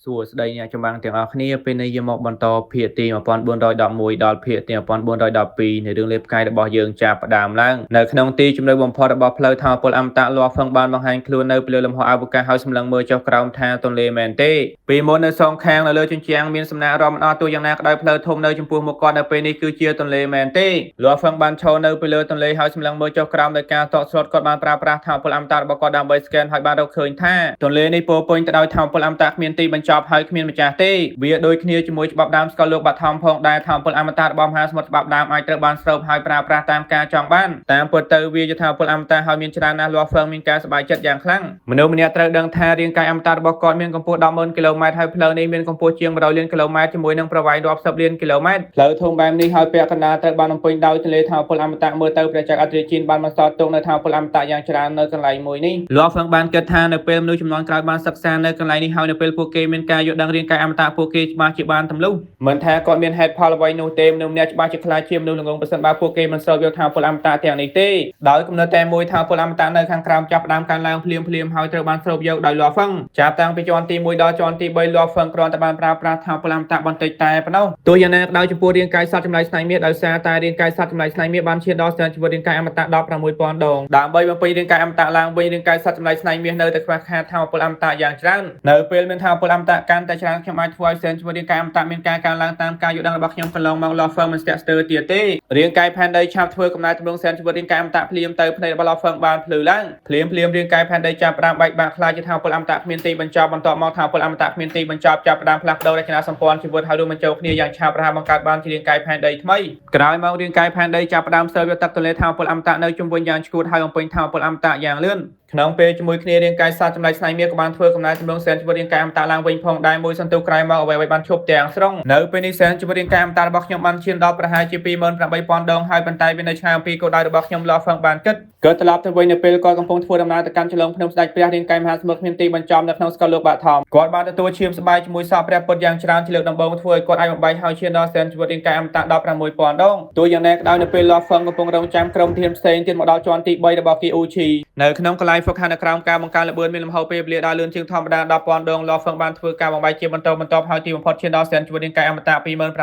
សួស្តីអ្នកចម្បាំងទាំងអស់គ្នាពេលនេះយើងមកបន្តភាគទី1411ដល់ភាគទី1412នៃរឿងលេបផ្កាយរបស់យើងចាប់ផ្ដើមឡើងនៅក្នុងទីជំនឿបំផុតរបស់ផ្លូវថាមពលអមតៈលាស់ហ្វឹងបានបង្ហាញខ្លួននៅពីលើលំហអវកាសហើយសម្លឹងមើលចុះក្រោមថាទន្លេមែនទេពីមុននៅសងខាងនៅលើជញ្ជាំងមានសំណាក់រំអត់ទូយ៉ាងណាក្តៅផ្លូវធំនៅចំពោះមុខគាត់នៅពេលនេះគឺជាទន្លេមែនទេលាស់ហ្វឹងបានឈរនៅពីលើទន្លេហើយសម្លឹងមើលចុះក្រោមដោយការតក់ស្លុតគាត់បានប្រើប្រាស់ថាមពលអមតៈរបស់គាត់ដើម្បី scan ហើយបានរកឃើញថាទន្លេនេះពោរពេញទៅដោយថាមពលអមតៈគ្មានទីបញ្ចប់ហើយគ្មានម្ចាស់ទេវាដូចគ្នាជាមួយច្បាប់ដើមស្គាល់លោកបឋមផងដែរថាមពលអមតៈរបស់មហាសមុទ្រច្បាប់ដើមអាចត្រូវបានស្រូបហើយប្រើប្រាស់តាមការចង់បានតាមពិតទៅវាជាថាមពលអមតៈហើយមានច្រើនណាស់លាស់ហ្វឹងមានការសប្បាយចិត្តយ៉ាងខ្លាំងមនុស្សម្នាក់ត្រូវដឹងថារាងកាយអមតៈរបស់គាត់មានកម្ពស់ 100,000 គីឡូម៉ែត្រហើយផ្លូវនេះមានកម្ពស់ជាង 100 លានគីឡូម៉ែត្រជាមួយនឹងប្រវែងរាប់សិបលានគីឡូម៉ែត្រផ្លូវធំបែបនេះហើយពាក់កណ្ដាលត្រូវបានបំពេញដោយទន្លេថាមពលអមតៈមើលទៅព្រះចក្រអត្រាជីនបានបន្សល់ទុកនៅថាមពលអមតៈយ៉ាងច្រើននៅកន្លែងមួយនេះលាស់ហ្វឹងបានគិតថានៅពេលមនុស្សចំនួនក្រោយបានសិក្សានៅកន្លែងនេះហើយនៅពេលពួកគេមានការយល់ដឹងរាងកាយអមតៈពួកគេច្បាស់ជាបានទម្លុះមិនថាគាត់មានហេតុផលអ្វីនោះទេមនុស្សម្នាក់ច្បាស់ជាខ្លាចជាមនុស្សល្ងងប្រសិនបើពួកគេមិនស្រូបយកថាមពលអមតៈទាំងនេះទេដោយគំនិតតែមួយថាមពលអមតៈនៅខាងក្រោមចាប់ផ្ដើមកើនឡើងភ្លាមៗហើយត្រូវបានស្រូបយកដោយលាស់ហ្វឹងចាប់តាំងពីជាន់ទី1ដល់ជាន់ទី3លាស់ហ្វឹងគ្រាន់តែបានប្រើប្រាស់ថាមពលអមតៈបន្តិចតែប៉ុណ្ណោះទោះយ៉ាងណាក៏ដោយចំពោះរាងកាយសត្វចម្លែកស្នែងមាសដោយសារតែរាងកាយសត្វចម្លែកស្នែងមាសបានឈានដល់ស្ទើរជីវិតរាងកាយអមតៈ 16,000 ដងដើម្បីបំពេញរាងកាយអមតៈឡើងវិញរាងកាយសត្វចម្លែកស្នែងមាសនៅតែខ្វះខាតថាមពលអមតៈយ៉ាងច្រើននៅពេលមានថាមពលអមតៈកាន់តែច្រើនខ្ញុំអាចធ្វើឲ្យសែនជីវិតរាងកាយអមតៈមានការកើនឡើងតាមការយល់ដឹងរបស់ខ្ញុំកន្លងមកលាស់ហ្វឹងមិនស្ទាក់ស្ទើរទៀតទេរាងកាយផែនដីឆាប់ធ្វើកំណែទម្រង់សែនជីវិតរាងកាយអមតៈភ្លាមទៅភ្នែករបស់លាស់ហ្វឹងបានភ្លឺឡើងភ្លាមរាងកាយផែនដីចាប់ផ្ដើមបែកបាក់ខ្លាចជាថាមពលអមតៈគ្មានទីបញ្ចប់បន្ទាប់មកថាមពលអមតៈគ្មានទីបញ្ចប់ចាប់ផ្ដើមផ្លាស់ប្ដូររចនាសម្ព័ន្ធជីវិតហើយរួមបញ្ចូលគ្នាយ៉ាងឆាប់រហ័សបង្កើតបានជារាងកាយផែនដីថ្មីក្រោយមករាងកាយផែនដីចាប់ផ្ដើមស្រូបយកទឹកទន្លេថាមពលអមតៈនៅជុំវិញយ៉ាងឆ្កួតហើយបំពេញថាមពលអមតៈយ៉ាងលឿនក្នុងពេលជាមួយគ្នារាងកាយសត្វចម្លែកស្នែងមាសក៏បានធ្វើកំណែទម្រង់សែនជីវិតរាងកាយអមតៈឡើងវិញផងដែរមួយសន្ទុះក្រោយមកអ្វីៗបានឈប់ទាំងស្រុងនៅពេលនេះសែនជីវិតរាងកាយអមតៈរបស់ខ្ញុំបានឈានដល់ប្រហែលជា 28,000 ដងហើយប៉ុន្តែវានៅឆ្ងាយអំពីគោលដៅរបស់ខ្ញុំលាស់ហ្វឹងបានគិតគាត់ត្រឡប់ទៅវិញនៅពេលគាត់កំពុងធ្វើដំណើរទៅកាន់ចលងភ្នំស្ដេចព្រះរាងកាយមហាសមុទ្រគ្មានទីបញ្ចប់នៅក្នុងស្កលលោកបឋមគាត់បានទទួលឈាមស្បែកជាមួយសពព្រះពុទ្ធយ៉ាងច្រើនជាលើកដំបូងធ្វើឲ្យគាត់អាចបំបែកហើយឈានដល់សែនជីវិតរាងកាយអមតៈ 16,000 ដងទោះយ៉ាងណាក៏ដោយនៅពេលលាស់ហ្វឹងកំពុងរងចាំក្រុមធានផ្សេងទៀតមកដល់ជាន់ទី3របស់គីអ៊ូឈីនៅក្នុងកន្លែងហ្វឹកហាត់នៅក្រោមការបង្កើនល្បឿនមានលំហូរពេលវេលាដើរលឿនជាងធម្មតា 10,000 ដងលាស់ហ្វឹងបានធ្វើការបំបែកជាបន្តបន្ទាប់ហើយទីបំផុតឈានដល់សែនជីវិតរាងកាយអមតៈ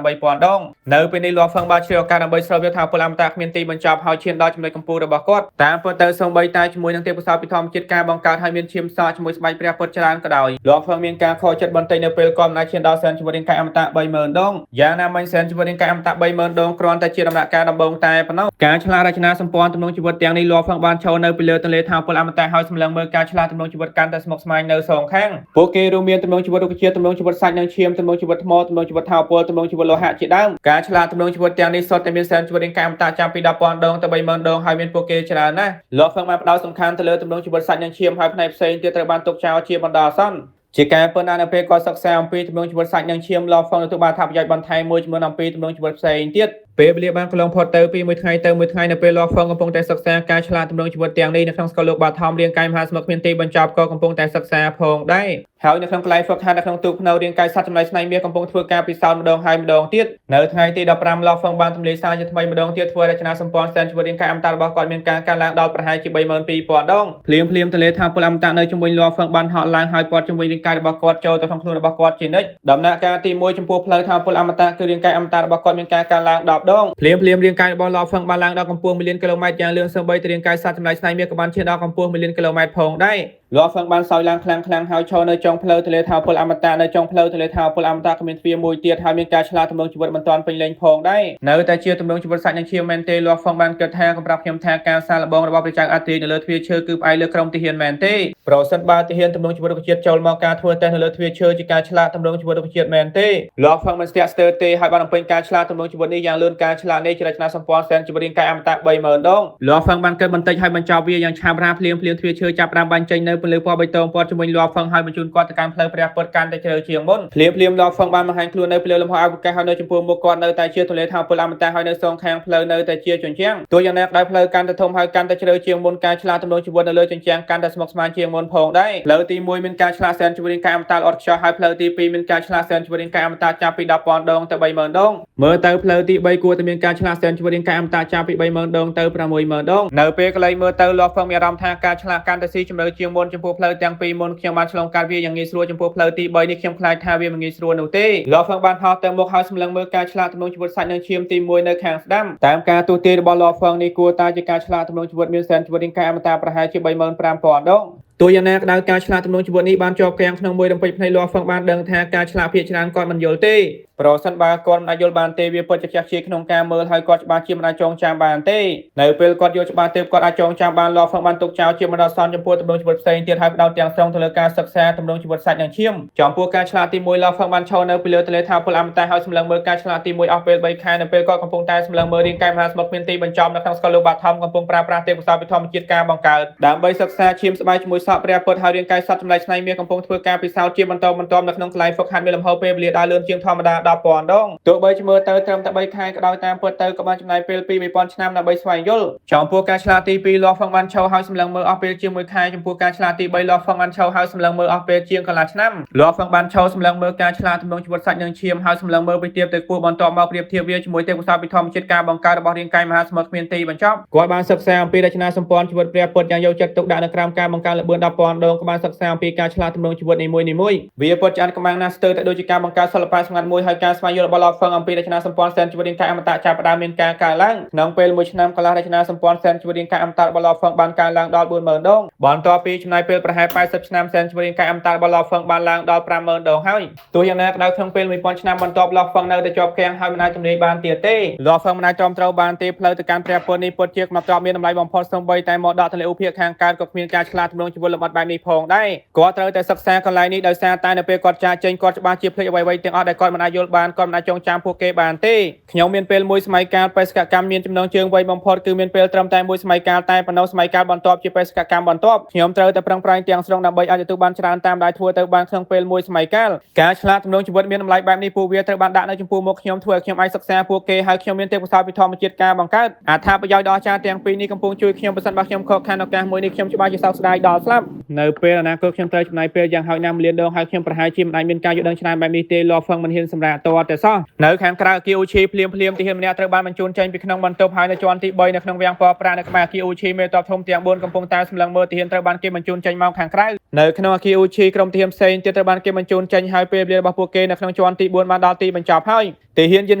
28,000 ដងនៅពេលនេះលាស់ហ្វឹងបានឆ្លៀតឱកាសដើម្បីស្រូបយកថាមពលអមតៈគ្មានទីបញ្ចប់ហើយឈានដល់ចំណុចកម្ពស់របស់គាត់តាមពិតទៅសូម្បីតែជាមួយនឹងទេពកោសល្យពីធម្មជាតិការបង្កើតឲ្យមានឈាមសក់ជាមួយស្បែកព្រះពុទ្ធច្រើនក៏ដោយលាស់ហ្វឹងមានការខកចិត្តបន្តិចនៅពេលគាត់បានឈានដល់សែនជីវិតរាងកាយអមតៈ 30,000 ដងយ៉ាងណាមិញសែនជីវិតរាងកាយអមតៈ 30,000 ដងគ្រាន់តែជាដំណាក់កាលដំបូងតែប៉ុណ្ណោះការឆ្លាតរចនាសម្ព័ន្ធទម្រង់ជីវិតទាំងនេះលាស់ហ្វឹងបានឈរនៅពីលើទន្លេថាមពលអមតៈហើយសម្លឹងមើលការឆ្លាតទម្រង់ជីវិតកាន់តែស្មុគស្មាញនៅសងខាងពួកគេរួមមានទម្រង់ជីវិតរុក្ខជាតិទម្រង់ជីវិតសាច់និងឈាមទម្រង់ជីវិតថ្មទម្រង់ជីវិតថាមពលទម្រង់ជីវិតលោហៈជាដើមការឆ្លាតទម្រង់ជីវិតទាំងនេះសុទ្ធតែមានសែនជីវិតរាងកាយអមតៈចាប់ពី 10,000 ដងទៅ 30,000 ដងហើយមានពួកគេច្រើនណាស់លាស់ហ្វឹងបានផ្ដោតសំខាន់ទៅលើទម្រង់ជីវិតសាច់និងឈាមហើយផ្នែកផ្សេងទៀតត្រូវបានទុកចោលជាបណ្ដោះអាសន្នជាការប៉ុណ្ណានៅពេលគាត់សិក្សាអំពីទម្រង់ជីវិតសាច់និងឈាមលាស់ហ្វឹងទទួលបានថាប្រយោជន៍បន្ថែមមួយចំនួនអំពីទម្រង់ជីវិតផ្សេងទៀតពេលវេលាបានកន្លងផុតទៅពីមួយថ្ងៃទៅមួយថ្ងៃនៅពេលលាស់ហ្វឹងកំពុងតែសិក្សាការឆ្លាតទម្រង់ជីវិតទាំងនេះនៅក្នុងស្កលលោកបឋមរាងកាយមហាសមុទ្រគ្មានទីបញ្ចប់ក៏កំពុងតែសិក្សាផងដែរហើយនៅក្នុងកន្លែងហ្វឹកហាត់នៅក្នុងទូកភ្នៅរាងកាយសត្វចម្លែកស្នែងមាសកំពុងធ្វើការពិសោធន៍ម្ដងហើយម្ដងទៀតនៅថ្ងៃទី 15លាស់ហ្វឹងបានទម្លាយសារជាថ្មីម្ដងទៀតធ្វើរចនាសម្ព័ន្ធសែនជីវិតរាងកាយអមតៈរបស់គាត់មានការកើនឡើងដល់ប្រហែលជា 32,000 ដងភ្លាមទន្លេថាមពលអមតៈនៅជុំវិញលាស់ហ្វឹងបានហក់ឡើងហើយព័ទ្ធជុំវិញរាងកាយរបស់គាត់ចូលទៅក្នុងខ្លួនរបស់គាត់ជានិច្ចដំណាក់កាលទី1ចំពោះផ្លូវថាមពលអមតៈគឺរាងកាយអមតៈរបស់គាត់មានការកើនឡើង10 ដងភ្លាមរាងកាយរបស់លាស់ហ្វឹងបានឡើងដល់កម្ពស់ 1 លានគីឡូម៉ែត្រយ៉ាងលឿនសូម្បីតែរាងកាយសត្វចម្លែកស្នែងមាសក៏បានឈានដល់កម្ពស់ 1 លានគីឡូម៉ែត្រផងដែរលាស់ហ្វឹងបានសោយឡើងខ្លាំងហើយឈរនៅចុងផ្លូវទន្លេថាមពលអមតៈនៅចុងផ្លូវទន្លេថាមពលអមតៈក៏មានទ្វារមួយទៀតហើយមានការឆ្លាតទម្រង់ជីវិតមិនទាន់ពេញលេញផងដែរនៅតែជាទម្រង់ជីវិតសាច់និងឈាមមែនទេលាស់ហ្វឹងបានគិតថាកំប្រាប់ខ្ញុំថាការសាកល្បងរបស់ព្រះចៅអធិរាជនៅលើទ្វារឈើគឺផ្អែកលើក្រុមទាហានមែនទេប្រសិនបើទាហានទម្រង់ជីវិតរុក្ខជាតិចូលមកការធ្វើតេស្តនៅលើទ្វារឈើជាការឆ្លាតទម្រង់ជីវិតរុក្ខជាតិមែនទេលាស់ហ្វឹងមិនស្ទាក់ស្ទើរទេហើយបានបំពេញការឆ្លាតទម្រង់ជីវិតនេះយ៉ាងលឿនការឆ្លាតនេះជារចនាសម្ព័ន្ធសែនជីវិតរាងកាយអមតៈ 30,000 ដងលាស់ហ្វឹងបានគិតបន្តិចហើយបញ្ចប់វាយ៉ាងឆាប់រហ័សភ្លាមទ្វារឈើចាប់ផ្ដើមបាញ់ចេញនៅពន្លឺពណ៌បៃតងព័ទ្ធជុំវិញលាស់ហ្វឹងហើយបញ្ជូនគាត់ទៅកាន់ផ្លូវព្រះពុទ្ធកាន់តែជ្រៅជាងមុនភ្លាមលាស់ហ្វឹងបានបង្ហាញខ្លួននៅពីលើលំហអវកាសហើយនៅចំពោះមុខគាត់នៅតែជាទន្លេថាមពលអមតៈហើយនៅសងខាងផ្លូវនៅតែជាជញ្ជាំងទោះយ៉ាងណាក៏ដោយផ្លូវកាន់តែធំហើយកាន់តែជ្រៅជាងមុនការឆ្លាតទម្រង់ជីវិតនៅលើជញ្ជាំងកាន់តែស្មុគស្មាញជាងមុនផងដែរផ្លូវទី1មានការឆ្លាតសែនជីវិតរាងកាយអមតៈល្អឥតខ្ចោះហើយផ្លូវទី2មានការឆ្លាតសែនជីវិតរាងកាយអមតៈចាប់ពី 10,000 ដងទៅ 30,000 ដងមើលទៅផ្លូវទី3គួរតែមានការឆ្លាតសែនជីវិតរាងកាយអមតៈចាប់ពី 30,000 ដងទៅ 60,000 ដងនៅពេលកន្លែងមើលទៅលាស់ហ្វឹងមានអារម្មណ៍ថាការឆ្លាតកាន់តែស៊ីជម្រៅជាងមុន ចំពោះផ្លូវទាំងពីរមុនខ្ញុំបានឆ្លងកាត់វាយ៉ាងងាយស្រួលចំពោះផ្លូវទី3នេះខ្ញុំខ្លាចថាវាមិនងាយស្រួលនោះទេលោកហ្វឹងបានហោះទៅមុខហើយសម្លឹងមើលការឆ្លាក់ទម្រង់ជីវិតសាច់និងឈាមទី1នៅខាងស្ដាំតាមការទូទាយរបស់លោកហ្វឹងនេះគួរតែជាការឆ្លាក់ទម្រង់ជីវិតមានសែនជីវិតរាងកាយអមតៈប្រហែលជា 35,000 ដងទោះយ៉ាងណាក៏ដោយការឆ្លាក់ទម្រង់ជីវិតនេះបានជាប់គាំងក្នុងមួយរំពេចភ្នែកលោកហ្វឹងបានដឹងថាការឆ្លាក់ភាគច្រើនគាត់មិនយល់ទេប្រសិនបើគាត់មិនអាចយល់បានទេវាពិតជាចាស់ជាក្នុងការមើលហើយគាត់ច្បាស់ជាមិនអាចចងចាំបានទេនៅពេលគាត់យល់ច្បាស់ទើបគាត់អាចចងចាំបានលោកហ្វឹងបានទុកចោលជាបណ្ដោះអាសន្នចំពោះទម្រង់ជីវិតផ្សេងទៀតហើយផ្ដោតទាំងស្រុងទៅលើការសិក្សាទម្រង់ជីវិតសាច់និងឈាមចំពោះការឆ្លាក់ទី1លោកហ្វឹងបានឈរនៅពីលើទន្លេថាពលអមតៈហើយសម្លឹងមើលការឆ្លាក់ទី1អស់ពេល3ខែនៅពេលគាត់កំពុងតែសម្លឹងមើលរាងកាយមហាសមុទ្រគ្មានទីបញ្ចប់នៅក្នុងសាកលលោកបាថមកំពុងប្រើប្រាស់ទេពកោសល្យពីធម្មជាតិការបង្កើតដើម្បីសិក្សាឈាមស្បែកជាមួយសក់ព្រះពុទ្ធហើយរាងកាយសត្វចម្លែកឆ្នៃមាសកំពុងធ្វើការពិសោធន៍ជាបន្តបន្ទាប់នៅក្នុងកន្លែងហ្វឹកហាត់មានលំហូរពេលវេលាដើរលឿនជាងធម្មតា 10,000 ដងទោះបីជាមើលទៅត្រឹមតែ3ខែក៏ដោយតាមពិតទៅក៏បានចំណាយពេលពី 2,000 ឆ្នាំដើម្បីស្វែងយល់ចំពោះការឆ្លាក់ទី2លោកហ្វឹងបានឈរហើយសម្លឹងមើលអស់ពេលជាង1ខែចំពោះការឆ្លាក់ទី3លោកហ្វឹងបានឈរហើយសម្លឹងមើលអស់ពេលជាងកន្លះឆ្នាំលោកហ្វឹងបានឈរសម្លឹងមើលការឆ្លាក់ទម្រង់ជីវិតសាច់និងឈាមហើយសម្លឹងមើលពីទាបទៅខ្ពស់បន្ទាប់មកប្រៀបធៀបវាជាមួយទេពកោសល្យពីធម្មជាតិការបង្កើតរបស់រាងកាយមហាសមុទ្រគ្មានទីបញ្ចប់គាត់បានសិក្សាអំពីរចនាសម្ព័ន្ធជីវិតព្រះពុទ្ធយ៉ាងយកចិត្តទុកដាក់នៅក្រោមការបង្កើតល្បឿន 10,000 ដងក៏បានសិក្សាអំពីការឆ្លាក់ទម្រង់ជីវិតនីមួយៗវាពិតជាកម្លាំងណាស់ស្ទើរតែដូចជាការបង្កើតសិល្បៈសម្ងាត់មួយហើយការស្វែងយល់របស់លោកហ្វឹងអំពីរចនាសម្ព័ន្ធសែនជីវិតរាងកាយអមតៈចាប់ផ្ដើមមានការកើនឡើងក្នុងពេលមួយឆ្នាំកន្លះរចនាសម្ព័ន្ធសែនជីវិតរាងកាយអមតៈរបស់លោកហ្វឹងបានកើនឡើងដល់ 40,000 ដងបន្ទាប់ពីចំណាយពេលប្រហែល80ឆ្នាំសែនជីវិតរាងកាយអមតៈរបស់លោកហ្វឹងបានឡើងដល់ 50,000 ដងហើយទោះយ៉ាងណាក៏ដោយក្នុងពេល 1,000 ឆ្នាំបន្ទាប់លោកហ្វឹងនៅតែជាប់គាំងហើយមិនអាចទំនេរបានទៀតទេលោកហ្វឹងមិនអាចទ្រាំទ្របានទេផ្លូវទៅកាន់ព្រះពុទ្ធនេះពិតជាកំណត់មានតម្លៃបំផុតសូម្បីតែមកដល់ទន្លេឧភាគខាងកើតក៏គ្មានការឆ្លាតទម្រង់ជីវិតលម្អិតបែបនេះផងដែរគាត់ត្រូវតែសិក្សាកន្លែងនេះដោយសារតែនៅពេលគាត់ចាកចេញគាត់ច្បាស់ជាភ្លេចអ្វីៗទាំងអស់ដែលគាត់មិនអាចយល់បានគាត់មិនអាចចងចាំពួកគេបានទេខ្ញុំមានពេលមួយសម័យកាលបេសកកម្មមានចំណងជើងវែងបំផុតគឺមានពេលត្រឹមតែមួយសម័យកាលតែប៉ុណ្ណោះសម័យកាលបន្ទាប់ជាបេសកកម្មបន្ទាប់ខ្ញុំត្រូវតែប្រឹងប្រែងទាំងស្រុងដើម្បីអាចទទួលបានច្រើនតាមដែលធ្វើទៅបានក្នុងពេលមួយសម័យកាលការឆ្លាតទម្រង់ជីវិតមានតម្លៃបែបនេះពួកវាត្រូវបានដាក់នៅចំពោះមុខខ្ញុំធ្វើឲ្យខ្ញុំអាចសិក្សាពួកគេហើយខ្ញុំមានទេពកោសល្យពីធម្មជាតិការបង្កើតអត្ថប្រយោជន៍ដ៏អស្ចារ្យទាំងពីរនេះកំពុងជួយខ្ញុំប្រសិនបើខ្ញុំខកខានឱកាសមួយនេះខ្ញុំច្បាស់ជាសោកស្ដាយដល់ស្លាប់នៅពេលអនាគតខ្ញុំត្រូវចំណាយពេលយ៉ាងហោចណាស់1លានដងហើយខ្ញុំប្រហែលជាមិនអាចមានការយល់ដឹងច្រើនបែបនេះទេលោកហ្វឹងមិនហ៊ានសម្រាប់តតែសោះនៅខាងក្រៅអគារអូឈីភ្លាមទីហ៊ានម្នាក់ត្រូវបានបញ្ជូនចេញពីក្នុងបន្ទប់ហើយនៅជាន់ទី3នៅក្នុងវាំងពណ៌ប្រាក់នៅក្បែរអគារអូឈីមេតបធំទាំង4កំពុងតែសម្លឹងមើលទីហ៊ានត្រូវបានគេបញ្ជូនចេញមកខាងក្រៅនៅក្នុងអគារអូឈីក្រុមទីហ៊ានផ្សេងទៀតត្រូវបានគេបញ្ជូនចេញហើយពេលវេលារបស់ពួកគេនៅក្នុងជាន់ទី4បានដល់ទីបញ្ចប់ហើយទីហ៊ានយិន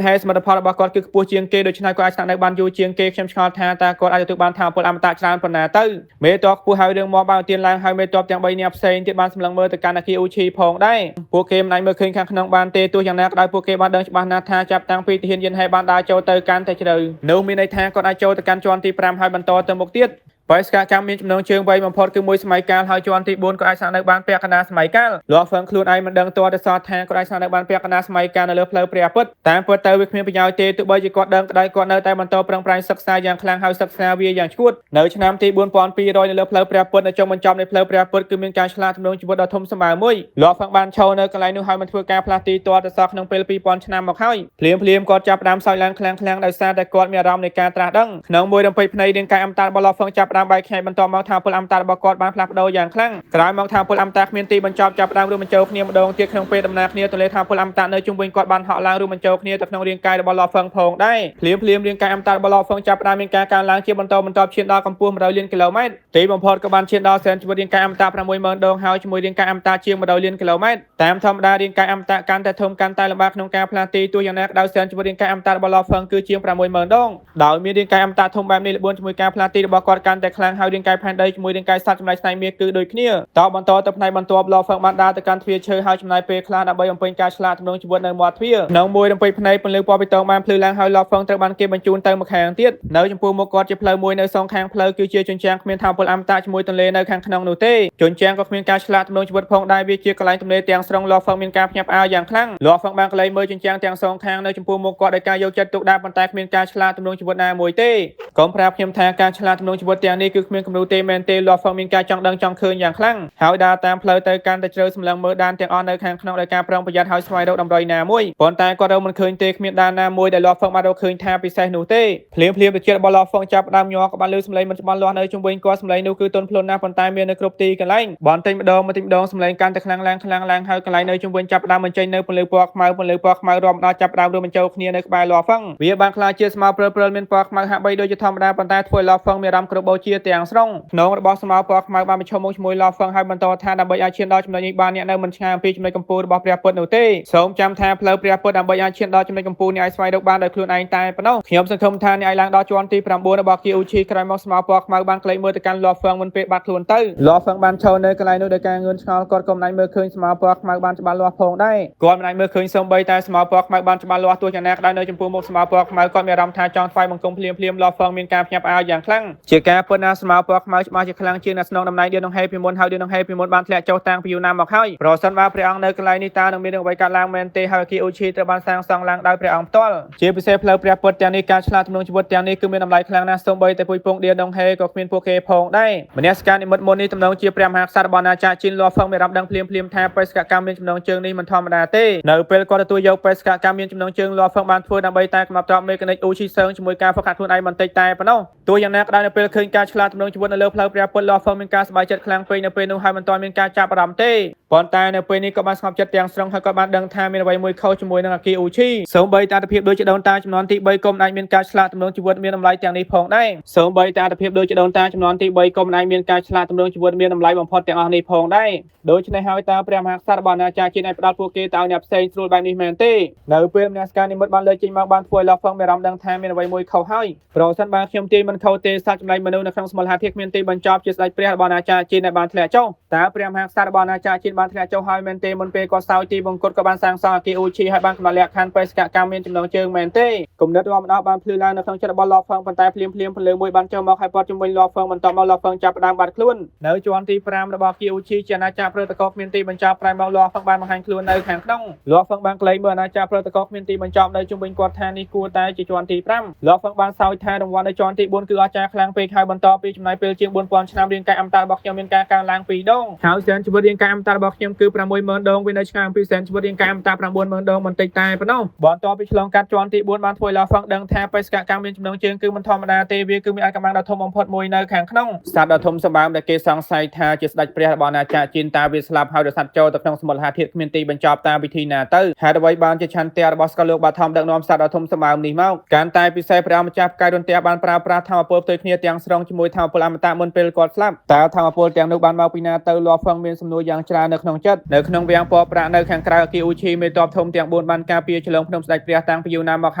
ហេសមិទ្ធផលរបស់គាត់គឺខ្ពស់ជាងគេដូច្នេះគាត់អាចស្នាក់នៅបានយូរជាងគេខ្ញុំឆ្ងល់ថាតើគាត់អាចទទួលបានថាពលអមតៈច្រើនប៉ុណ្ណាទៅមេតបខ្ពស់ហើយរឿងមកបានទៀនឡើងហើយមេតបទាំង3នាក់ផ្សេងទៀតបានសម្លឹងមើលទៅកាន់អគារអូឈីផងដែរពួកគេមិនអាចមើលឃើញខាងក្នុងបានទេទោះយ៉ាងណាក៏ដោយពួកគេបានដឹងច្បាស់ណាស់ថាចាប់តាំងពីទីហ៊ានយិនហេបានដើរចូលទៅកាន់តែជ្រៅនោះមានន័យថាគាត់អាចចូលទៅកាន់ជាន់ទី5ហើយបន្តទៅមុខទៀតបេសកកម្មមានចំណងជើងវែងបំផុតគឺមួយសម័យកាលហើយជាន់ទី4ក៏អាចស្នាក់នៅបានពាក់កណ្ដាលសម័យកាលលោកហ្វឹងខ្លួនឯងមិនដឹងទាល់តែសោះថាគាត់អាចស្នាក់នៅបានពាក់កណ្ដាលសម័យកាលនៅលើផ្លូវព្រះពុទ្ធតាមពិតទៅវាគ្មានប្រយោជន៍ទេទោះបីជាគាត់ដឹងក្តីគាត់នៅតែបន្តប្រឹងប្រែងសិក្សាយ៉ាងខ្លាំងហើយសិក្សាវាយ៉ាងឆ្កួតនៅឆ្នាំទី4200នៅលើផ្លូវព្រះពុទ្ធនៅចុងបញ្ចប់នៃផ្លូវព្រះពុទ្ធគឺមានការឆ្លាតទម្រង់ជីវិតដ៏ធំសម្បើមមួយលោកហ្វឹងបានឈរនៅកន្លែងនោះហើយមិនធ្វើការផ្លាស់ទីទាល់តែសោះក្នុងពេល2000ឆ្នាំមកហើយភ្លាមគាត់ចាប់ផ្ដើមសោយឡើងខ្លាំងដោយសារតែគាត់មានអារម្មណ៍នៃការត្រាស់ដឹងក្នុងមួយរំពេចភ្នែករាងកាយអមតៈរបស់លោកហ្វឹងចាប់ផ្ដើមបែកខ្ញែកបន្តមកថាពលអមតៈរបស់គាត់បានផ្លាស់ប្ដូរយ៉ាងខ្លាំងក្រោយមកថាពលអមតៈគ្មានទីបញ្ចប់ចាប់ផ្ដើមរួមបញ្ចូលគ្នាម្ដងទៀតក្នុងពេលដំណើរគ្នាទន្លេថាពលអមតៈនៅជុំវិញគាត់បានហក់ឡើងរួមបញ្ចូលគ្នាទៅក្នុងរាងកាយរបស់លោកហ្វឹងផងដែរភ្លាមរាងកាយអមតៈរបស់លោកហ្វឹងចាប់ផ្ដើមមានការកើនឡើងជាបន្តឈានដល់កម្ពស់100លានគីឡូម៉ែត្រទីបំផុតក៏បានឈានដល់សែនជីវិតរាងកាយអមតៈ 60,000 ដងហើយជាមួយរាងកាយអមតៈជាង100លានគីឡូម៉ែត្រតាមធម្មតារាងកាយអមតៈកាន់តែធំកាន់តែលំបាកក្នុងការផ្លាស់ទីទោះយ៉ាងណាក៏ដោយសែនជីវិតរាងកាយអមតៈរបស់លោកហ្វឹងគឺជាង 60,000 ដងដោយមានរាងកាយអមតៈធំបែបនេះល្បឿនជាមួយការផ្លាស់ទីរបស់គាត់កាន់តែខ្លាំងហើយរាងកាយផែនដីជាមួយរាងកាយសត្វចម្លែកឆ្នៃមាសគឺដូចគ្នាតបន្តទៅផ្នែកបន្ទាប់លោកហ្វឹងបានដើរទៅកាន់ទ្វារឈើហើយចំណាយពេលខ្លះដើម្បីបំពេញការឆ្លាតទម្រង់ជីវិតនៅមាត់ទ្វារក្នុងមួយរំពេចភ្នែកពន្លឺពណ៌បៃតងបានភ្លឺឡើងហើយលោកហ្វឹងត្រូវបានគេបញ្ជូនទៅម្ខាងទៀតនៅចំពោះមុខគាត់ជាផ្លូវមួយនៅសងខាងផ្លូវគឺជាជញ្ជាំងគ្មានថាពលអមតៈជាមួយទន្លេនៅខាងក្នុងនោះទេជញ្ជាំងក៏គ្មានការឆ្លាតទម្រង់ជីវិតផងដែរវាជាកន្លែងទន្លេទាំងស្រុងលោកហ្វឹងមានការភ្ញាក់ផ្អើលយ៉ាងខ្លាំងលោកហ្វឹងបានកន្លែងមើលជញ្ជាំងទាំងសងខាងនៅចំពោះមុខគាត់ដោយការយកចិត្តទុកដាក់ប៉ុន្តែគ្មានការឆ្លាតទម្រង់ជីវិតណាមួយទេកុំប្រាប់ខ្ញុំថាការឆ្លាតទម្រង់ជីវិតទាំងនេះគឺគ្មានគំរូទេមែនទេលោកហ្វឹងមានការចង់ដឹងចង់ឃើញយ៉ាងខ្លាំងហើយដើរតាមផ្លូវទៅកាន់តែជ្រៅសម្លឹងមើលដានទាំងអស់នៅខាងក្នុងដោយការប្រុងប្រយ័ត្នហើយស្វែងរកដំរីណាមួយប៉ុន្តែគាត់រកមិនឃើញទេគ្មានដានណាមួយដែលលោកហ្វឹងបានរកឃើញថាពិសេសនោះទេភ្លាមទៅជាតិរបស់លោកហ្វឹងចាប់ផ្ដើមញ័រក៏បានលើសម្លេងមិនច្បាស់លាស់នៅជុំវិញគាត់សម្លេងនោះគឺទន់ភ្លន់ណាស់ប៉ុន្តែមាននៅគ្រប់ទីកន្លែងបន្តិចម្ដងសម្លេងកាន់តែខ្លាំងឡើងហើយកន្លែងនៅជុំវិញចាប់ផ្ដើមបញ្ចេញនៅពន្លឺពណ៌ខ្មៅរាប់ដល់ចាប់ផ្ដើមរួមបញ្ចូលគ្នានៅក្បែរលោកហ្វឹងវាបានខ្លាចជាស្មៅព្រិលមានពណ៌ខ្មៅហាក់បីដូចជាធម្មតាប៉ុន្តែធ្វើឲ្យលោកហ្វឹងមានអារម្មណ៍ក្របោ ជាទាំងស្រុងក្នុងរបស់ស្មារតីខ្មៅបានបញ្ឈប់មុខជាមួយឡោះហ្វឹងហើយបន្តថាដើម្បីឲ្យឈានដល់ចំណុចនេះបានអ្នកនៅមិនឆ្ងាយអំពីចំណុចកម្ពូលរបស់ព្រះពុទ្ធនោះទេសូមចាំថាផ្លូវព្រះពុទ្ធដើម្បីឲ្យឈានដល់ចំណុចកម្ពូលនេះឲ្យស្វែងរកបានដោយខ្លួនឯងតែប៉ុណ្ណោះខ្ញុំសង្ឃឹមថាអ្នកឲ្យឡើងដល់ជាន់ទី9របស់ KUC ក្រោយមកស្មារតីខ្មៅបានក្លែងមើលទៅកាន់ឡោះហ្វឹងមុនពេលបាត់ខ្លួនទៅឡោះហ្វឹងបានឈរនៅកន្លែងនោះដោយការងឿនឆ្ងល់គាត់ក៏មិនអាចមើលឃើញស្មារតីខ្មៅបានច្បាស់លាស់ផងដែរគាត់មិនអាចមើលឃើញសូម្បីតែស្មារតីខ្មៅបានច្បាស់លាស់ទោះយ៉ាងណាក៏ដោយនៅចំពោះមុខស្មារតីខ្មៅគាត់មានអារម្មណ៍ថាចង់ថ្វាយបង្គំភ្លាមឡោះហ្វឹងមានការភ្ញាក់ផ្អើលយ៉ាងខ្លាំងជាការពិតណាស្មារតីខ្មៅច្បាស់ជាខ្លាំងជាងអ្នកស្នងតំណែងឌៀនដងហេពីមុនហើយឌៀនដងហេពីមុនបានធ្លាក់ចុះតាំងពីយូរណាស់មកហើយប្រសិនបើព្រះអង្គនៅកន្លែងនេះតើនឹងមានរឿងអ្វីកើតឡើងមែនទេហើយ KUC ត្រូវបានសាងសង់ឡើងដោយព្រះអង្គផ្ទាល់ជាពិសេសផ្លូវព្រះពុទ្ធទាំងនេះការឆ្លាតទំនងជីវិតទាំងនេះគឺមានតម្លៃខ្លាំងណាស់សូម្បីតែពុយពងឌៀនដងហេក៏គ្មានពួកគេផងដែរមនសិការនិមិត្តមុននេះទំនងជាព្រះមហាក្សត្ររបស់អាណាចក្រជីនឡោះហ្វឹងមានរាប់ដឹងភ្លាមថាបេសកកម្មមានចំណងជើងនេះមិនធម្មតាទេនៅពេលគាត់ទទួលយកបេសកកម្មមានចំណងជើងឡោះហ្វឹងបានធ្វើដើម្បីតែកំណត់ត្រាប់មេកានិកអ៊ូឈីសើងជាមួយការហ្វឹកហាត់ខ្លួនឯងបន្តិចតែប៉ុណ្ណោះទោះយ៉ាងណាក៏ដោយនៅពេលឃើញការឆ្លាតទំនងជីវិតនៅលើផ្លូវព្រះពុទ្ធឡោះហ្វឹងមានការសប្បាយចិត្តខ្លាំងពេកនៅពេលនោះហើយមិនទាន់មានការចាប់អារម្មណ៍ទេប៉ុន្តែនៅពេលនេះក៏បានស្ងប់ចិត្តទាំងស្រុងហើយក៏បានដឹងថាមានអ្វីមួយខុសជាមួយនឹងអាគីអ៊ូឈីសូម្បីតែអត្ថភាពដូចជាដូនតាចំនួនទី3ក៏មិនអាចមានការឆ្លាតទំនងជីវិតមានតម្លៃទាំងនេះផងដែរសូម្បីតែអត្ថភាពដូចជាដូនតាចំនួនទី3ក៏មិនអាចមានការឆ្លាតទំនងជីវិតមានតម្លៃបំផុតទាំងអស់នេះផងដែរដូច្នេះហើយតើព្រះមហាក្សត្ររបស់អាណាចក្រជីនអាចផ្ដល់ពួកគេទៅឲ្យអ្នកផ្សេងស្រួលបែបនេះមែនទេនៅពេលមនសិការនិមិត្តបានលើកចេញមកបានធ្វើឲ្យឡោះហ្វឹងមានអារម្មណ៍ដឹងថាមានអ្វីមួយខុសហើយប្រសិនបើខ្ញុំទាយមិនខុសទេសត្វចម្លែកមនុស្សនៅក្នុងសមូលហេតុភាពគ្មានទីបញ្ចប់ជាស្ដេចព្រះរបស់អាណាចក្រជីនដែលបានធ្លាក់ចុះតើព្រះមហាក្សត្ររបស់អាណាចក្រជីនបានធ្លាក់ចុះហើយមែនទេមុនពេលគាត់សោយទីបង្គត់ក៏បានសាងសង់អាគីអ៊ូឈីហើយបានកំណត់លក្ខខណ្ឌបេសកកម្មមានចំណងជើងមែនទេគំនិតរបស់ម្ដងបានភ្លឺឡើងនៅក្នុងចិត្តរបស់ឡោះហ្វឹងប៉ុន្តែភ្លាមពលឺមួយបានចុះមកហើយព័ទ្ធជំនួយឡោះហ្វឹងបន្តមកឡោះហ្វឹងចាប់ផ្ដើមបាត់ខ្លួននៅជាន់ទី5របស់គីអ៊ូឈីជាអាណាចក្រព្រឹត្តិការណ៍គ្មានទីបញ្ចប់ប្រែមកឡោះហ្វឹងបានបង្ហាញខ្លួននៅខាងក្នុងឡោះហ្វឹងបានក្លែងមើលអាណាចក្រព្រឹត្តិការណ៍គ្មានទីបញ្ចប់នៅជុំវិញគាត់ថានេះគួរតែជាជាន់ទី5ឡោះហ្វឹងបានសោយថារង្វាន់នៅជាន់ទី4គឺអស្ចារ្យខ្លាំងពេកហើយបន្តពីចំណាយពេលជាង4000ឆ្នាំរាងកាយអមតៈរបស់ខ្ញុំមានការកើនឡើង2ដងហើយសែនជីវិតរាងកាយអមតៈរបស់ខ្ញុំគឺ60000ដងវានៅឆ្ងាយអំពីសែនជីវិតរាងកាយអមតៈ90000ដងបន្តិចតែប៉ុណ្ណោះបន្តពីឆ្លងកាត់ជាន់ទី4បានធ្វើឲ្យឡោះហ្វឹងដឹងថាបេសកកម្មមានចំណងជើងគឺមិនធម្មតាទេវាគឺមានអាថ៌កំបាំងដ៏ធំបំផុតមួយនៅខាងក្នុងសត្វដ៏ធំសម្បើមដែលគេសង្ស័យថាជាស្ដេចព្រះរបស់អាណាចក្រជីនតើវាស្លាប់ហើយរសាត់ចូលទៅក្នុងសមុទ្រហាធាតុគ្មានទីបញ្ចប់តាមវិធីណាទៅហេតុអ្វីបានជាឆន្ទៈរបស់ស្កលោកបាថមដឹកនាំសត្វដ៏ធំសម្បើមនេះមកការតែពិសេសព្រះម្ចាស់ផ្កាយរន្ទះបានប្រើប្រាស់ធម្មពលផ្ទុយគ្នាទាំងស្រុងជាមួយធម្មពលអមតៈមុនពេលគាត់ស្លាប់តើធម្មពលទាំងនោះបានមកពីណាទៅឡោះហ្វឹងមានសំណួរយ៉ាងច្រើននៅក្នុងចិត្តនៅក្នុងវាំងពណ៌ប្រាក់នៅខាងក្រៅអាគីអ៊ូឈីមេតបធំទាំង4បានការពារឆ្លងភ្នំស្ដេចព្រះតាំងពីយូរណាស់មកហ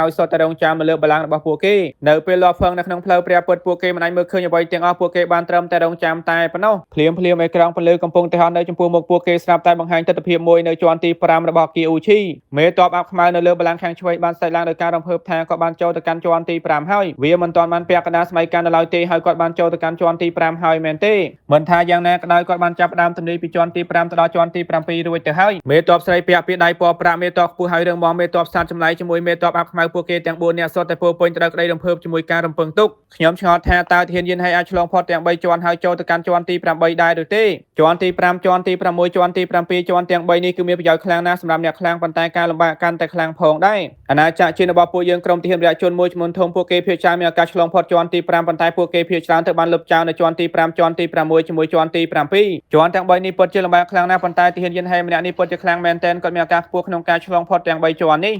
ើយសុទ្ធតែរងចាំនៅលើបល្ល័ង្ករបស់ពួកគេនៅពេលឡោះហ្វឹងនៅក្នុងផ្លូវព្រះពុទ្ធពួកគេមិនអាចមើលឃើញអ្វីទាំងអស់ពួកគេបានត្រឹមតែរងចាំតែប៉ុណ្ណោះភ្លាមអេក្រង់ពន្លឺកំពុងតែហត់នៅចំពោះមុខពួកគេស្រាប់តែបង្ហាញទស្សនវិជ្ជាមួយនៅជាន់ទី5របស់គីអ៊ូឈីមេតបអាប់ខ្មៅនៅលើបល្ល័ង្កខាងឆ្វេងបានស្ដេចឡើងដោយការរំភើបថាគាត់បានចូលទៅកាន់ជាន់ទី5ហើយវាមិនទាន់បានពាក់កណ្ដាលស្បែកកាន់នៅឡើយទេហើយគាត់បានចូលទៅកាន់ជាន់ទី5ហើយមែនទេមិនថាយ៉ាងណាក៏ដោយគាត់បានចាប់ផ្ដើមទំនេរពីជាន់ទី5ទៅដល់ជាន់ទី7រួចទៅហើយមេតបស្រីពាក់ពីដៃពណ៌ប្រាក់មេតបខ្ពស់ហើយរឿងមកមេតបស្អាតចម្លែកជាមួយមេតបអាប់ខ្មៅពួកគេទាំង4នាក់សុទ្ធតែពោពេញទៅដោយក្តីរំភើបជាមួយការរំពឹងទុកខ្ញុំឆ្ងល់ថាតើធានយានហើយអាចឆ្លងផុតទាំង3ជាន់ហើយចូលទៅកាន់ជាន់ទី8ដែរឬទេជាន់ទី5ជាន់ទី6ជាន់ទី7ជាន់ទាំង3នេះគឺមានប្រយោជន៍ខ្លាំងណាស់សម្រាប់អ្នកខ្លាំងប៉ុន្តែការលំបាកកាន់តែខ្លាំងផងដែរអាណាចក្រជាតិរបស់ពួកយើងក្រុមទាហានរយៈជនមួយចំនួនធំពួកគេភាគច្រើនមានឱកាសឆ្លងផុតជាន់ទី5ប៉ុន្តែពួកគេភាគច្រើនត្រូវបានលុបចោលនៅជាន់ទី5ជាន់ទី6ជាមួយជាន់ទី7ជាន់ទាំង3នេះពិតជាលំបាកខ្លាំងណាស់ប៉ុន្តែទាហានយានហែម្នាក់នេះពិតជាខ្លាំងមែនទែនគាត់មានឱកាសខ្ពស់ក្នុងការឆ្លងផុតទាំង3ជាន់នេ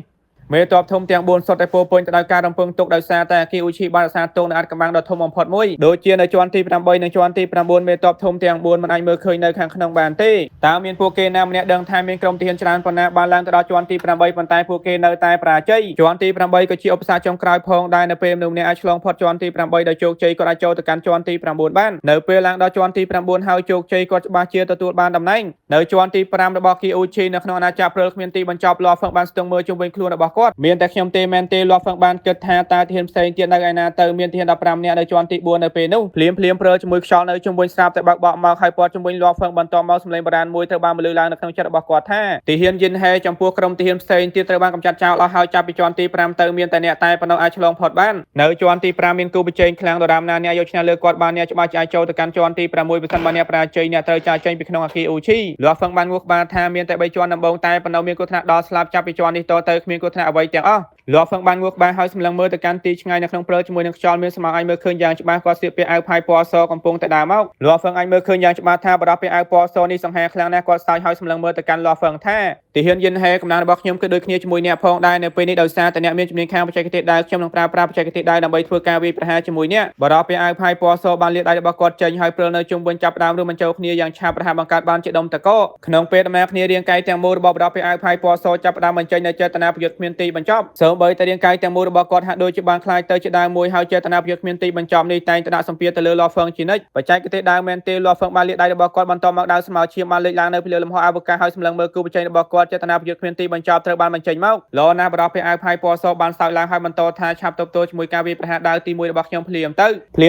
ះមេតបធំទាំង4សុទ្ធតែពោពេញទៅដោយការរំពឹងទុកដោយសារតែអាគីអ៊ូឈីបានរក្សាទុកនៅអាថ៌កំបាំងដ៏ធំបំផុតមួយដូចជានៅជាន់ទី8និងជាន់ទី9មេតបធំទាំង4មិនអាចមើលឃើញនៅខាងក្នុងបានទេតើមានពួកគេណាម្នាក់ដឹងថាមានក្រុមទាហានច្រើនប៉ុណ្ណាបានឡើងទៅដល់ជាន់ទី8ប៉ុន្តែពួកគេនៅតែបរាជ័យជាន់ទី8ក៏ជាឧបសគ្គចុងក្រោយផងដែរនៅពេលមនុស្សម្នាក់អាចឆ្លងផុតជាន់ទី8ដោយជោគជ័យគាត់អាចចូលទៅកាន់ជាន់ទី9បាននៅពេលឡើងដល់ជាន់ទី9ហើយជោគជ័យគាត់ច្បាស់ជាទទួលបានតំណែងនៅជាន់ទី5របស់គីអ៊ូឈីនៅក្នុងអាណាចក្រព្រិលគ្មានទីបញ្ចប់ឡោះហ្វឹងបានស្ទង់មើលជុំវិញខ្លួនរបស់គាត់មានតែខ្ញុំមែនទេលបហ្វឹងបានគិតថាតើទាហានផ្សេងទៀតនៅឯណាទៅមានទាហាន15នាក់នៅជាន់ទី4នៅពេលនោះភ្លាមព្រើជាមួយខ្យល់នៅជុំវិញស្រាប់តែបើកបក់មកហើយព័ទ្ធជុំវិញលបហ្វឹងបន្តមកសម្លេងបរានមួយត្រូវបានបន្លឺឡើងនៅក្នុងចិត្តរបស់គាត់ថាទាហានយិនហេចំពោះក្រុមទាហានផ្សេងទៀតត្រូវបានកម្ចាត់ចោលអស់ហើយចាប់ពីជាន់ទី5ទៅមានតែអ្នកតែប៉ុណ្ណោះអាចឆ្លងផុតបាននៅជាន់ទី5មានគូប្រជែងខ្លាំងដរាបណាអ្នកយកឈ្នះលើគាត់បានអ្នកច្បាស់ជាអាចចូលទៅកាន់ជាន់ទី6បើមិនបានអ្នកបរាជ័យអ្នកត្រូវចាកចេញពីក្នុងអាគីអ៊ូឈីលបហ្វឹងបានងក់ក្បាលថាមានតែ3ជាន់ដំបូងតែប៉ុណ្ណោះមានគ្រោះថ្នាក់ដល់ស្លាប់ចាប់ពីជាន់នេះតទៅគ្មានគ្រោះថ្នាក់អ្វីទាំងអស់ លាប់ហ្វឹងបានងួរក្បាលហើយសម្លឹងមើលទៅកាន់ទីឆ្ងាយនៅក្នុងព្រៃជាមួយនឹងខ្យល់មានស្មៅអាចមើលឃើញយ៉ាងច្បាស់គាត់ស្លៀកពាក់អាវផាយពណ៌សកំពុងតែដើរមកលាប់ហ្វឹងអាចមើលឃើញយ៉ាងច្បាស់ថាបរិបពាក់អាវពណ៌សនេះសង្ហាខ្លាំងណាស់គាត់ស្ទាយហើយសម្លឹងមើលទៅកាន់លាប់ហ្វឹងថាទីហ៊ានយិនហេកម្លាំងរបស់ខ្ញុំគឺដូចគ្នាជាមួយអ្នកផងដែរនៅពេលនេះដោយសារតែអ្នកមានជំនាញខាងបច្ចេកទេសដែរខ្ញុំនឹងប្រើប្រាស់បច្ចេកទេសដែរដើម្បីធ្វើការវាយប្រហារជាមួយអ្នកបរិបពាក់អាវផាយពណ៌សបានលាតដៃរបស់គាត់ចេញហើយព្រិលនៅជុំវិញចាប់ផ្ដើមរួមបញ្ចូលគ្នាយ៉ាងឆាប់រហ័សបង្កើតបានជាដុំតកក្នុងពេលដំណើរគ្នារាងកាយទាំងមូលរបស់បរិបពាក់អាវផាយពណ៌សចាប់ផ្ដើមបញ្ចេញនូវចេតនាប្រយុទ្ធគ្មានទីបញ្ចប់សូម្បីតែរាងកាយទាំងមូលរបស់គាត់ហាក់ដូចជាបានคล้ายទៅជាដើមមួយហើយចេតនាប្រយុទ្ធគ្មានទីបញ្ចប់នេះតែងតែដាក់សម្ពាធទៅលើលាប់ហ្វឹងជានិច្ចបច្ចេកទេសដើរមែនទេលាប់ហ្វឹងបានលាតដៃរបស់គាត់បន្តមកដើរស្មៅឈាមបានលេចឡើងនៅពីលើលំហអាវកាសហើយសម្លឹងមើលគូបច្ចេករបស់គាត់ចេតនាប្រយុទ្ធគ្មានទីបញ្ចប់ត្រូវបានបញ្ចេញមកលោណាបរិបពាក់អាវផាយពណ៌សបានសើចឡើងហើយបន្តថាឆាប់ទប់ទល់ជាមួយការវាយប្រហារដើរទី1របស់ខ្ញុំភ្លាមទៅ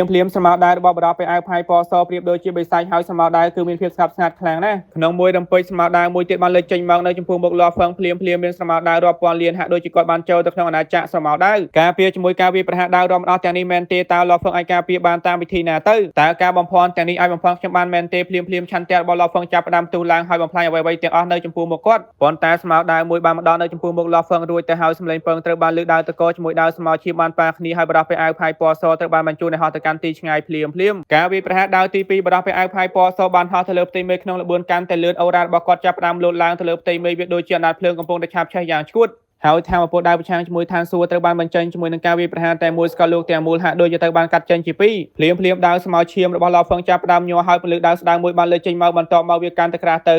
ភ្លាមស្មារតីរបស់បរិបពាក់អាវផាយពណ៌សប្រៀបដូចជាបិសាចហើយស្មារតីគឺមានភាពស្ងប់ស្ងាត់ខ្លាំងណាស់ក្នុងមួយរំពេចស្មារតីមួយទៀតបានលេចចេញមកនៅចំពោះមុខលាប់ហ្វឹងភ្លាមមានស្មារតីរាប់ពាន់លានហាក់ដូចជាគាត់បានចូលទៅក្នុងអាណាចក្រស្មារតីការពារជាមួយការវាយប្រហារដើររាប់អស់ទាំងនេះមែនទេតើលាប់ហ្វឹងអាចការពារបានតាមវិធីណាទៅតើការបំភាន់ទាំងនេះអាចបំភាន់ខ្ញុំបានមែនទេភ្លាមឆន្ទៈរបស់លាប់ហ្វឹងចាប់ផ្ដើមទុះឡើងហើយបំផ្លាញអ្វីៗទាំងអស់នៅចំពោះមុខគាត់ប៉ុន្តែស្មារតីមួយបានមកដល់នៅចំពោះមុខលាប់ហ្វឹងរួចទៅហើយសម្លេងពងត្រូវបានលើកដើរតកជាមួយដើរស្មៅឈាមបានប៉ាគ្នាហើយបរិបពាក់អាវផាយពណ៌សត្រូវបានបញ្ជូនឲ្យហោះទៅកាន់ទីឆ្ងាយភ្លាមការវាយប្រហារដើរទី2បរិបពាក់អាវផាយពណ៌សបានហោះទៅលើផ្ទៃមេឃក្នុងល្បឿនកាន់តែលឿនអូរ៉ារបស់គាត់ចាប់ផ្ដើមលោតឡើងទៅលើផ្ទៃមេឃវាដូចជាអណ្ដាតភ្លើងកំពុងតែឆាបឆេះយ៉ាងឆ្កួតហើយថាមពលដើរប្រឆាំងជាមួយឋានសួគ៌ត្រូវបានបញ្ចេញជាមួយនឹងការវាយប្រហារតែមួយស្កលលោកទាំងមូលហាក់ដូចជាត្រូវបានកាត់ចេញជាពីរភ្លាមដើរស្មៅឈាមរបស់លាប់ហ្វឹងចាប់ផ្ដើមញ័រហើយពលឺដើរស្ដើងមួយបានលើកចេញមកបន្តមកវាកាន់តែក្រាស់ទ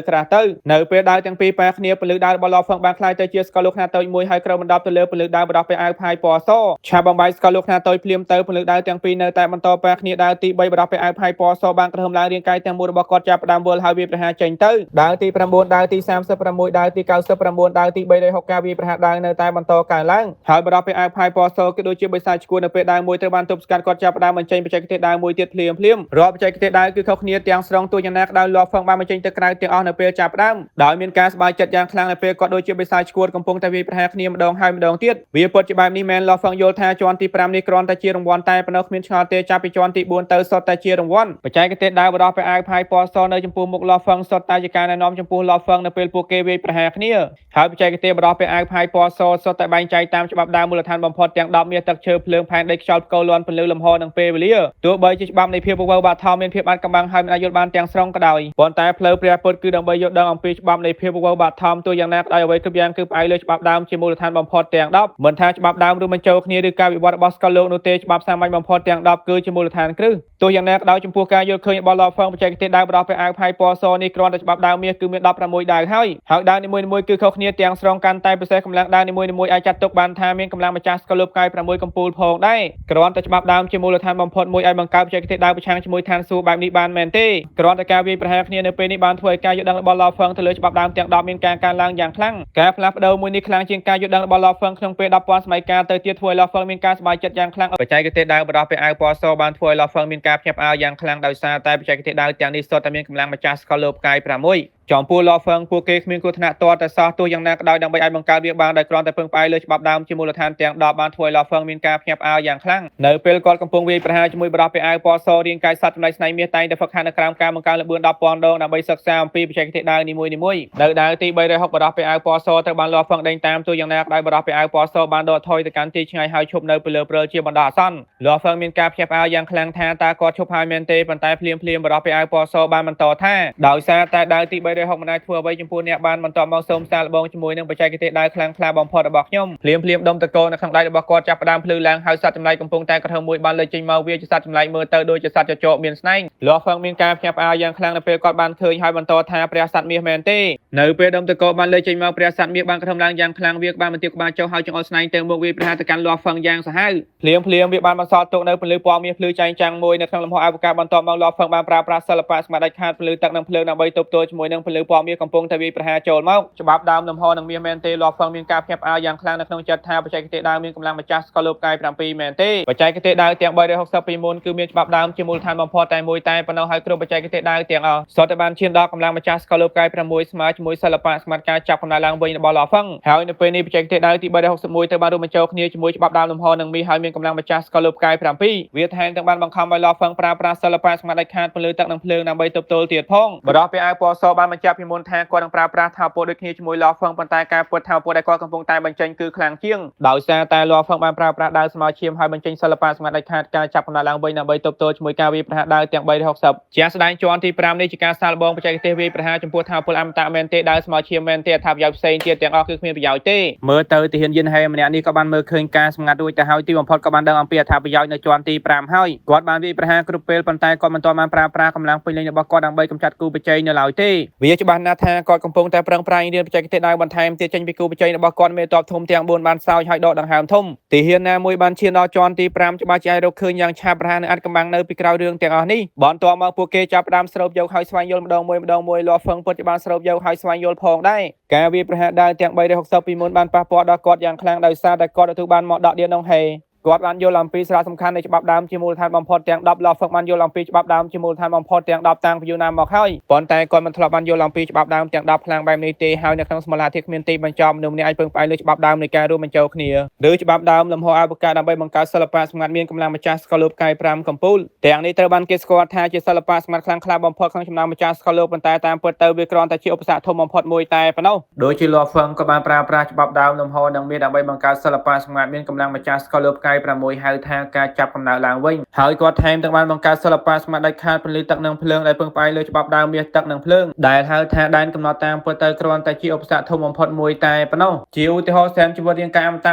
ៅនៅពេលដើរទាំងពីរប៉ះគ្នាពលឺដើររបស់លាប់ហ្វឹងបានคล้ายទៅជាស្កលលោកខ្នាតតូចមួយហើយក្រោមបណ្ដប់ទៅលើពលឺដើរបដោះពាក់អាវផាយពណ៌សឆាបបំបាយស្កលលោកខ្នាតតូចភ្លាមទៅពលឺដើរទាំងពីរនៅតែបន្តប៉ះគ្នាដើរទី3បដោះពាក់អាវផាយពណ៌សបានក្រហមឡើងរាងកាយទាំងមូលរបស់គាត់ចាប់ផ្ដើមវល់ហើយវាយប្រហារចេញទៅដើរទី9ដើរទី36ដើរទី99ដើរទី360ការវាយប្រហារដើរនៅតែបន្តកើនឡើងហើយបរិបពាក់អាវផាយពណ៌សគឺដូចជាបិសាចឈួរនៅពេលដើរមួយត្រូវបានទប់ស្កាត់គាត់ចាប់ផ្ដើមបញ្ចេញបច្ចេកទេសដើរមួយទៀតភ្លាមរាល់បច្ចេកទេសដើរគឺខុសគ្នាទាំងស្រុងទោះយ៉ាងណាក្តៅលាប់ហ្វឹងបានបញ្ចេញទៅក្រៅទាំងអស់នៅពេលចាប់ផ្ដើមដោយមានការសប្បាយចិត្តយ៉ាងខ្លាំងនៅពេលគាត់ដូចជាបិសាចឈួរកំពុងតែវាយប្រហារគ្នាម្ដងហើយម្ដងទៀតវាពិតជាបែបនេះមែនលាប់ហ្វឹងយល់ថាជាន់ទី5នេះគ្រាន់តែជារង្វាន់តែប៉ុណ្ណោះគ្មានឆ្ងល់ទេចាប់ពីជាន់ទី4ទៅសុទ្ធតែជារង្វាន់បច្ចេកទេសដើរបរិបពាក់អាវផាយពណ៌សនៅចំពោះមុខលាប់ហ្វឹងសុទ្ធតែជាការណែនាំចំពោះលាប់ហ្វឹងនៅពេលពួកគេវាយប្រហារគ្នាហើយបច្ចេកទេសបរិបពាក់អាវផាយពណ៌សសុទ្ធតែបែងចែកតាមច្បាប់ដើមមូលដ្ឋានបំផុតទាំង10មាសទឹកឈើភ្លើងផែនដីខ្យល់ផ្គរលាន់ពន្លឺលំហនិងពេលវេលាទោះបីជាច្បាប់នៃភាពវឹកវរបាថោមានភាពអាចកំបាំងហើយមិនអាចយល់បានទាំងស្រុងក៏ដោយប៉ុន្តែផ្លូវព្រះពុទ្ធគឺដើម្បីយល់ដឹងអំពីច្បាប់នៃភាពវឹកវរបាថោទោះយ៉ាងណាក្តីអ្វីគ្រប់យ៉ាងគឺផ្អែកលើច្បាប់ដើមជាមូលដ្ឋានបំផុតទាំង10មិនថាច្បាប់ដើមឬបញ្ចូលគ្នាឬការវិវត្តរបស់ស្កលលោកនោះទេច្បាប់សាមញ្ញបំផុតទាំង10គឺជាមូលដ្ឋានគ្រឹះទោះយ៉ាងណាក្តីចំពោះការយល់ឃើញរបស់លាប់ហ្វឹងបច្ចេកទេសដើរបដោះពាក់អាវផាយពណ៌សនេះគ្រាន់តែច្បាប់ដើមមាសគឺមាន16ដើមហើយដើមនីមួយៗគឺខុសគ្នាទាំងស្រុងកាន់តែពិសេសកម្លាំងដើមនីមួយៗអាចចាត់ទុកបានថាមានកម្លាំងម្ចាស់ស្កលលោកកាយ6កំពូលផងដែរគ្រាន់តែច្បាប់ដើមជាមូលដ្ឋានបំផុតមួយអាចបង្កើតបច្ចេកទេសដើរប្រឆាំងជាមួយឋានសួគ៌បែបនេះបានមែនទេគ្រាន់តែការវាយប្រហារគ្នានៅពេលនេះបានធ្វើឲ្យការយល់ដឹងរបស់លាប់ហ្វឹងទៅលើច្បាប់ដើមទាំង10មានការកើនឡើងយ៉ាងខ្លាំងការផ្លាស់ប្ដូរមួយនេះខ្លាំងជាងការយល់ដឹងរបស់លាប់ហ្វឹងក្នុងពេល10,000សម័យកាលទៅទៀតធ្វើឲ្យលាប់ហ្វឹងមានការសប្បាយចិត្តយ៉ាងខ្លាំងបច្ចេកទេសដើរបដោះពាក់អាវពណ៌សបានធ្វើឲ្យលាប់ហ្វឹងមានការភ្ញាក់ផ្អើលយ៉ាងខ្លាំងដោយសារតែបច្ចេកទេសដើរទាំងនេះសុទ្ធតែមានកម្លាំងម្ចាស់ស្កលលោកកាយ6ចំពោះលាប់ហ្វឹងពួកគេគ្មានគ្រោះថ្នាក់ទាល់តែសោះទោះយ៉ាងណាក៏ដោយដើម្បីអាចបង្កើតវាបានដោយគ្រាន់តែពឹងផ្អែកលើច្បាប់ដើមជាមូលដ្ឋានទាំង10បានធ្វើឲ្យលាប់ហ្វឹងមានការភ្ញាក់ផ្អើលយ៉ាងខ្លាំងនៅពេលគាត់កំពុងវាយប្រហារជាមួយបដោះពាក់អាវពណ៌សរាងកាយសត្វចំណៃស្នៃមាសតែងតែហ្វឹកហាត់នៅក្រោមការបង្កើនល្បឿន10,000ដងដើម្បីសិក្សាអំពីបច្ចេកទេសដើរនីមួយនៅដើរទី360បដោះពាក់អាវពណ៌សត្រូវបានលាប់ហ្វឹងដេញតាមទោះយ៉ាងណាក៏ដោយបដោះពាក់អាវពណ៌សបានដកថយទៅកាន់ទីឆ្ងាយហើយឈប់នៅពីលើព្រិលជាបណ្ដោះអាសន្នលាប់ហ្វឹងមានការភ្ញាក់ផ្អើលយ៉ាងខ្លាំងថាតើគាត់ឈប់ហើយមែនទេប៉ុន្តែភ្លាមបដោះពាក់អាវពណ៌សបានបន្តថាដោយសារតែដើរទី360មិនអាចធ្វើអ្វីចំពោះអ្នកបានបន្តមកសូមសាកល្បងជាមួយនឹងបច្ចេកទេសដើរខ្លាំងក្លាបំផុតរបស់ខ្ញុំភ្លាមដុំតកោនៅក្នុងដៃរបស់គាត់ចាប់ផ្ដើមភ្លឺឡើងហើយសត្វចម្លែកកំពុងតែក្រហមមួយបានលើកចេញមកវាជាសត្វចម្លែកមើលទៅដូចជាសត្វចចកមានស្នែងលាប់ហ្វឹងមានការភ្ញាក់ផ្អើលយ៉ាងខ្លាំងនៅពេលគាត់បានឃើញហើយបន្តថាព្រះសត្វមាសមែនទេនៅពេលដុំតកោបានលើកចេញមកព្រះសត្វមាសបានក្រហមឡើងយ៉ាងខ្លាំងវាបានបន្ទាបក្បាលចុះហើយចង្អុលស្នែងទៅមុខវាប្រហារទៅកាន់លាប់ហ្វឹងយ៉ាងសាហាវភ្លាមវាបានបន្សល់ទុកនៅពន្លឺពណ៌មាសភ្លឺចែងចាំងមួយនៅក្នុងលំហអវកាសបន្តមកលាប់ហ្វឹងបានប្រើប្រាស់សិល្បៈស្មារតីខាតពន្លឺទឹកនិងភ្លើងដើម្បីទប់ទល់ជាមួយនឹងពន្លឺពណ៌មាសកំពុងតែវាប្រហារចូលមកច្បាប់ដើមលំហនឹងមាសមែនទេលាប់ហ្វឹងមានការភ្ញាក់ផ្អើលយ៉ាងខ្លាំងនៅក្នុងចិត្តថាបច្ចេកទេសដើមមានកម្លាំងម្ចាស់ស្កលលោកកាយ7មែនទេបច្ចេកទេសដើមទាំង360ពីមុនគឺមានច្បាប់ដើមជាមូលដ្ឋានបំផុតតែមួយតែប៉ុណ្ណោះហើយគ្រប់បច្ចេកទេសដើមទាំងអស់សុទ្ធតែបានឈានដល់កម្លាំងម្ចាស់ស្កលលោកកាយ6ស្មើជាមួយសិល្បៈស្មាត់ការចាប់កំណើតឡើងវិញរបស់លាប់ហ្វឹងហើយនៅពេលនេះបច្ចេកទេសដើមទី361ត្រូវបានរួមបញ្ចូលគ្នាជាមួយច្បាប់ដើមលំហនឹងមាសហើយមានកម្លាំងម្ចាស់ស្កលលោកកាយ7វាថែមទាំងបានបង្ខំឲ្យលាប់ហ្វឹងប្រើប្រាស់សិល្បៈស្មាត់ដាច់ខាតពន្លឺទឹកនិងភ្លើងដើម្បីទប់ទល់ទៀតផងបដោះពាក់អាវពណ៌សបាន បញ្ជាក់ពីមុនថាគាត់នឹងប្រើប្រាស់ថាពលដូចគ្នាជាមួយ Law Firm ប៉ុន្តែការពុតថាពលដែលគាត់កំពុងតែបញ្ចេញគឺខ្លាំងជាងដោយសារតែ Law Firm បានប្រើប្រាស់ដាវស្មើឈាមហើយបញ្ចេញសិល្បៈសម្ងាត់ដាច់ខាតការចាប់កំណើតឡើងវិញដើម្បីទប់ទល់ជាមួយការវាយប្រហារដាវទាំង360ជាក់ស្ដែងជាន់ទី5នេះជាការសាកល្បងបច្ចេកទេសវាយប្រហារចំពោះថាពលអមតៈមែនទេដាវស្មើឈាមមែនទេអត្ថប្រយោជន៍ផ្សេងទៀតទាំងអស់គឺគ្មានប្រយោជន៍ទេមើលទៅទាហានយិនហេម្នាក់នេះក៏បានមើលឃើញការសម្ងាត់រួចទៅហើយទីបំផុតក៏បានដឹងអំពីអត្ថប្រយោជន៍នៅជាន់ទី5ហើយគាត់បានវាយប្រហារគ្រប់ពេលប៉ុន្តែគាត់មិនទាន់បានប្រើប្រាស់កម្លាំងពេញលេញរបស់គាត់ដើម្បីកម្ចាត់គូប្រជែងនៅឡើយទេវាច្បាស់ណាស់ថាគាត់កំពុងតែប្រឹងប្រែងរៀនបច្ចេកទេសដាវបន្ថែមទៀតចេញពីគូប្រជែងរបស់គាត់មេតបធំទាំង4បានសោយហើយដកដង្ហើមធំទាហានណាមួយបានឈានដល់ជាន់ទី5ច្បាស់ជាអាចរកឃើញយ៉ាងឆាប់រហ័សនិងអាចកំបាំងនៅពីក្រោយរឿងទាំងអស់នេះបន្ទាប់មកពួកគេចាប់ផ្ដើមស្រូបយកហើយស្វែងយល់ម្ដងមួយលាស់ហ្វឹងពិតជាបានស្រូបយកហើយស្វែងយល់ផងដែរការវាយប្រហារដាវទាំង360ពីមុនបានប៉ះពាល់ដល់គាត់យ៉ាងខ្លាំងដោយសារតែគាត់ទទួលបានមកដកដៀនដងហេគាត់បានយល់អំពីសារៈសំខាន់នៃច្បាប់ដើមជាមូលដ្ឋានបំផុតទាំង10 Law Firm បានយល់អំពីច្បាប់ដើមជាមូលដ្ឋានបំផុតទាំង10តាំងពីយូរណាស់មកហើយប៉ុន្តែគាត់មិនធ្លាប់បានយល់អំពីច្បាប់ដើមទាំង10ខ្លាំងបែបនេះទេហើយនៅក្នុងសមូលាធិគ្មានទីបញ្ចប់មនុស្សម្នាក់អាចពឹងផ្អែកលើច្បាប់ដើមនៃការរួមបញ្ចូលគ្នាឬច្បាប់ដើមលំហអាវកាសដើម្បីបង្កើតសិល្បៈសម្ងាត់មានកម្លាំងម្ចាស់ស្កលូបកាយ5កំពូលទាំងនេះត្រូវបានគេស្គាល់ថាជាសិល្បៈសម្ងាត់ខ្លាំងក្លាបំផុតក្នុងចំណោមម្ចាស់ស្កលូបប៉ុន្តែតាមពិតទៅវាគ្រាន់តែជាឧបសគ្គធំបំផុតមួយតែប៉ុណ្ណោះដូចជា Law Firm ក៏បានប្រើប្រាស់ច្បាប់ដើមលំហនិងមានដើម្បីបង្កើតសិល្បៈសម្ងាត់មានកម្លាំងម្ចាស់ស្កលូបកាយ6ហៅថាការចាប់កំណើតឡើងវិញហើយគាត់ថែមទាំងបានបង្កើតសិល្បៈស្មាតដាច់ខាតពន្លឺទឹកនិងភ្លើងដែលពឹងផ្អែកលើច្បាប់ដើមមាសទឹកនិងភ្លើងដែលហៅថាដែនកំណត់តាមពិតទៅគ្រាន់តែជាឧបសគ្គធំបំផុតមួយតែប៉ុណ្ណោះជាឧទាហរណ៍សែនជីវិតរាងកាយអមតៈ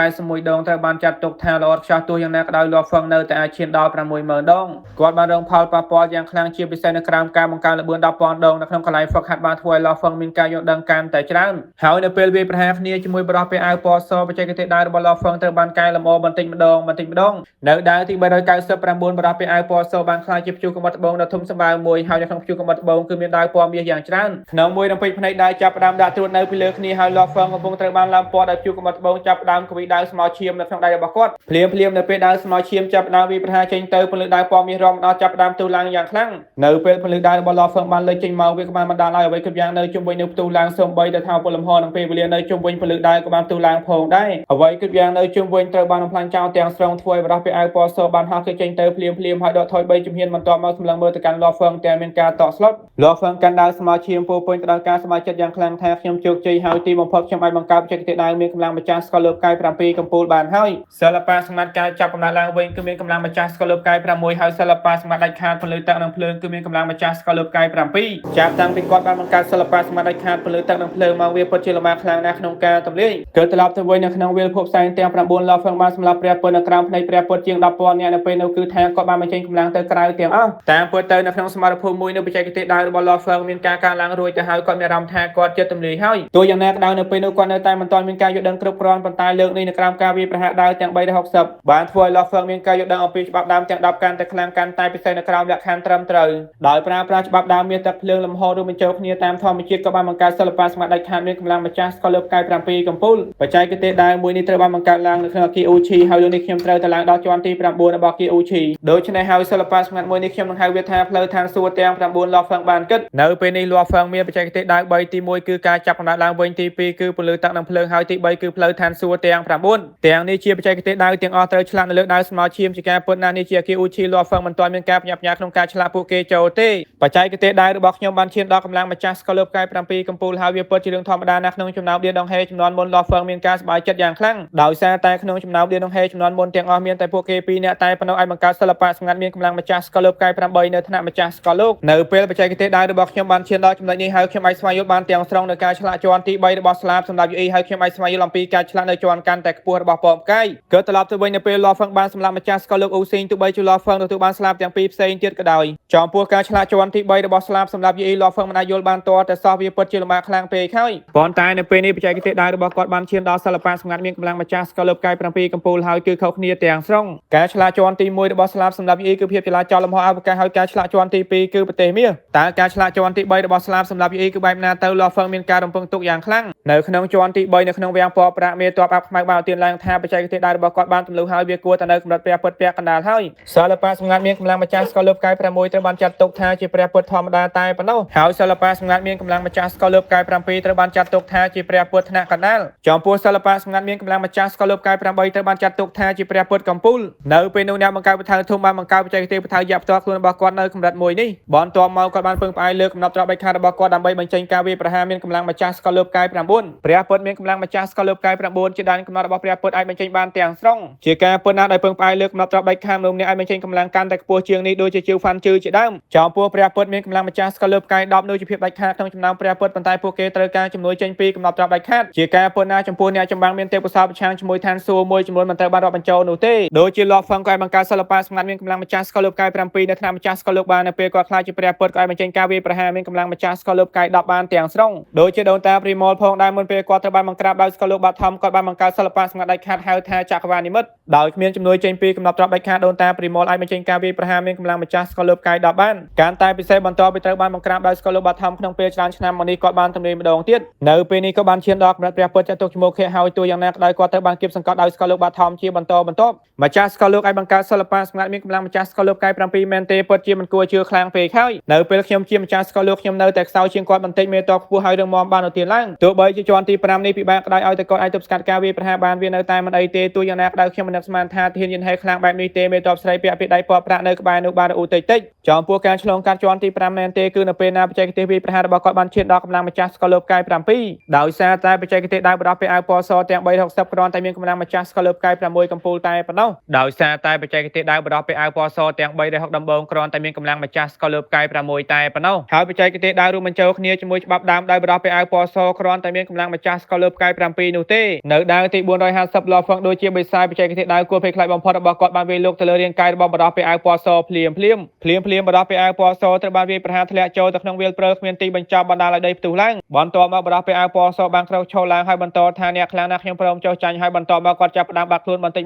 10081 ដងត្រូវបានចាត់ទុកថាល្អឥតខ្ចោះទោះយ៉ាងណាក៏ដោយ Law Firm នៅតែអាចឈានដល់ 60000 ដងគាត់បានរងផលប៉ះពាល់យ៉ាងខ្លាំងជាពិសេសនៅក្រោមការបង្កើនល្បឿន 10,000 ដងនៅក្នុងកន្លែងហ្វឹកហាត់បានធ្វើឲ្យ Law Firm មានការយល់ដឹងកាន់តែច្រើនហើយនៅពេលវាយប្រហារគ្នាជាមួយបរិះពាក់អាវពណ៌សបច្ចេកទេសដាវរបស់ Law Firm ត្រូវបានកែលម្អបន្តិចម្ដងនៅដាវទី399បរិះពាក់អាវពណ៌សបានខ្លាយជាព្យុះកំបុតត្បូងដ៏ធំសម្បើមមួយហើយនៅក្នុងព្យុះកំបុតត្បូងគឺមានដាវពណ៌មាសយ៉ាងច្រើនក្នុងមួយរំពេចភ្នែកដាវចាប់ផ្ដើមដាក់ត្រួតនៅពីលើគ្នាហើយ Law Firm កំពុងត្រូវបានឡើងពណ៌ដោយព្យុះកំបុតត្បូងចាប់ផ្ដើមគវីដាវស្មោឈាមនៅក្នុងដៃរបស់គាត់ភ្លាមនៅពេលដាវស្មោឈាមចាប់ផ្ដើមវាយប្រហារចេញទៅពន្លឺដាវពណ៌មាសរំដល់ចាប់ផ្ដើមទូឡើងយ៉ាងខ្លាំងនៅពេលពន្លឺដាវរបស់ Law Firm បានលេចចេញមកវាក៏បានបណ្ដាលឲ្យអ្វីគ្រប់យ៉ាងនៅជុំវិញនៅផ្ទុះឡើងសូម្បីតែថាពលលំហនិងពេលវេលានៅជុំវិញពន្លឺដាវក៏បានផ្ទុះឡើងផងដែរអ្វីគ្រប់យ៉ាងនៅជុំវិញត្រូវបានបំផ្លាញចោលទាំងស្រុងធ្វើឲ្យបរិះពាក់អាវពណ៌សបានហោះគេចេញទៅភ្លាមហើយដកថយ3ជំហានបន្ទាប់មកសម្លឹងមើលទៅកាន់ Law Firm តែមានការតក់ស្លុត Law Firm កាន់ដាវស្មោឈាមពោពេញទៅដោយការសប្បាយចិត្តយ៉ាងខ្លាំងថាខ្ញុំជោគជ័យហើយទីបំផុតខ្ញុំអាចបង្កើតបច្ចេកទេសដាវមានកម្លាំងម្ចាស់ស្កលលើបកាយ7កំពូលបានហើយសិល្បៈសម្ងាត់ការចាប់កំណើតឡើងវិញគឺមានកម្លាំងម្ចាស់ស្កលលើបកាយ6ហើយសិល្បៈសម្ងាត់ដាច់ខាតពន្លឺទឹកនិងភ្លើងគឺមានកម្លាំងម្ចាស់ស្កលលើបកាយ7ចាប់តាំងពីគាត់បានបង្កើតសិល្បៈសម្ងាត់ដាច់ខាតពន្លឺទឹកនិងភ្លើងមកវាពិតជាលំបាកខ្លាំងណាស់ក្នុងការទម្លាយគឺត្រឡប់ទៅវិញនៅក្នុងវាលភពផ្សែងទាំង9 Law Firm បានសម្លាប់ព្រះពុទ្ធនៅក្រោមភ្នែកព្រះពុទ្ធជាង 10,000 នាក់នៅពេលនោះគឺថាគាត់បានបញ្ចេញកម្លាំងទៅក្រៅទាំងអស់តាមពិតទៅនៅក្នុងសមរភូមិមួយនៅបច្ចេកទេសដាវរបស់ Law Firm មានការកើនឡើងរួចទៅហើយគាត់មានអារម្មណ៍ថាគាត់ចិត្តទម្លាយហើយទោះយ៉ាងណាក៏ដោយនៅពេលនោះគាត់នៅតែមិនទាន់មានការយល់ដឹងគ្រប់គ្រាន់ប៉ុន្តែលើកនេះនៅក្រោមការវាយប្រហារដាវទាំង360បានធ្វើឲ្យ Law Firm មានការយល់ដឹងអំពីច្បាប់ដើមទាំង10កាន់តែខ្លាំងកាន់តែពិសេសនៅក្រោមលក្ខខណ្ឌត្រឹមត្រូវដោយប្រើប្រាស់ច្បាប់ដើមមានទឹកភ្លើងលំហរួមបញ្ចូលគ្នាតាមធម្មជាតិក៏បានបង្កើតសិល្បៈសម្ងាត់ដាច់ខាតមានកម្លាំងម្ចាស់ស្កលលើបកាយ7កំពូលបច្ចេកទេសដាវមួយនេះត្រូវបានបង្កើតឡើងនៅក្នុងអគារ Uchi ហើយលោកនេះខ្ញុំត្រូវទៅឡើងដល់ជាន់ទី9របស់អគារ Uchi ដូច្នេះហើយសិល្បៈសម្ងាត់មួយនេះខ្ញុំនឹងហៅវាថាផ្លូវឋានសួគ៌ទាំង9 Law Firm បានគិតនៅពេលនេះ Law Firm មានបច្ចេកទេសដាវ3ទី1គឺការចាប់កំណើតឡើងវិញទី2គឺពន្លឺទឹកនិងភ្លើងហើយទី3គឺផ្លូវឋានសួគ៌ទាំង9ទាំងនេះជាបច្ចេកទេសដាវទាំងអស់ត្រូវឆ្លាក់នៅលើដាវស្មោឈាមជាការពិតណាស់នេះជាអគារ Uchi Law Firm មិនទាន់មានការផ្ញើក្នុងការឆ្លាក់ពួកគេចូលទេបច្ចេកទេសដាវរបស់ខ្ញុំបានឈានដល់កម្លាំងម្ចាស់ស្កលលើបកាយ7កំពូលហើយវាពិតជារឿងធម្មតាណាស់ក្នុងចំណោមដៀនដងហេចំនួនមុន Law Firm មានការសប្បាយចិត្តយ៉ាងខ្លាំងដោយសារតែក្នុងចំណោមដៀនដងហេចំនួនមុនទាំងអស់មានតែពួកគេ2នាក់តែប៉ុណ្ណោះអាចបង្កើតសិល្បៈសម្ងាត់មានកម្លាំងម្ចាស់ស្កលលើបកាយ8នៅថ្នាក់ម្ចាស់ស្កលលោកនៅពេលបច្ចេកទេសដាវរបស់ខ្ញុំបានឈានដល់ចំណុចនេះហើយខ្ញុំអាចស្វែងយល់បានទាំងស្រុងនៅការឆ្លាក់ជាន់ទី3របស់ស្លាបសម្រាប់ UE ហើយខ្ញុំអាចស្វែងយល់អំពីការឆ្លាក់នៅជាន់កាន់តែខ្ពស់របស់ពណ៌ផ្កាយក៏ត្រឡប់ទៅវិញនៅពេល Law Firm បានសម្លាប់ម្ចាស់ស្កលលោកអូស៊ីងទោះបីជា Law Firm ទទួលបានស្លាបទាំងពីរផ្សេងទៀតក៏ដោយចំពោះការឆ្លាក់ជាន់ទី3របស់ស្លាបសម្រាប់ UE Law Firm មិនអាចយល់បានតតែសោះវាពិតជាលំបាកខ្លាំងពេកហើយប៉ុន្តែនៅពេលនេះបច្ចេកទេសដាវរបស់គាត់បានឈានដល់សិល្បៈសម្ងាត់មានកម្លាំងម្ចាស់ស្កលលើបកាយ7កំពូលហើយគឺខុសគ្នាទាំងស្រុងការឆ្លាក់ជាន់ទី1របស់ស្លាបសម្រាប់ UE គឺភាពចលាចលលំហអវកាសហើយការឆ្លាក់ជាន់ទី2គឺប្រទេសមាសតើការឆ្លាក់ជាន់ទី3របស់ស្លាបសម្រាប់ UE គឺបែបណាទៅ Law Firm មានការរំពឹងទុកយ៉ាងខ្លាំងនៅក្នុងជាន់ទី3នៅក្នុងវាំងពណ៌ប្រាក់មេតបអាប់ខ្មៅបានទានឡើងថាបច្ចេកទេសដាវរបស់គាត់បានទម្លុះហើយវាគួរតែនៅកម្រិតព្រះពុទ្ធពាក់កណ្ដាលហើយសិល្បៈសម្ងាត់មានកម្លាំងម្ចាស់ស្កលលើបកាយ6ត្រូវបានចាត់ទុកថាជាព្រះពុទ្ធធម្មតាតែប៉ុណ្ណោះហើយសិល្បៈសម្ងាត់មានកម្លាំងម្ចាស់ស្កលលើបកាយ7ត្រូវបានចាត់ទុកថាជាព្រះពុទ្ធថ្នាក់កណ្ដាលចំពោះសិល្បៈសម្ងាត់មានកម្លាំងម្ចាស់ស្កលលើបកាយ8ត្រូវបានចាត់ ទុកថាជាព្រះពុទ្ធកម្ពុជានៅពេលនោះអ្នកបង្កើតបន្ថៅធំបានបង្កើតបច្ចេកទេសបន្ថៅយៈផ្ទាល់ខ្លួនរបស់គាត់នៅកម្រិតមួយនេះបន្ទាប់មកគាត់បានពឹងផ្អែកលើកំណត់ត្រាបិខារបស់គាត់ដើម្បីបញ្ចេញការវាយប្រហារមានកម្លាំងម្ចាស់ស្កលលើបកាយ9ព្រះពុទ្ធមានកម្លាំងម្ចាស់ស្កលលើបកាយ9ជាដែនកំណត់របស់ព្រះពុទ្ធអាចបញ្ចេញបានទាំងស្រុងជាការពុទ្ធណាដែលពឹងផ្អែកលើកំណត់ត្រាបិខាមនុស្សម្នាក់អាចបញ្ចេញកម្លាំងកាន់តែខ្ពស់ជាងនេះដូចជាជឿហ្វាន់ជឺជាដើមចំពោះព្រះពុទ្ធមានកម្លាំងម្ចាស់ស្កលលើបកាយ10នៅជាភាពដាច់ខាតក្នុងចំណោមព្រះពុទ្ធប៉ុន្តែពួកគេត្រូវការជំនួយចេញពីកំណត់ត្រាបដាច់ខាតជាការពុទ្ធណាចំពោះអ្នកចម្បាំងមានទេពកោសល្យប្រឆាំងជាមួយឋានសួគ៌មួយចំនួនមិនត្រូវបានរាប់បញ្ចូលនោះទេដូចជាលោកហ្វឹងក៏អាចបង្កើតសិល្បៈសម្ងាត់មានកម្លាំងម្ចាស់ស្កលលើបកាយ7នៅថ្នាក់ម្ចាស់ស្កលលើបបាននៅពេលគាត់ខ្លាចជាព្រះពុទ្ធក៏អាចបញ្ចេញការវាយប្រហារមានកម្លាំងម្ចាស់ស្កលលើបកាយ10បានទាំងស្រុងដូចជាដូនតាព្រីម៉ូលផងដែរមុនពេលគាត់ត្រូវបានបង្ក្រាបដោយស្កលលើបបាត់ធំគាត់បានបង្កើតសិល្បៈសម្ងាត់ដាច់ខាតហៅថាចក្រវាលនិមិត្តដោយគ្មានជំនួយចេញពីកំណត់ត្រាបដាច់ខាតដូនតាព្រីម៉ូលអាចបញ្ចេញការវាយប្រហារមានកម្លាំងម្ចាស់ស្កលលើបកាយ10បានការតែពិសេសបន្ទាប់ពីត្រូវបានបង្ក្រាបដោយស្កលលើបបាត់ធំក្នុងពេលច្រើនឆ្នាំមកនេះគាត់បានទម្លាយម្ដងទៀតនៅពេលនេះក៏បានឈានដល់កម្រិតព្រះពុទ្ធចាត់ទុកជាមុខហើយទោះយ៉ាងណាក៏ដោយគាត់ត្រូវបានគៀបសង្កត់ដោយស្កលលើបបាត់ធំជាបន្តបន្ទាប់ម្ចាស់ស្កលលើកអាចបង្កើតសិល្បៈសម្ងាត់មានកម្លាំងម្ចាស់ស្កលលើបកាយ7មែនទេពិតជាមិនគួរជឿខ្លាំងពេកហើយនៅពេលខ្ញុំជាម្ចាស់ស្កលលើកខ្ញុំនៅតែខ្សោយជាងគាត់បន្តិចមេតខ្ពស់ហើយរឹងមាំបានទៅទៀតឡើងទោះបីជាជាន់ទី5នេះពិបាកក្តៅឲ្យតែគាត់អាចទប់ស្កាត់ការវាយប្រហារបានវានៅតែមិនអីទេទោះយ៉ាងណាក្តៅខ្ញុំមិននឹកស្មានថាធានយន្តហេខ្លាំងបែបនេះទេមេតបស្រីពាក់ពីដៃពណ៌ប្រាក់នៅក្បែរនោះបានរអ៊ូតិចចំពោះការឆ្លងកាត់ជាន់ទី5មែនទេគឺនៅពេលណាបច្ចេកទេសវាយប្រហាររបស់គាត់បានឈានដល់កម្លាំងម្ចាស់ស្កលលើបកាយ7ដោយសារតែបច្ចេកទេសដៅបដោះពីអាវពណ៌សទាំង360គ្រាន់តែមានកម្លាំងម្ចាស់ស្កលលើបកាយ6កំពូលតែប៉ុណ្ណោះដោយសារតែបច្ចេកទេសដៅបដោះពីអាវពណ៌សទាំង360ដំបងគ្រាន់តែមានកម្លាំងម្ចាស់ស្កលលើបកាយ6តែប៉ុណ្ណោះហើយបច្ចេកទេសដៅរួមបញ្ចូលគ្នាជាមួយច្បាប់ដើមដៅបដោះពីអាវពណ៌សគ្រាន់តែមានកម្លាំងម្ចាស់ស្កលលើបកាយ7នោះទេនៅដាវទី450លោកហ្វឹងដូចជាបិសាយបច្ចេកទេសដៅគួរភ័យខ្លាចបំផុតរបស់គាត់បានវាយលោកទៅលើរាងកាយរបស់បដោះពីអាវពណ៌សភ្លាមបដោះពីអាវពណ៌សត្រូវបានវាយប្រហារធ្លាក់ចូលទៅក្នុងវាលព្រើគ្មានទីបញ្ចប់បណ្ដាលឲ្យដីផ្ទុះឡើងបន្ទាប់មកបដោះពីអាវពណ៌សបានក្រោកឈរឡើងហើយបន្តថាអ្នកខ្លាំងណាស់ខ្ញុំព្រមចុះចាញ់ហើយបន្តមកគាត់ចាប់ផ្ដើមបាក់ខ្លួនបន្តិច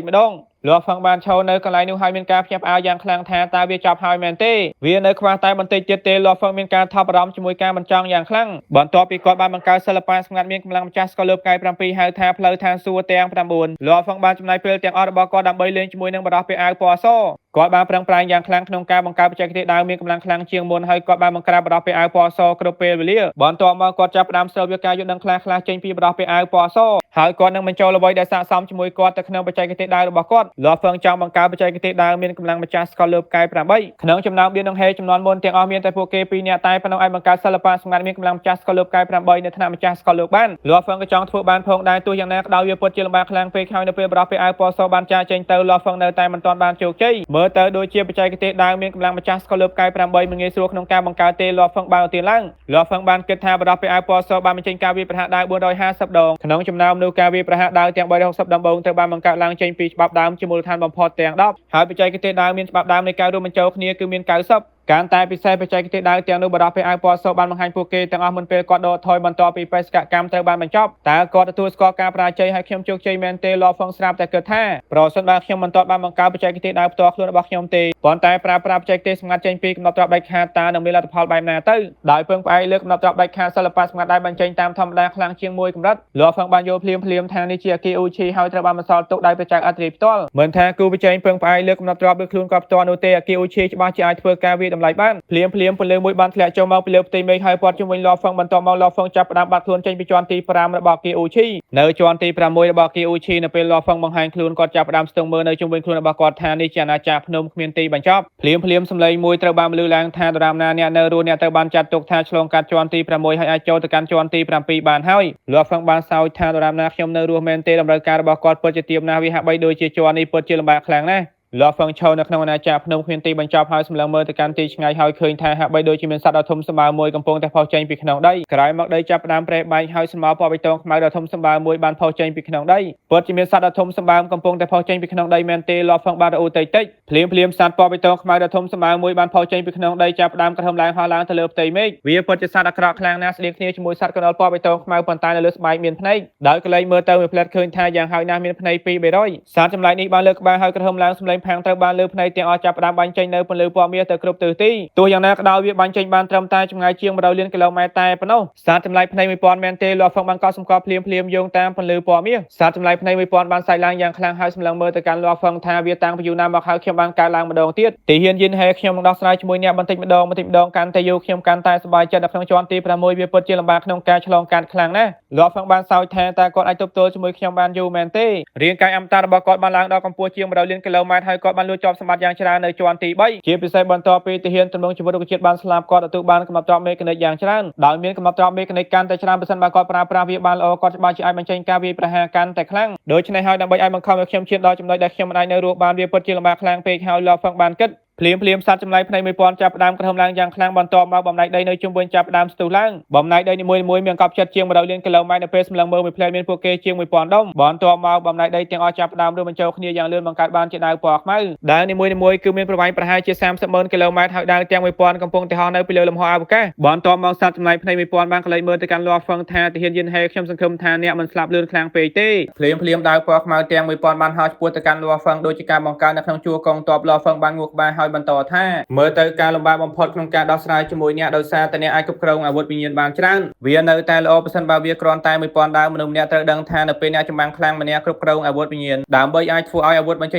ម្ដងលោកហ្វឹងបានឈរនៅកន្លែងនោះហើយមានការភ្ញាក់ផ្អើលយ៉ាងខ្លាំងថាតើវាចាប់ហើយមែនទេវានៅខ្វះតែបន្តិចទៀតទេលោកហ្វឹងមានការថប់បារម្ភជាមួយការបញ្ចង់យ៉ាងខ្លាំងបន្ទាប់ពីគាត់បានបង្កើតសិល្បៈសម្ងាត់មានកម្លាំងម្ចាស់ស្កលលើបកាយ7ហៅថាផ្លូវឋានសួគ៌ទាំង9លោកហ្វឹងបានចំណាយពេលទាំងអស់របស់គាត់ដើម្បីលេងជាមួយនឹងបដោះពីអាវពណ៌សគាត់បានប្រឹងប្រែងយ៉ាងខ្លាំងក្នុងការបង្កើតបច្ចេកទេសដើមមានកម្លាំងខ្លាំងជាងមុនហើយគាត់បានបង្ក្រាបបដោះពីអាវពណ៌សគ្រប់ពេលវេលាបន្ទាប់មកគាត់ចាប់ផ្ដើមស្រូបយកការយល់ដឹងខ្លះៗចេញពីបដោះពីអាវពណ៌សហើយគាត់នឹងបញ្ចូលអ្វីដែលស័ក្តិសមជាមួយគាត់ទៅក្នុងបច្ចេកទេសដើមរបស់គាត់លោកហ្វឹងចង់បង្កើតបច្ចេកទេសដើមមានកម្លាំងម្ចាស់ស្កលលើបកាយ8ក្នុងចំណោមបៀននឹងហេចំនួនមុនទាំងអស់មានតែពួកគេ2នាក់តែប៉ុណ្ណោះអាចបង្កើតសិល្បៈសម្ងាត់មានកម្លាំងម្ចាស់ស្កលលើបកាយ8នៅថ្នាក់ម្ចាស់ស្កលលើបបានលោកហ្វឹងក៏ចង់ធ្វើបានផងដែរទោះយ៉ាងណាក៏ដោយវាពិតជាលំបាកខ្លាំងពេកហើយនៅពេលបដោះពីអាវពណ៌សបានចាចេញទៅលោកហ្វឹងនៅតែមិនទាន់បានជោគជ័យមើលទៅដូចជាបច្ចេកទេសដើមមានកម្លាំងម្ចាស់ស្កលលើបកាយ8មិនងាយស្រួលក្នុងការបង្កើតទេលោកហ្វឹងបានឧទានឡើងលោកហ្វឹងបានគិតថាបដោះពីអាវពណ៌សបានបញ្ចេញការវាយប្រហារដាវ450ដងក្នុងចំណោមនោះការវាយប្រហារដាវទាំង360ដំបូងត្រូវបានបង្កើតឡើងចេញពីច្បាប់ដើមជាមូលដ្ឋានបំផុតទាំង10ហើយបច្ចេកទេសដើមមានច្បាប់ដើមនៃការរួមបញ្ចូលគ្នាគឺមាន90ការតែពិសេសបច្ចេកទេសដើមទាំងនោះបដោះពីអាវពណ៌សបានបង្ហាញពួកគេទាំងអស់មុនពេលគាត់ដកថយបន្តពីបេសកកម្មត្រូវបានបញ្ចប់តើគាត់ទទួលស្គាល់ការបរាជ័យហើយខ្ញុំជោគជ័យមែនទេលោកហ្វឹងស្រាប់តែគិតថាប្រសិនបើខ្ញុំមិនទាន់បានបង្កើតបច្ចេកទេសដើមផ្ទាល់ខ្លួនរបស់ខ្ញុំទេប៉ុន្តែប្រើប្រាស់បច្ចេកទេសសម្ងាត់ចេញពីកំណត់ត្រាប់ដាច់ខាតតើនឹងមានលទ្ធផលបែបណាទៅដោយពឹងផ្អែកលើកំណត់ត្រាប់ដាច់ខាតសិល្បៈសម្ងាត់ដែលបញ្ចេញតាមធម្មតាខ្លាំងជាងមួយកម្រិតលោកហ្វឹងបានយល់ភ្លាមថានេះជាអគារអ៊ូឈីហើយត្រូវបានបន្សល់ទុកដោយប្រជាអធិរាជផ្ទាល់មិនថាគូប្រជែងពឹងផ្អែកលើកំណត់ត្រាប់ឬខ្លួនគាត់ផ្ទាល់នោះទេអគារអ៊ូឈីច្បាស់ជាអាចធ្វើការវាយតម្លៃបានភ្លាមពលលើមួយបានធ្លាក់ចូលមកពីលើផ្ទៃមេឃហើយព័ទ្ធជុំវិញលោកហ្វឹងបន្តមកលោកហ្វឹងចាប់ផ្ដើមបាត់ខ្លួនចេញពីជាន់ទី5របស់គីអ៊ូឈីនៅជាន់ទី6របស់គីអ៊ូឈីនៅពេលលោកហ្វឹងបង្ហាញខ្លួនគាត់ចាប់ផ្ដើមស្ទង់មើលនៅជុំវិញខ្លួនរបស់គាត់ថានេះជាអាណាចក្រភ្នំគ្មានទីបញ្ចប់ភ្លាមសំឡេងមួយត្រូវបានបន្លឺឡើងថាតារាមណាអ្នកនៅរស់អ្នកត្រូវបានចាត់ទុកថាឆ្លងកាត់ជាន់ទី6ហើយអាចចូលទៅកាន់ជាន់ទី7បានហើយលោកហ្វឹងបានសើចថាតារាមណាខ្ញុំនៅរស់មែនទេតម្រូវការរបស់គាត់ពិតជាទាបណាស់វាហាក់បីដូចជាជាន់នេះពិតជាលំបាកខ្លាំងណាស់លោកហ្វឹងឈរនៅក្នុងអាណាចក្រភ្នំគ្មានទីបញ្ចប់ហើយសម្លឹងមើលទៅកាន់ទីឆ្ងាយហើយឃើញថាហាក់បីដូចជាមានសត្វដ៏ធំសម្បើមមួយកំពុងតែផុសចេញពីក្នុងដីក្រោយមកដីចាប់ផ្ដើមប្រេះបែកហើយស្មៅពណ៌បៃតងខ្មៅដ៏ធំសម្បើមមួយបានផុសចេញពីក្នុងដីពិតជាមានសត្វដ៏ធំសម្បើមកំពុងតែផុសចេញពីក្នុងដីមែនទេលោកហ្វឹងបានរអ៊ូតិចភ្លាមសត្វពណ៌បៃតងខ្មៅដ៏ធំសម្បើមមួយបានផុសចេញពីក្នុងដីចាប់ផ្ដើមក្រហមឡើងហោះឡើងទៅលើផ្ទៃមេឃវាពិតជាសត្វអាក្រក់ខ្លាំងណាស់ស្តៀងគ្នាជាមួយសត្វកណ្ដុរពណ៌បៃតងខ្មៅប៉ុន្តែនៅលើស្បែកមានភ្នែកដោយកលែងមើលទៅវាផ្លែតឃើញថាយ៉ាងហោចណាស់មានភ្នែក2-300សត្វចម្លែកនេះបានលើកក្បាលហើយក្រហមឡើងសម្លេង ផាំងត្រូវបានលើផ្នែកទាំងអស់ចាប់ផ្ដើមបាញ់ចេញនៅពន្លឺពណ៌មាសទៅគ្រប់ទិសទីទោះយ៉ាងណាក៏ដោយវាបាញ់ចេញបានត្រឹមតែចម្ងាយជាង100លានគីឡូម៉ែត្រតែប៉ុណ្ណោះសារចម្លែកផ្នែក1000មែនទេលាប់ហ្វឹងបានកត់សម្គាល់ភ្លាមយោងតាមពន្លឺពណ៌មាសសារចម្លែកផ្នែក1000បានសាច់ឡើងយ៉ាងខ្លាំងហើយសម្លឹងមើលទៅកាន់លាប់ហ្វឹងថាវាតាំងពីយូរណាស់មកហើយខ្ញុំបានកើតឡើងម្ដងទៀតទីហ៊ានយិនហេខ្ញុំនឹងដោះស្រាយជាមួយអ្នកបន្តិចម្ដងកាន់តែយូរខ្ញុំកាន់តែសប្បាយចិត្តនៅក្នុងជាន់ទី6វាពិតជាលំបាកក្នុងការឆ្លងកាត់ខ្លាំងណាស់លាប់ហ្វឹងបានសើចថាតើគាត់អាចទប់ទល់ជាមួយខ្ញុំបានយូរមែនទេរាងកាយអមតៈរបស់គាត់បានឡើងដល់កម្ពស់ជាង100លានគីឡូម៉ែត្រហើយគាត់បានលួចជាប់សម្បត្តិយ៉ាងច្រើននៅជាន់ទី3ជាពិសេសបន្ទាប់ពីទាហានទម្រង់ជីវិតរុក្ខជាតិបានស្លាប់គាត់ទទួលបានកំណត់ទ្រព្យមេកានិកយ៉ាងច្រើនដោយមានកំណត់ទ្រព្យមេកានិកកាន់តែច្រើនប្រសិនបើគាត់ប្រើប្រាស់វាបានល្អគាត់ច្បាស់ជាអាចបញ្ចេញការវាយប្រហារកាន់តែខ្លាំងដូច្នេះហើយដើម្បីឲ្យបង្ខំឲ្យខ្ញុំឈានដល់ចំណុចដែលខ្ញុំមិនអាចនៅរស់បានវាពិតជាលំបាកខ្លាំងពេកហើយលាប់ហ្វឹងបានគិតភ្លាមសត្វចម្លែកផ្នែក1000ចាប់ផ្ដើមក្រហមឡើងយ៉ាងខ្លាំងបន្ទាប់មកបំណែកដីនៅជុំវិញចាប់ផ្ដើមស្ទុះឡើងបំណែកដីនីមួយៗមានកប់ចិត្តជាង100លានគីឡូម៉ែត្រនៅពេលសម្លឹងមើលមួយផ្លែមានពួកគេជាង1000ដុំបន្ទាប់មកបំណែកដីទាំងអស់ចាប់ផ្ដើមរួមបញ្ចូលគ្នាយ៉ាងលឿនបង្កើតបានជាដាវពណ៌ខ្មៅដាវនីមួយៗគឺមានប្រវែងប្រហែលជា30,000គីឡូម៉ែត្រហើយដាវទាំង1000កំពុងតែហោះនៅពីលើលំហអវកាសបន្ទាប់មកសត្វចម្លែកផ្នែក1000បានកលែងមើលទៅកាន់លាប់ហ្វឹងថាទាហានយិនហេខ្ញុំសង្ឃឹមថាអ្នកមិនស្លាប់លឿនខ្លាំងពេកទេភ្លាមដាវពណ៌ខ្មៅទាំង1000បានហោះឆ្ពោះទៅកាន់លាប់ហ្វឹងដូចជាការបង្កើននៅក្នុងជួរកងទ័ពលាប់ហ្វឹងបានងក់ក្បាលហើយបន្តថាមើលទៅការលំបាកបំផុតក្នុងការដោះស្រាយជាមួយអ្នកដោយសារតែអ្នកអាចគ្រប់គ្រងអាវុធវិញ្ញាណបានច្រើនវានៅតែល្អប្រសិនបើវាគ្រាន់តែ1000ដាវមនុស្សម្នាក់ត្រូវដឹងថានៅពេលអ្នកចម្បាំងខ្លាំងម្នាក់គ្រប់គ្រងអាវុធវិញ្ញាណដើម្បីអាចធ្វើឲ្យអាវុធបញ្ចេ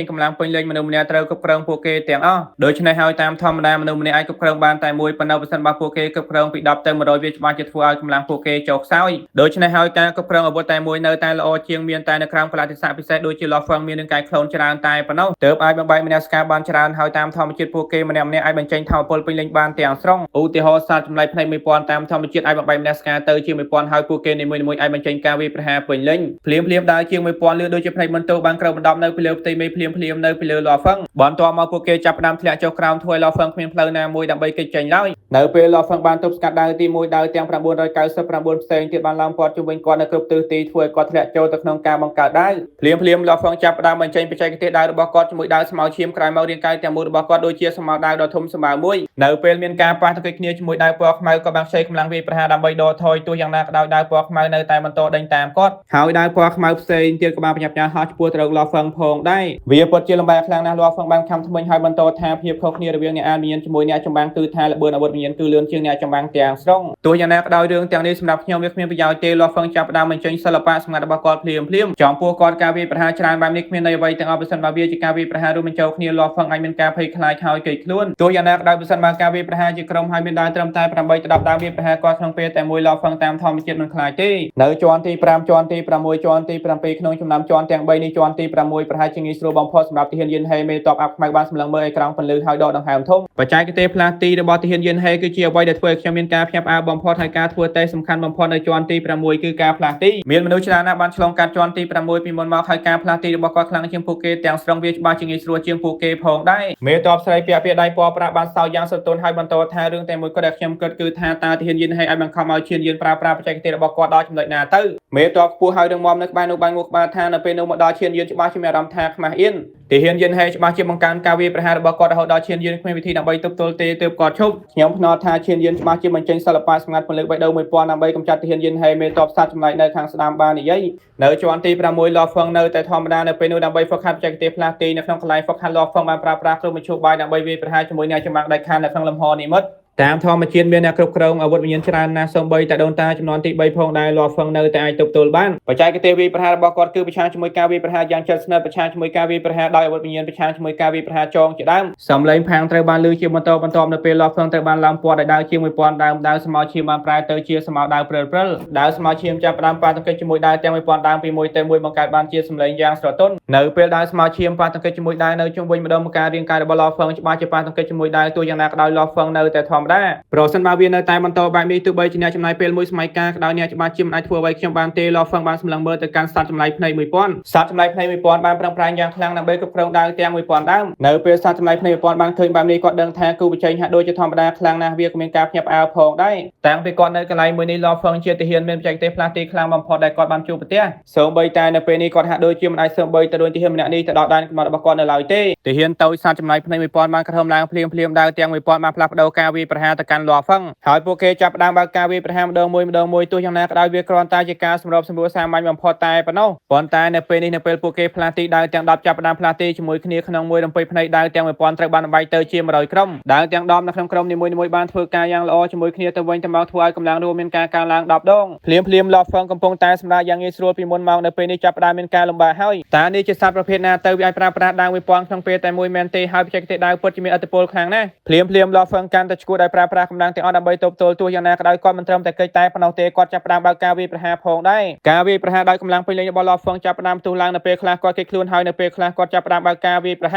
ញកម្លាំងពេញលេញមនុស្សម្នាក់ត្រូវគ្រប់គ្រងពួកគេទាំងអស់ដូច្នេះហើយតាមធម្មតាមនុស្សម្នាក់អាចគ្រប់គ្រងបានតែមួយប៉ុន្តែប្រសិនបើពួកគេគ្រប់គ្រងពី10ទៅ100វាច្បាស់ជាធ្វើឲ្យកម្លាំងពួកគេចុះខ្សោយដូច្នេះហើយការគ្រប់គ្រងអាវុធតែមួយនៅតែល្អជាងមានតែនៅក្រោមកលៈទេសៈពិសេសដូចជាលាប់ហ្វឹងមាននឹងកាយក្លូនច្រើនតែប៉ុណ្ណោះទើបអាចបំបែកម្នាក់ស្ការបានច្រើនហើយតាមធម្មជាតិពួកគេម្នាក់ៗអាចបញ្ចេញថាមពលពេញលេញបានទាំងស្រុងឧទាហរណ៍សត្វចម្លែកផ្នែក1000តាមធម្មជាតិអាចបំបែកម្នាក់ស្ការទៅជាង1000ហើយពួកគេនីមួយៗអាចបញ្ចេញការវាយប្រហារពេញលេញភ្លាមដើរជាង1000លឿនដូចជាផ្នែកបន្ទោបានក្រោបបណ្ដប់នៅពីលើផ្ទៃមេភ្លាមនៅពីលើលាប់ហ្វឹងបន្ទាប់មកពួកគេចាប់ផ្ដើមធ្លាក់ចុះក្រោមធ្វើឲ្យលាប់ហ្វឹងគ្មានផ្លូវណាមួយដើម្បីគេចចេញឡើយនៅពេលលាប់ហ្វឹងបានទប់ស្កាត់ដាវទី1ដាវទាំង999ផ្សេងទៀតបានឡើងព័ទ្ធជុំវិញគាត់នៅគ្រប់ទិសទីធ្វើឲ្យគាត់ធ្លាក់ចូលទៅក្នុងការបង្កើតដាវភ្លាមលាប់ហ្វឹងចាប់ផ្ដើមបញ្ចេញបច្ចេកទេសដាវរបស់គាត់ជាមួយដាវស្មៅឈាមក្រោយមករាងកាយទាំងមូលរបស់គាត់ដូចជាស្មៅដាវដ៏ធំសម្បើមមួយនៅពេលមានការប៉ះទង្គិចគ្នាជាមួយដាវពណ៌ខ្មៅក៏បានខ្ចីកម្លាំងវាយប្រហារដើម្បីដកថយទោះយ៉ាងណាក៏ដោយដាវពណ៌ខ្មៅនៅតែបន្តដេញតាមគាត់ហើយដាវពណ៌ខ្មៅផ្សេងទៀតក៏បានបញ្ញាប់ញ៉ាហោះឆ្ពោះទៅរកលាប់ហ្វឹងផងដែរវាពិតជាលំបាកខ្លាំងណាស់លាប់ហ្វឹងបានខំថ្មិញហើយបន្តថាភាពខុសគ្នារវាងអ្នកអានវិញ្ញាណជាមួយអ្នកចម្បាំងគឺថាល្បឿនអាវុធវិញ្ញាណគឺលឿនជាងអ្នកចម្បាំងទាំងស្រុងទោះយ៉ាងណាក៏ដោយរឿងទាំងនេះសម្រាប់ខ្ញុំវាគ្មានប្រយោជន៍ទេលាប់ហ្វឹងចាប់ផ្ដើមបញ្ចេញសិល្បៈសម្ងាត់របស់គាត់ភ្លាមចំពោះគាត់ការវាយប្រហារច្រើនបែបនេះគ្មានន័យអ្វីទាំងអស់ប្រសិនបើវាជាការវាយប្រហាររួមបញ្ចូលគ្នាលាប់ហ្វឹងអាចមានការភ័យខ្លាចហើយគេចខ្លួនទោះយ៉ាងណាក៏ដោយប្រសិនបើការវាយប្រហារជាក្រុមហើយមានដាវត្រឹមតែ8ទៅ10ដាវវាយប្រហារគាត់ក្នុងពេលតែមួយលាប់ហ្វឹងតាមធម្មជាតិមិនខ្លាចទេនៅជាន់ទី5ជាន់ទី6ជាន់ទី7ក្នុងចំណោមជាន់ទាំង3នេះជាន់ទី6ប្រហែលជាងាយស្រួលបំផុតសម្រាប់ទាហានយិនហេមេតបអាប់ខ្មៅបានសម្លឹងមើលអេក្រង់ពន្លឺហើយដកដង្ហើមធំបច្ចេកទេសផ្លាស់ទីរបស់ទាហានយិនហេគឺជាអ្វីដែលធ្វើឲ្យខ្ញុំមានការភ្ញាក់ផ្អើលបំផុតហើយការធ្វើតេស្តសំខាន់បំផុតនៅជាន់ទី6គឺការផ្លាស់ទីមានមនុស្សច្រើនណាស់បានឆ្លងកាត់ជាន់ទី6ពីមុនមកហើយការផ្លាស់ទីរបស់គាត់ខ្លាំងជាងពួកគេទាំងស្រុងវាច្បាស់ជាងាយស្រួលជាងពួកគេផងដែរមេតបស្រីពាក់ពាក្យដៃពណ៌ប្រាក់បានសោយយ៉ាងសន្ទុនហើយបន្តថារឿងតែមួយគាត់ដែលខ្ញុំគិតគឺថាតើទាហានយិនហេអាចបង្ខំឲ្យឈានយិនប្រើប្រាស់បច្ចេកទេសរបស់គាត់ដល់ចំណុចណាទៅមេតបខ្ពស់ហើយរឹងមាំនៅក្បែរនោះបានងក់ក្បាលថានៅពេលនោះមកដល់ឈានយិនច្បាស់ជាមានអារម្មណ៍ថាខ្មាស់អៀនទាហានយិនហេច្បាស់ជាបង្កើនការវាយប្រហាររបស់គាត់រហូតដល់ឈានយិនគ្មានវិធីដើម្បីទប់ទល់ទេទើបគាត់ឈប់ខ្ញុំភ្នាល់ថាឈានយិនច្បាស់ជាបញ្ចេញសិល្បៈសម្ងាត់ពន្លឺបេះដូង1000ដើម្បីកម្ចាត់ទាហានយិនហេមេតបសត្វចម្លែកនៅខាងស្ដាំបាននិយាយនៅជាន់ទី6លាប់ហ្វឹងនៅតែធម្មតានៅពេលនោះដើម្បីហ្វឹកហាត់បច្ចេកទេសផ្លាស់ទីនៅក្នុងកន្លែងហ្វឹកហាត់លាប់ហ្វឹងបានប្រើប្រាស់គ្រឿងមជ្ឈបាយដើម្បីវាយប្រហារជាមួយអ្នកចម្បាំងដាច់ខាតនៅក្នុងលំហនិមិត្តតាមធម្មជាតិមានអ្នកគ្រប់គ្រងអាវុធវិញ្ញាណច្រើនណាស់សូម្បីតែដូនតាចំនួនទី3ផងដែរលាប់ហ្វឹងនៅតែអាចទប់ទល់បានបច្ចេកទេសវាយប្រហាររបស់គាត់គឺប្រឆាំងជាមួយការវាយប្រហារយ៉ាងជិតស្និទ្ធប្រឆាំងជាមួយការវាយប្រហារដោយអាវុធវិញ្ញាណប្រឆាំងជាមួយការវាយប្រហារចងជាដើមសំឡេងផាំងត្រូវបានឮជាបន្តបន្ទាប់នៅពេលលាប់ហ្វឹងត្រូវបានឡើងព័ទ្ធដោយដាវជាង1000ដើមដាវស្មៅឈាមបានប្រែទៅជាស្មៅដាវព្រិលដាវស្មៅឈាមចាប់ផ្ដើមប៉ះទង្គិចជាមួយដាវទាំង1000ដើមពីមួយទៅមួយបង្កើតបានជាសំឡេងយ៉ាងស្រទន់នៅពេលដាវស្មៅឈាមប៉ះទង្គិចជាមួយដាវនៅជុំវិញម្ដងម្កាលរាងកាយរបស់លាប់ហ្វឹងច្បាស់ជាប៉ះទង្គិចជាមួយដាវទោះយ៉ាងណាក៏ដោយលាប់ហ្វឹងនៅតែធម្មតាប្រសិនបើវានៅតែបន្តបែបនេះទោះបីជាអ្នកចំណាយពេលមួយសម័យកាលក៏ដោយអ្នកច្បាស់ជាមិនអាចធ្វើអ្វីខ្ញុំបានទេលាប់ហ្វឹងបានសម្លឹងមើលទៅកាន់សត្វចម្លែកភ្នែក1000សត្វចម្លែកភ្នែក1000បានប្រឹងប្រែងយ៉ាងខ្លាំងដើម្បីគ្រប់គ្រងដាវទាំង1000ដើមនៅពេលសត្វចម្លែកភ្នែក1000បានឃើញបែបនេះគាត់ដឹងថាគូប្រជែងហាក់ដូចជាធម្មតាខ្លាំងណាស់វាក៏មានការភ្ញាក់ផ្អើលផងដែរតាំងពីគាត់នៅកន្លែងមួយនេះលាប់ហ្វឹងជាទាហានមានបច្ចេកទេសផ្លាស់ទីខ្លាំងបំផុតដែលគាត់បានជួបប្រទះសូម្បីតែនៅពេលនេះគាត់ហាក់ដូចជាមិនអាចសូម្បីតែដូចទាហានម្នាក់នេះទៅដល់ដែនកំណត់របស់គាត់នៅឡើយទេទាហានតូចសត្វចម្លែកភ្នែក1000បានក្រហមឡើងភ្លាមដាវទាំង1000បានផ្លាស់ប្ដូរការវាយប្រ ប្រហារទៅកាន់លាប់ហ្វឹងហើយពួកគេចាប់ផ្ដើមបើកការវាយប្រហារម្ដងមួយទោះយ៉ាងណាក៏ដោយវាគ្រាន់តែជាការសម្របសម្រួលសាមញ្ញបំផុតតែប៉ុណ្ណោះប៉ុន្តែនៅពេលនេះនៅពេលពួកគេផ្លាស់ទីដាវទាំង10ចាប់ផ្ដើមផ្លាស់ទីជាមួយគ្នាក្នុងមួយរំពេចភ្នែកដាវទាំង1000ត្រូវបានបែកទៅជា100ក្រុមដាវទាំង10នៅក្នុងក្រុមនីមួយៗបានធ្វើការយ៉ាងល្អជាមួយគ្នាទៅវិញទៅមកធ្វើឲ្យកម្លាំងរួមមានការកើនឡើង10ដងភ្លាមលាប់ហ្វឹងកំពុងតែសម្រាប់យ៉ាងងាយស្រួលពីមុនមកនៅពេលនេះចាប់ផ្ដើមមានការលំបាកហើយតើនេះជាសត្វប្រភេទណាទៅវាអាចប្រើប្រាស់ដាវ1000ក្នុងពេលតែមួយមែនទេហើយបច្ចេកទេសដាវពិតជាមានឥទ្ធិពលខ្លាំងណាស់ភ្លាមលាប់ហ្វឹងកាន់តែឈួតដោយប្រើប្រាស់កម្លាំងទាំងអស់ដើម្បីទប់ទល់ទោះយ៉ាងណាក៏ដោយគាត់មិនត្រឹមតែកិច្ចតែប៉ុណ្ណោះទេគាត់ចាប់ផ្ដើមបើកការវាយប្រហារផងដែរការវាយប្រហារដោយកម្លាំងពេញលេញរបស់ឡាហ្វឹងចាប់ផ្ដើមផ្ទុះឡើងនៅពេលខ្លះគាត់គេចខ្លួនហើយនៅពេលខ្លះគាត់ចាប់ផ្ដើមបើកការវាយប្រ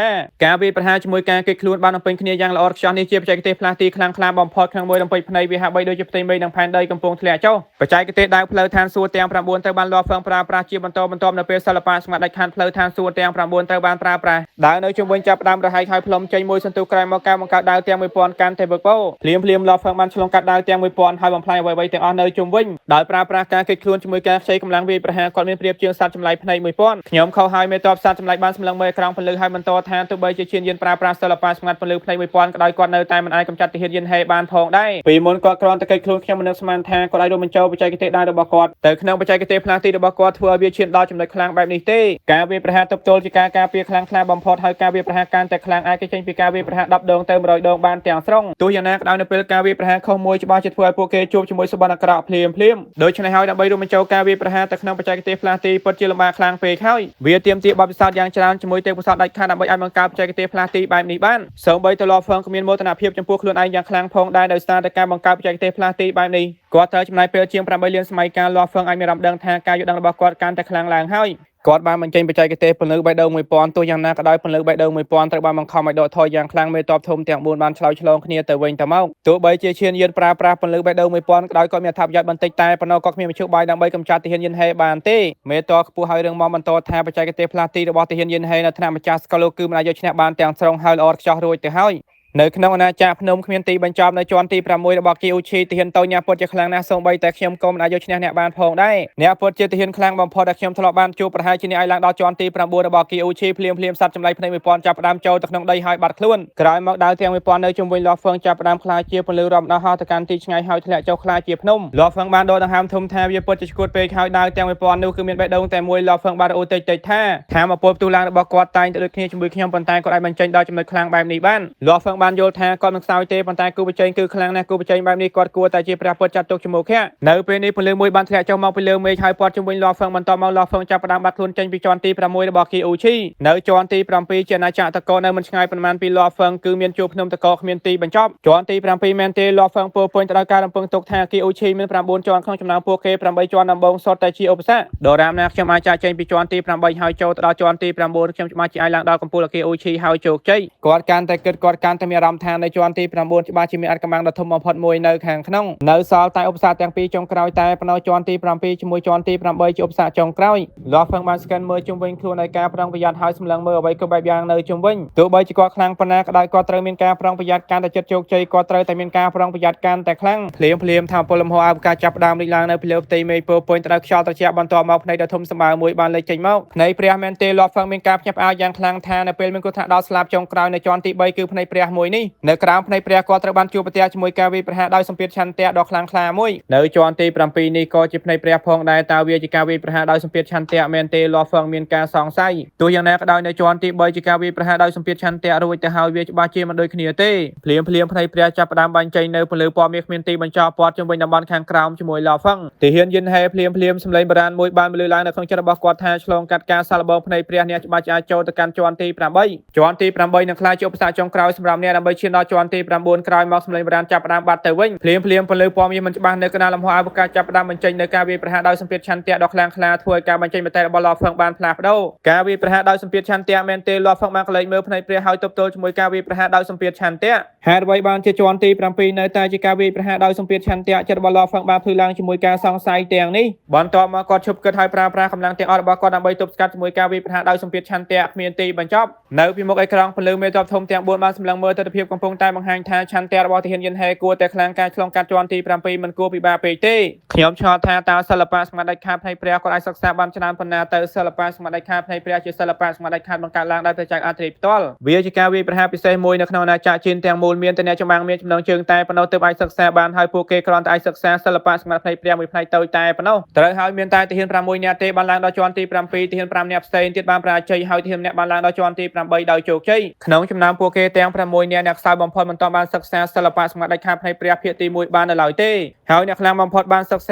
ហារជាមួយការគេចខ្លួនបានពេញគ្នាយ៉ាងល្អឥតខ្ចោះនេះជាបច្ចេកទេសផ្លាស់ទីខ្លាំងក្លាបំផុតក្នុងមួយរំពេចភ្នែកវាហាក់បីដូចជាផ្ទៃមេឃនិងផែនដីកំពុងធ្លាក់ចុះបច្ចេកទេសដាវផ្លូវឋានសួគ៌ទាំង9ត្រូវបានឡាហ្វឹងប្រើប្រាស់ជាបន្តបន្ទាប់នៅពេលសិល្បៈស្មាតដាច់ខាតផ្លូវឋានសួគ៌ទាំង9ត្រូវបានប្រើប្រាស់ដាវនៅជុំវិញចាប់ផ្ដើមរហែកហើយផ្លុំចេញមួយសន្ទុះក្រោយមកការបង្កើតដាវទាំង1000កាន់តែវឹកវរភ្លាមឡាហ្វឹងបានឆ្លងកាត់ដាវទាំង1000ហើយបំផ្លាញអ្វីៗទាំងអស់នៅជុំវិញដោយប្រើប្រាស់ការគេចខ្លួនជាមួយការខ្ចីកម្លាំងវាយប្រហារគាត់មានប្រៀបជាងសត្វចម្លែកភ្នែក1000ខ្ញុំខុសហើយមេតបសត្វចម្លែកបានសម្លឹងមើលអេក្រង់ពន្លឺហើយបន្តថាទោះបីជាឈានយានប្រើប្រាស់សិល្បៈស្ងាត់ពន្លឺភ្នែក1000ក៏ដោយគាត់នៅតែមិនអាចកម្ចាត់ទាហានយិនហេបានផងដែរពីមុនគាត់គ្រាន់តែគេចខ្លួនខ្ញុំមិននឹកស្មានថាគាត់អាចរួមបញ្ចូលបច្ចេកទេសដាវរបស់គាត់ទៅក្នុងបច្ចេកទេសផ្លាស់ទីរបស់គាត់ធ្វើឲ្យវាឈានដល់ចំណុចខ្លាំងបែបនេះទេការវាយប្រហារទប់ទល់ជាការការពារខ្លាំងក្លាបំផុតហើយការវាយប្រហារកាន់តែខ្លាំងអាចគេចេញពីការវាយប្រហារ10ដងទៅ100ដងបានទាំងស្រុងទោះយ៉ាងណាក៏ដោយនៅពេលការវាយប្រហារខុសមួយច្បាស់ជាធ្វើឲ្យពួកគេជួបជាមួយសុបិនអាក្រក់ភ្លាមដូច្នេះហើយដើម្បីរួមបញ្ចូលការវាយប្រហារទៅក្នុងបច្ចេកទេសផ្លាស់ទីពិតជាលំបាកខ្លាំងពេកហើយវាទាមទារបទពិសោធន៍យ៉ាងច្រើនជាមួយទេពកោសល្យដាច់ខាតដើម្បីអាចបង្កើតបច្ចេកទេសផ្លាស់ទីបែបនេះបានសូម្បីតែឡាហ្វឹងក៏មានមោទនភាពចំពោះខ្លួនឯងយ៉ាងខ្លាំងផងដែរដោយសារតែការបង្កើតបច្ចេកទេសផ្លាស់ទីបែបនេះគាត់ត្រូវចំណាយពេលជាង8លានសម័យកាលឡាហ្វឹងអាចមានអារម្មណ៍ដឹងថាការយល់ដឹងរបស់គាត់កាន់តែខ្លាំងឡើងហើយគាត់បានបញ្ចេញបច្ចេកទេសពន្លឺបេះដូង1000ទោះយ៉ាងណាក៏ដោយពន្លឺបេះដូង1000ត្រូវបានបង្ខំឲ្យដកថយយ៉ាងខ្លាំងមេតបធំទាំង4បានឆ្លោយឆ្លងគ្នាទៅវិញទៅមកទោះបីជាឈានយានប្រើប្រាស់ពន្លឺបេះដូង1000ក៏ដោយគាត់មានអត្ថប្រយោជន៍បន្តិចតែប៉ុណ្ណោះក៏គ្មានមធ្យោបាយដើម្បីកម្ចាត់ទាហានយិនហេបានទេមេតបខ្ពស់ហើយរឿងមកបន្តថាបច្ចេកទេសផ្លាស់ទីរបស់ទាហានយិនហេនៅថ្នាក់ម្ចាស់ស្កលលោកគឺមិនអាចយកឈ្នះបានទាំងស្រុងហើយល្អឥតខ្ចោះរួចទៅហើយនៅក្នុងអាណាចក្រភ្នំគ្មានទីបញ្ចប់នៅជាន់ទី6របស់គីអ៊ូឈីទាហានតូចអ្នកពុតជាខ្លាំងណាស់សូម្បីតែខ្ញុំក៏មិនអាចយកឈ្នះអ្នកបានផងដែរអ្នកពុតជាទាហានខ្លាំងបំផុតដែលខ្ញុំធ្លាប់បានជួបប្រហែលជាអ្នកឲ្យឡើងដល់ជាន់ទី9របស់គីអ៊ូឈីភ្លាមសត្វចម្លែកភ្នែក1000ចាប់ផ្ដើមចូលទៅក្នុងដីហើយបាត់ខ្លួនក្រោយមកដាវទាំង1000នៅជុំវិញឡាហ្វឹងចាប់ផ្ដើមខ្លាចជាពន្លឺរំដោះហោះទៅកាន់ទីឆ្ងាយហើយធ្លាក់ចុះខ្លាចជាភ្នំឡាហ្វឹងបានដកដង្ហើមធំថាវាពុតជាឈួតពេកហើយដាវទាំង1000នោះគឺមានបេះដូងតែមួយឡាហ្វឹងបានរអ៊ូតិចថាថាមកពលផ្ទុះឡើងរបស់គាត់តែងតែដូចគ្នាជាមួយខ្ញុំប៉ុន្តែគាត់អាចបញ្ចេញដល់ចំណុចខ្លាំងបែបនេះបានឡាហ្វឹងបានយល់ថាគាត់មិនខ្សោយទេប៉ុន្តែគូប្រជែងគឺខ្លាំងណាស់គូប្រជែងបែបនេះគាត់គួរតែជាព្រះពុទ្ធចាត់ទុកជាមុខៈនៅពេលនេះពលឺមួយបានធ្លាក់ចុះមកពីលើមេឃហើយព័ទ្ធជុំវិញឡាហ្វឹងបន្តមកឡាហ្វឹងចាប់ផ្ដើមបាត់ខ្លួនចេញពីជាន់ទី6របស់គីអ៊ូឈីនៅជាន់ទី7ជាអាណាចក្រតកនៅមិនឆ្ងាយប៉ុន្មានពីឡាហ្វឹងគឺមានជួរភ្នំតកគ្មានទីបញ្ចប់ជាន់ទី7មែនទេឡាហ្វឹងពោពេញទៅដោយការរំពឹងទុកថាគីអ៊ូឈីមាន9ជាន់ក្នុងចំណោមពួកគេ8ជាន់ដំបូងសុទ្ធតែជាឧបសគ្គដរាបណាខ្ញុំអាចចាកចេញពីជាន់ទី8ហើយចូលទៅដល់ជាន់ទី9ខ្ញុំច្បាស់ជាអាចឡើងដល់កំពូលគីអ៊ូឈីហើយជោគជ័យគាត់កាន់តែគិតគាត់កាន់តែមានអារម្មណ៍ថានៅជាន់ទី9ច្បាស់ជាមានកម្លាំងដ៏ធំបំផុតមួយនៅខាងក្នុងនៅសល់តែឧបសគ្គទាំងពីរចុងក្រោយតែប៉ុណ្ណោះជាន់ទី7ជាមួយជាន់ទី8ជាឧបសគ្គចុងក្រោយឡាហ្វឹងបានស្កេនមើលជុំវិញខ្លួនឲ្យការប្រុងប្រយ័ត្នហើយសម្លឹងមើលអ្វីគ្រប់បែបយ៉ាងនៅជុំវិញទោះបីជាគាត់ខ្លាំងប៉ុណ្ណាក៏ដោយគាត់ត្រូវមានការប្រុងប្រយ័ត្នកាន់តែចិត្តជោគជ័យគាត់ត្រូវតែមានការប្រុងប្រយ័ត្នកាន់តែខ្លាំងភ្លាមថាពលលំហអវកាសចាប់ផ្ដើមលេចឡើងនៅពីលើផ្ទៃមេឃពោពេញទៅដោយខ្យល់ត្រជាក់បន្ទាប់មកភ្នែកដ៏ធំសម្បើមួយបានលេចចេញមកភ្នែកព្រះមែនទេឡាហ្វឹងមានការភ្ញាក់ផ្អើលយ៉ាងខ្លាំងថានៅពេលមានគ្រោះថ្នាក់ដល់ស្លាប់ចុងក្រោយនៅជាន់ទី3គឺភ្នែកព្រះមួយនេះនៅក្រោមភ្នែកព្រះគាត់ត្រូវបានជួបប្រទះជាមួយការវាយប្រហារដោយសម្ពាធឆន្ទៈដ៏ខ្លាំងក្លាមួយនៅជាន់ទី7នេះក៏ជាភ្នែកព្រះផងដែរតើវាជាការវាយប្រហារដោយសម្ពាធឆន្ទៈមែនទេឡាហ្វឹងមានការសង្ស័យទោះយ៉ាងណាក៏ដោយនៅជាន់ទី3ជាការវាយប្រហារដោយសម្ពាធឆន្ទៈរួចទៅហើយវាច្បាស់ជាមិនដូចគ្នាទេភ្លាមភ្នែកព្រះចាប់ផ្ដើមបាញ់ចេញនៅពន្លឺពណ៌មាសគ្មានទីបញ្ចប់ព័ទ្ធជុំវិញតំបន់ខាងក្រោមជាមួយឡាហ្វឹងទាហានយិនហេភ្លាមសម្លេងបុរាណមួយបានបន្លឺឡើងនៅក្នុងចិត្តរបស់គាត់ថាឆ្លងកាត់ការសាឡបងភ្នែកព្រះអ្នកច្បាស់ជាអាចចូលទៅកាន់ជាន់ទី8ជាន់ទី8នឹងក្លាយជាឧបសគ្គចុងក្រោយសម្រាប់អ្នកដើម្បីឈានដល់ជាន់ទី9ក្រោយមកសម្លេងបុរាណចាប់ផ្ដើមបាត់ទៅវិញភ្លាមពន្លឺពណ៌មាសមិនច្បាស់នៅកណ្ដាលលំហអវកាសចាប់ផ្ដើមបញ្ចេញនៅការវាយប្រហារដោយសម្ពាធឆន្ទៈដ៏ខ្លាំងក្លាធ្វើឲ្យការបញ្ចេញមតិរបស់ឡាហ្វឹងបានផ្លាស់ប្ដូរការវាយប្រហារដោយសម្ពាធឆន្ទៈមែនទេឡាហ្វឹងបានកលែងមើលភ្នែកព្រះហើយទប់ទល់ជាមួយការវាយប្រហារដោយសម្ពាធឆន្ទៈហេតុអ្វីបានជាជាន់ទី7នៅតែជាការវាយប្រហារដោយសម្ពាធឆន្ទៈចិត្តរបស់ឡាហ្វឹងបានភ្លឺឡើងជាមួយការសង្ស័យទាំងនេះបន្ទាប់មកគាត់ឈប់គិតហើយប្រើប្រាស់កម្លាំងទាំងអស់របស់គាត់ដើម្បីទប់ស្កាត់ជាមួយការវាយប្រហារដោយសម្ពាធឆន្ទៈគ្មានទីបញ្ចប់នៅពីមុខអេក្រង់ពន្លឺមេតបធំទាំង4បានសម្លឹងមើល ទស្សនភាពកំពុងតែបង្ហាញថាឆន្ទៈរបស់ទាហានយិនហេគួរតែខ្លាំងការឆ្លងកាត់ជាន់ទី7មិនគួរពិបាកពេកទេខ្ញុំឆ្ងល់ថាតើសិល្បៈស្មារតីខាតផ្នែកព្រះគាត់អាចសិក្សាបានច្រើនប៉ុណ្ណាទៅសិល្បៈស្មារតីខាតផ្នែកព្រះជាសិល្បៈស្មារតីខាតបង្កើតឡើងដោយព្រះចៅអធិរាជផ្ទាល់វាជាការវាយប្រហារពិសេសមួយនៅក្នុងអាណាចក្រจีนទាំងមូលមានតែអ្នកចម្បាំងមានចំណងជើងតែប៉ុណ្ណោះទើបអាចសិក្សាបានហើយពួកគេគ្រាន់តែអាចសិក្សាសិល្បៈស្មារតីផ្នែកព្រះមួយផ្នែកតូចតែប៉ុណ្ណោះត្រូវហើយមានតែទាហាន6នាក់ទេបានឡើងដល់ជាន់ទី7ទាហាន5នាក់ផ្សេងទៀតបានបរាជ័យហើយទាហានម្នាក់បានឡើងដល់ជាន់ទី8ដោយជោគជ័យក្នុងចំណោមពួកគេទាំង6នាក់អ្នកខ្សោយបំផុតមិនទាន់បានសិក្សាសិល្បៈស្មារតីខាតផ្នែកព្រះភាគទី1បាននៅឡើយទេហើយអ្នកខ្លាំងបំផុតបានសិក្ស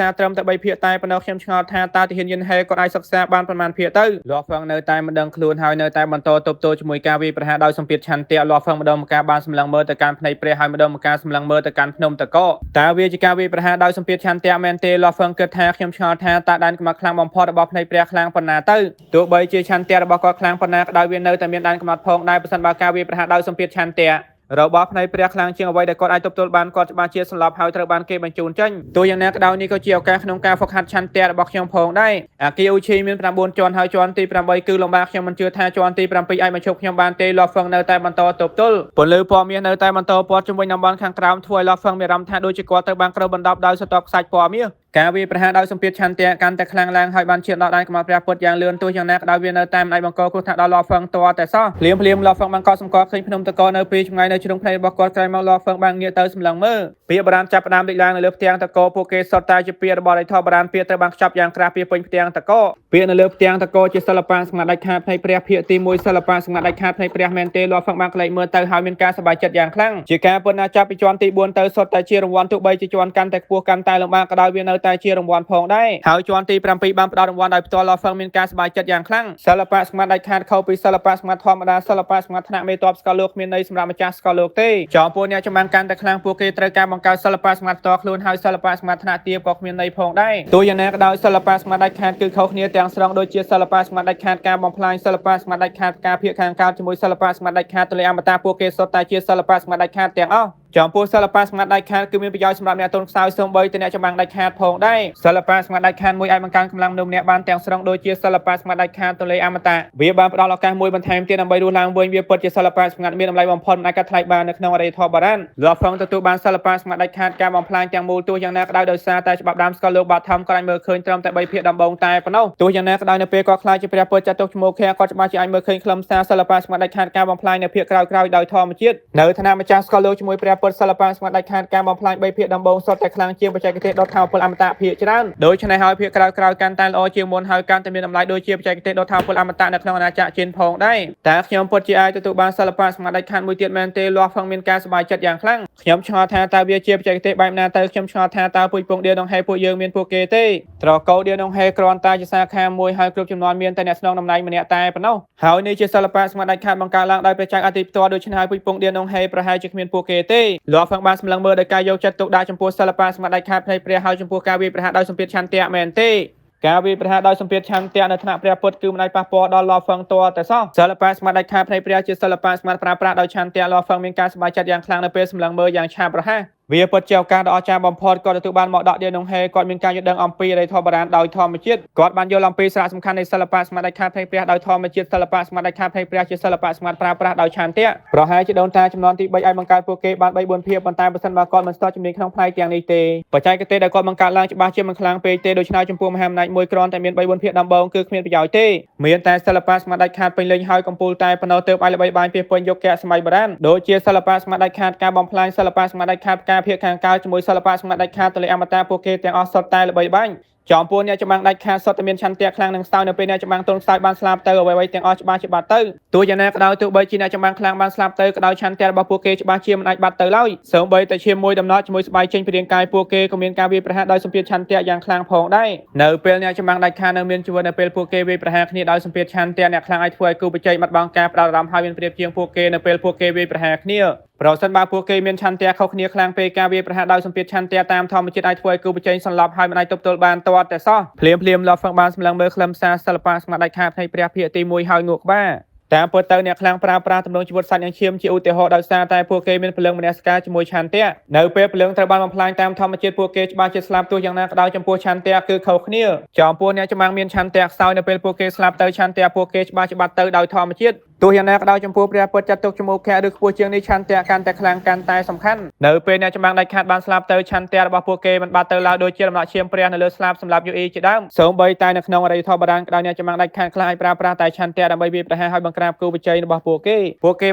ាត្រឹមតែ3ភាគតែប៉ុណ្ណោះខ្ញុំឆ្ងល់ថាតើទាហានយិនហេគាត់អាចសិក្សាបានប៉ុន្មានភាគទៅលាស់ហ្វឹងនៅតែមិនដឹងខ្លួនហើយនៅតែបន្តទប់ទល់ជាមួយការវាយប្រហារដោយសម្ពាធឆន្ទៈលាស់ហ្វឹងម្ដងម្កាលបានសម្លឹងមើលទៅកាន់ផ្នែកព្រះហើយម្ដងម្កាលសម្លឹងមើលទៅកាន់ភ្នំតកោតើវាជាការវាយប្រហារដោយសម្ពាធឆន្ទៈមែនទេលាស់ហ្វឹងគិតថាខ្ញុំឆ្ងល់ថាតើដែនកំណត់ខ្លាំងបំផុតរបស់ផ្នែកព្រះខ្លាំងប៉ុណ្ណាទៅទោះបីជាឆន្ទៈរបស់គាត់ខ្លាំងប៉ុណ្ណាក៏ដោយវានៅតែមានដែនកំណត់ផងដែរប្រសិនបើការវាយប្រហារដោយសម្ពាធឆន្ទៈរបស់ផ្នែកព្រះខ្លាំងជាងអ្វីដែលគាត់អាចទប់ទល់បានគាត់ច្បាស់ជាសន្លប់ហើយត្រូវបានគេបញ្ជូនចេញទោះយ៉ាងណាក៏ដោយនេះក៏ជាឱកាសក្នុងការហ្វឹកហាត់ឆន្ទៈរបស់ខ្ញុំផងដែរអាគីអូឈីមាន9ជាន់ហើយជាន់ទី8គឺលំបាកខ្ញុំមិនជឿថាជាន់ទី7អាចបញ្ឈប់ខ្ញុំបានទេលាស់ហ្វឹងនៅតែបន្តទប់ទល់ពន្លឺពណ៌មាសនៅតែបន្តព័ទ្ធជុំវិញតំបន់ខាងក្រោមធ្វើឲ្យលាស់ហ្វឹងមានអារម្មណ៍ថាដូចជាគាត់ត្រូវបានគ្របបណ្ដប់ដោយស្រទាប់ខ្សាច់ពណ៌មាសការវាយប្រហារដោយសម្ពាធឆន្ទៈកាន់តែខ្លាំងឡើងហើយបានឈានដល់ដែនកំណត់ព្រះពុទ្ធយ៉ាងលឿនទោះយ៉ាងណាក៏ដោយវានៅតែមិនអាចបង្កគ្រោះថ្នាក់ដល់លាស់ហ្វឹងតតែសោះភ្លាមលាស់ហ្វឹងបានកត់សម្គាល់ឃើញភ្នំតកោនៅពេលចម្ងាយនៅជ្រុងភ្នែករបស់គាត់ក្រោយមកលាស់ហ្វឹងបានងាកទៅសម្លឹងមើលពាក្យបុរាណចាប់ផ្ដើមលេចឡើងនៅលើផ្ទាំងតកោពួកគេសុទ្ធតែជាពាក្យរបស់អរិយធម៌បុរាណពាក្យត្រូវបានខ្ចប់យ៉ាងក្រាស់ពីពេញផ្ទាំងតកោពាក្យនៅលើផ្ទាំងតកោជាសិល្បៈស្មារតីខាតផ្នែកព្រះភាគទី1សិល្បៈស្មារតីខាតផ្នែកព្រះមែនទេលាស់ហ្វឹងបានក្លែកមើលទៅហើយមានការសប្បាយចិត្តយ៉ាងខ្លាំងជាការពុតណាចាប់ពីជាន់ទី4ទៅសុទ្ធតែជារង្វាន់ទោះបីជាជាន់កាន់តែខ្ពស់កាន់តែលំបាកក៏ដោយវានៅតែជារង្វាន់ផងដែរហើយជាន់ទី7បានផ្ដល់រង្វាន់ដោយផ្ទាល់លាស់ហ្វឹងមានការសប្បាយចិត្តយ៉ាងខ្លាំងសិល្បៈស្មារតីខាតខុសពីសិល្បៈស្មារតីធម្មតាសិល្បៈស្មារតីថ្នាក់មេតបស្កលលោកគ្មានន័យសម្រាប់ម្ចាស់ស្កលលោកទេចំពោះអ្នកចម្បាំងកាន់តែខ្លាំងពួកគេត្រូវការបង្កើតសិល្បៈស្មារតីផ្ទាល់ខ្លួនហើយសិល្បៈស្មារតីថ្នាក់ទាបក៏គ្មានន័យផងដែរទោះយ៉ាងណាក៏ដោយសិល្បៈស្មារតីខាតគឺខុសគ្នាទាំងស្រុងដូចជាសិល្បៈស្មារតីខាតការបំផ្លាញសិល្បៈស្មារតីខាតការភាគខាងកើតជាមួយសិល្បៈស្មារតីខាតទន្លេអមតាពួកគេសុទ្ធតែជាសិល្បៈស្មារតីខាតទាំងអស់ចំពោះសិល្បៈស្មារតីខាតគឺមានប្រយោជន៍សម្រាប់អ្នកទន់ខ្សោយសូម្បីតែអ្នកចម្បាំងដាច់ខាតផងដែរសិល្បៈស្មារតីខាតមួយអាចបង្កើនកម្លាំងមនុស្សម្នាក់បានទាំងស្រុងដូចជាសិល្បៈស្មារតីខាតទន្លេអមតាវាបានផ្ដល់ឱកាសមួយបន្ថែមទៀតដើម្បីរស់ឡើងវិញវាពិតជាសិល្បៈស្ងាត់មានតម្លៃបំផុតមិនអាចកាត់ថ្លៃបាននៅក្នុងអរិយធម៌បុរាណលាស់ហ្វឹងទទួលបានសិល្បៈស្មារតីខាតការបំផ្លាញទាំងមូលទោះយ៉ាងណាក៏ដោយសារតែច្បាប់ដើមស្កលលោកបាត់ធំក៏អាចមើលឃើញត្រឹមតែ3ភាគដំបូងតែប៉ុណ្ណោះទោះយ៉ាងណាក៏ដោយនៅពេលគាត់ខ្លាចជាព្រះពុទ្ធចាត់ទុកឈ្មោះខែគាត់ច្បាស់ជាអាចមើលឃើញខ្លឹមសារសិល្បៈស្មារតីខាតការបំផ្លាញនៅភាគក្រោយៗដោយធម្មជាតិនៅឋានៈម្ចាស់ស្កលលោកជាមួយព្រះពុទ្ធសិល្បៈស្មារតីខាតការបំផ្លាញ3ភាគដំបូងសុទ្ធតែខ្លាំងជាងបច្ចេកទេសដុតថាមពលអមតៈភាគច្រើនដូច្នេះហើយភាគក្រោយៗកាន់តែល្អជាងមុនហើយកាន់តែមានតម្លៃដូចជាបច្ចេកទេសដុតថាមពលអមតៈនៅក្នុងអាណាចក្រจีนផងដែរតែខ្ញុំពិតជាអាចទទួលបានសិល្បៈស្មារតីខាតមួយទៀតមែនទេលាស់ហ្វឹងមានការសប្បាយចិត្តយ៉ាងខ្លាំងខ្ញុំឆ្ងល់ថាតើវាជាបច្ចេកទេសបែបណាទៅខ្ញុំឆ្ងល់ថាតើពុយពងឌៀនងហេពួកយើងមានពួកគេទេត្រកូឌៀនងហេគ្រាន់តែជាសាខាមួយហើយគ្រប់ចំនួនមានតែអ្នកស្នងតំណែងម្នាក់តែប៉ុណ្ណោះហើយនេះជាសិល្បៈស្មារតីខាតបង្កើតឡើងដោយព្រះចៅអធិផ្ទាល់ដូច្នេះហើយពុយពងឌៀនងហេប្រហែលជាគ្មានពួកគេទេលាស់ហ្វឹងបានសម្លឹងមើលដោយការយកចិត្តទុកដាក់ចំពោះសិល្បៈស្មារតីខាតផ្នែកព្រះហើយចំពោះការវាយប្រហារដោយសម្ពាធឆន្ទៈមែនទេការវាយប្រហារដោយសម្ពាធឆន្ទៈនៅថ្នាក់ព្រះពុទ្ធគឺមិនអាចប៉ះពាល់ដល់លាស់ហ្វឹងតតែសោះសិល្បៈស្មារតីខាតផ្នែកព្រះជាសិល្បៈស្មារតីប្រើប្រាស់ដោយឆន្ទៈលាស់ហ្វឹងមានការសប្បាយចិត្តយ៉ាងខ្លាំងនៅពេលសម្លឹងមើលយ៉ាងឆាប់រហ័សវាពិតជាឱកាសដ៏អស្ចារ្យបំផុតគាត់ទទួលបានមកដកឌៀនងហេគាត់មានការយល់ដឹងអំពីអរិយធម៌បុរាណដោយធម្មជាតិគាត់បានយល់អំពីសារៈសំខាន់នៃសិល្បៈស្មារតីខាតផ្នែកព្រះដោយធម្មជាតិសិល្បៈស្មារតីខាតផ្នែកព្រះជាសិល្បៈស្មារតីប្រើប្រាស់ដោយឆន្ទៈប្រហែលជាដូនតាចំនួនទី3អាចបង្កើតពួកគេបាន3 4ភាគប៉ុន្តែបើសិនបើគាត់មិនស្ទាត់ជំនាញក្នុងផ្នែកទាំងនេះទេបច្ចេកទេសដែលគាត់បង្កើតឡើងច្បាស់ជាមិនខ្លាំងពេកទេដូច្នេះចំពោះមហាអំណាចមួយគ្រាន់តែមាន3 4ភាគដំបូងគឺគ្មានប្រយោជន៍ទេមានតែសិល្បៈស្មារតីខាតពេញលេញហើយកំពូលតែប៉ុណ្ណោះទើបអាចល្បីល្បាញពីពេញយុគសម័យបុរាណដូចជាសិល្បៈស្មារតីខាតការបំផ្លាញសិល្បៈស្មារតីខាតការភាគខាងកើតជាមួយសិល្បៈស្មារតីខាតទន្លេអមតាពួកគេទាំងអស់សុទ្ធតែល្បីល្បាញចំពោះអ្នកចម្បាំងដាច់ខាតសុទ្ធតែមានឆន្ទៈខ្លាំងនិងស្ទើរនៅពេលអ្នកចម្បាំងទន់ខ្សោយបានស្លាប់ទៅអ្វីៗទាំងអស់ច្បាស់ជាបាត់ទៅទោះយ៉ាងណាក៏ដោយទោះបីជាអ្នកចម្បាំងខ្លាំងបានស្លាប់ទៅក៏ដោយឆន្ទៈរបស់ពួកគេច្បាស់ជាមិនអាចបាត់ទៅឡើយសូម្បីតែឈាមមួយដំណក់ជាមួយស្បែកចេញពីរាងកាយពួកគេក៏មានការវាយប្រហារដោយសម្ពាធឆន្ទៈយ៉ាងខ្លាំងផងដែរនៅពេលអ្នកចម្បាំងដាច់ខាតនៅមានជីវិតនៅពេលពួកគេវាយប្រហារគ្នាដោយសម្ពាធឆន្ទៈអ្នកខ្លាំងអាចធ្វើឲ្យគូប្រជែងបាត់បង់ការផ្ដោតអារម្មណ៍ហើយមានប្រៀបជាងពួកគេនៅពេលពួកគេវាយប្រហារគ្នាប្រសិនបើពួកគេមានឆន្ទៈខុសគ្នាខ្លាំងពេកការវាយប្រហារដោយសម្ពាធឆន្ទៈតាមធម្មជាតិអាចធ្វើឲ្យគូប្រជែងសន្លប់ហើយមិនអាចទប់ទល់បានទាល់តែសោះភ្លាមលាស់ហ្វឹងបានសម្លឹងមើលខ្លឹមសារសិល្បៈស្មារតីខាតផ្នែកព្រះភាគទី1ហើយងក់ក្បាលតាមពិតទៅអ្នកខ្លាំងប្រើប្រាស់ទំនងជីវិតសាច់និងឈាមជាឧទាហរណ៍ដោយសារតែពួកគេមានពលឹងមនសិការជាមួយឆន្ទៈនៅពេលពលឹងត្រូវបានបំផ្លាញតាមធម្មជាតិពួកគេច្បាស់ជាស្លាប់ទោះយ៉ាងណាក៏ដោយចំពោះឆន្ទៈគឺខុសគ្នាចំពោះអ្នកចម្បាំងមានឆន្ទៈខ្សោយនៅពេលពួកគេស្លាប់ទៅឆន្ទៈពួកគេច្បាស់ជាបាត់ទៅដោយធម្មជាតិ ទោះយ៉ាងណាក៏ដោយចំពោះព្រះពុទ្ធចាត់ទុកជំោខៈឬខ្ពស់ជាងនេះឆន្ទៈកាន់តែខ្លាំងកាន់តែសំខាន់នៅពេលអ្នកចម្បាំងដាច់ខាតបានស្លាប់ទៅឆន្ទៈរបស់ពួកគេមិនបាត់ទៅឡើយដូចជាដំណាក់ឈាមព្រះនៅលើស្លាបសម្រាប់យូអ៊ីជាដើមសូម្បីតែនៅក្នុងអរិយធម៌បារាំងក៏ដោយអ្នកចម្បាំងដាច់ខាតខ្លះអាចប្រើប្រាស់តែឆន្ទៈដើម្បីវាយប្រហារឲ្យបង្ក្រាបគូបច្ច័យរបស់ពួកគ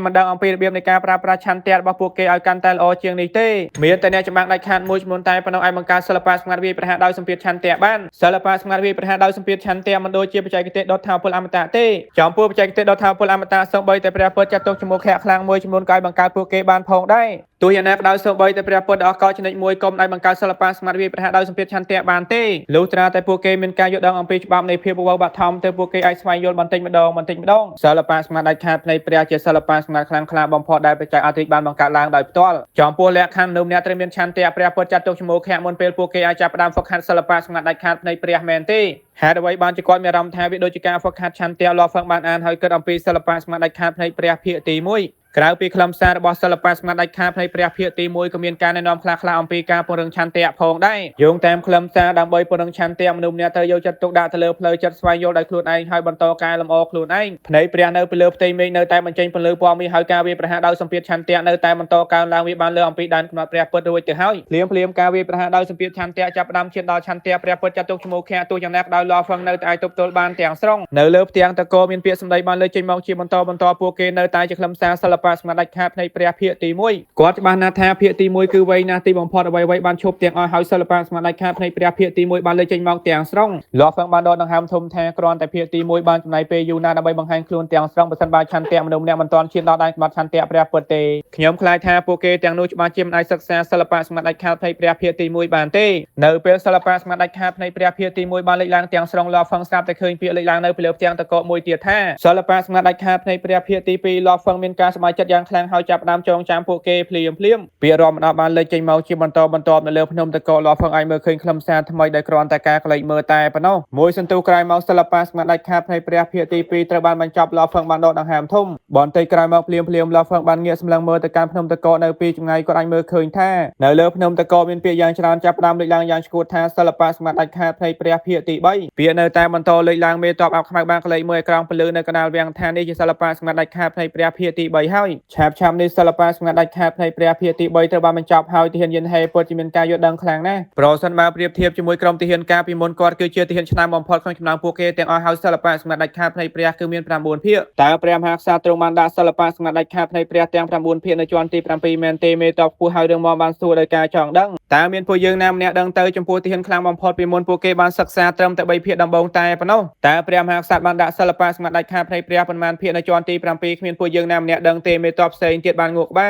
េមិនដឹងអំពីរបៀបនៃការប្រើប្រាស់ឆន្ទៈរបស់ពួកគេឲ្យកាន់តែល្អជាងនេះទេមានតែអ្នកចម្បាំងដាច់ខាតមួយចំនួនតែប៉ុណ្ណោះអាចបង្កើតសិល្បៈសម្ងាត់វាយប្រហារដោយសម្ពាធឆន្ទៈបានសិល្បៈសម្ងាត់វាយប្រហារដោយសម្ពាធឆន្ទៈមិនដូចជាបច្ចេកទេសដុតថាមពលអមតៈទេចំពោះបច្ចេកទេសដុតថាមពលអមតៈសូម្បីតែព្រះពុទ្ធចាត់ទុកជំោខៈខ្លាំងមួយចំនួនក៏អាចបង្កើតពួកគេបានផងដែរទោះយ៉ាងណាក៏ដោយសូម្បីតែព្រះពុទ្ធអកចនិចមួយក៏មិនអាចបង្កើតសិល្បៈសម្ងាត់វាយប្រហារដោយសម្ពាធឆន្ទៈបានទេលុះត្រាតែពួកគេមានការយល់ដឹងអំពីច្បាប់នៃភាពវឹកវរបឋមទៅពួកគេអាចស្វែងយល់បន្តិចម្ដងសិល្បៈសម្ងាត់ដាច់ខាតភ្នែកព្រះជាសិល្បៈសម្ងាត់ខ្លាំងក្លាបំផុតដែលបច្ចេកអធិបានបង្កើតឡើងដោយផ្ទាល់ចំពោះលក្ខខណ្ឌមនុស្សម្នាក់ត្រូវមានឆន្ទៈព្រះពុទ្ធចាត់ទុកជំោខៈមុនពេលពួកគេអាចចាប់ផ្ដើមហ្វឹកហាត់សិល្បៈសម្ងាត់ដាច់ខាតភ្នែកព្រះមែនទេហេតុអ្វីបានជាគាត់មានអារម្មណ៍ថាវាដូចជាការហ្វឹកហាត់ឆន្ទៈលាប់ហ្វឹកបានអានហើយគិតអំពីសិល្បៈសម្ងាត់ដាច់ខាតភ្នែកព្រះភាគទី1ក្រៅពីខ្លឹមសាររបស់សិល្បៈសម្ងាត់ដាច់ខាតភ្នែកព្រះភាគទី1ក៏មានការណែនាំខ្លះៗអំពីការពង្រឹងឆន្ទៈផងដែរយោងតាមខ្លឹមសារដើម្បីពង្រឹងឆន្ទៈមនុស្សម្នាក់ត្រូវយកចិត្តទុកដាក់ទៅលើផ្លូវចិត្តស្វែងយល់ដោយខ្លួនឯងហើយបន្តកែលម្អខ្លួនឯងភ្នែកព្រះនៅពីលើផ្ទៃមេឃនៅតែបញ្ចេញពន្លឺពណ៌មាសហើយការវាយប្រហារដោយសម្ពាធឆន្ទៈនៅតែបន្តកើនឡើងវាបានលើអំពីដែនកំណត់ព្រះពុទ្ធរួចទៅហើយភ្លាមការវាយប្រហារដោយសម្ពាធឆន្ទៈចាប់ផ្ដើមឈានដល់ឆន្ទៈព្រះពុទ្ធចាត់ទុកជំោខៈទោះយ៉ាងណាក៏ដោយលាហ្វឹងនៅតែអាចទប់ទល់បានទាំងស្រុងនៅលើផ្ទាំងតកមានពាក្យសម្ដីបានលើចេញមកជាបន្តពួកគេនៅតែជាខ្លឹមសារសិល្បៈសម្ងាត់ដាច់ខាតភ្នែកព្រះភាគទី1គាត់ច្បាស់ណាស់ថាភាគទី1គឺវ័យណាស់ទីបំផុតអ្វីៗបានឈប់ទាំងអស់ហើយសិល្បៈសម្ងាត់ដាច់ខាតភ្នែកព្រះភាគទី1បានលើចេញមកទាំងស្រុងលាហ្វឹងបានដកដង្ហើមធំថាគ្រាន់តែភាគទី1បានចំណាយពេលយូរណាស់ដើម្បីបង្ហាញខ្លួនទាំងស្រុងបើសិនបើឆន្ទៈមនុស្សម្នាក់មិនទាន់ឈានដល់ដែនកំណត់ឆន្ទៈព្រះពុទ្ធទេខ្ញុំខ្លាចថាពួកគេទាំងនោះច្បាស់ជាមិនអាចសិក្សាសិល្បៈសម្ងាត់ដាច់ខាតភ្នែកព្រះភាគទី1បានទេនៅពេលសិល្បៈសម្ងាត់ដាច់ខាតភ្នែកព្រះភាគទី1បានលេចឡើងទាំងស្រុងលាហ្វឹងស្រាប់តែឃើញពាក្យលេចឡើងនៅពីលើផ្ទាំងតកមួយទៀតថាសិល្បៈសម្ងាត់ដាច់ខាតភ្នែកព្រះភាគទី2លាហ្វឹងមានការសប្បាយចិត្តយ៉ាងខ្លាំងហើយចាប់ផ្ដើមចងចាំពួកគេភ្លាមពាក្យរាប់មិនអស់បានលេចចេញមកជាបន្តនៅលើភ្នំតកលាហ្វឹងអាចមើលឃើញខ្លឹមសារថ្មីដែលគ្រាន់តែការក្លែកមើលតែប៉ុណ្ណោះមួយសន្ទុះក្រោយមកសិល្បៈសម្ងាត់ដាច់ខាតភ្នែកព្រះភាគទី2ត្រូវបានបញ្ចប់លាហ្វឹងបានដកដង្ហើមធំបន្តិចក្រោយមកភ្លាមលាហ្វឹងបានងាកសម្លឹងមើលទៅកាន់ភ្នំតកនៅពីចម្ងាយគាត់អាចមើលឃើញថានៅលើភ្នំតកមានពាក្យយ៉ាងច្រើនចាប់ផ្ដើមលេចឡើងយ៉ាងឆ្កួតថាសិល្បៈសម្ងាត់ដាច់ខាតភ្នែកព្រះភាគទី3ពាក្យនៅតែបន្តលេចឡើងមេតបអាប់ខ្មៅបានក្លែកមើលក្រោមពលឺនៅកណ្ដាលវាំងថានេះជាសិល្បៈសម្ងាត់ដាច់ខាតភ្នែកព្រះភាគទី3ហើយឆាប់នេះសិល្បៈសម្ងាត់ដាច់ខាតភ្នែកព្រះភាគទី3ត្រូវបានបញ្ចប់ហើយទាហានយិនហេពិតជាមានការយល់ដឹងខ្លាំងណាស់ប្រសិនបើប្រៀបធៀបជាមួយក្រុមទាហានការពីមុនគាត់គឺជាទាហានឆ្នើមបំផុតក្នុងចំណោមពួកគេទាំងអស់ហើយសិល្បៈសម្ងាត់ដាច់ខាតភ្នែកព្រះគឺមាន9ភាគតើព្រះមហាក្សត្រទ្រង់បានដាក់សិល្បៈសម្ងាត់ដាច់ខាតភ្នែកព្រះទាំង9ភាគនៅជាន់ទី7មែនទេមេតបខ្ពស់ហើយរឿងមកបានសួរដោយការចង់ដឹងតើមានពួកយើងណាម្នាក់ដឹងទៅចំពោះទាហានខ្លាំងបំផុតពីមុនពួកគេបានសិក្សាត្រឹមតែ3ភាគដំបូងតែប៉ុណ្ណោះតើព្រះមហាក្សត្របានដាក់សិល្បៈសម្ងាត់ដាច់ខាតភ្នែកព្រះប៉ុន្មានភាគនៅជាន់ទី7គ្មានពួកយើងណាម្នាក់ដឹងទេមេតបផ្សេងទៀតបានងក់ក្បា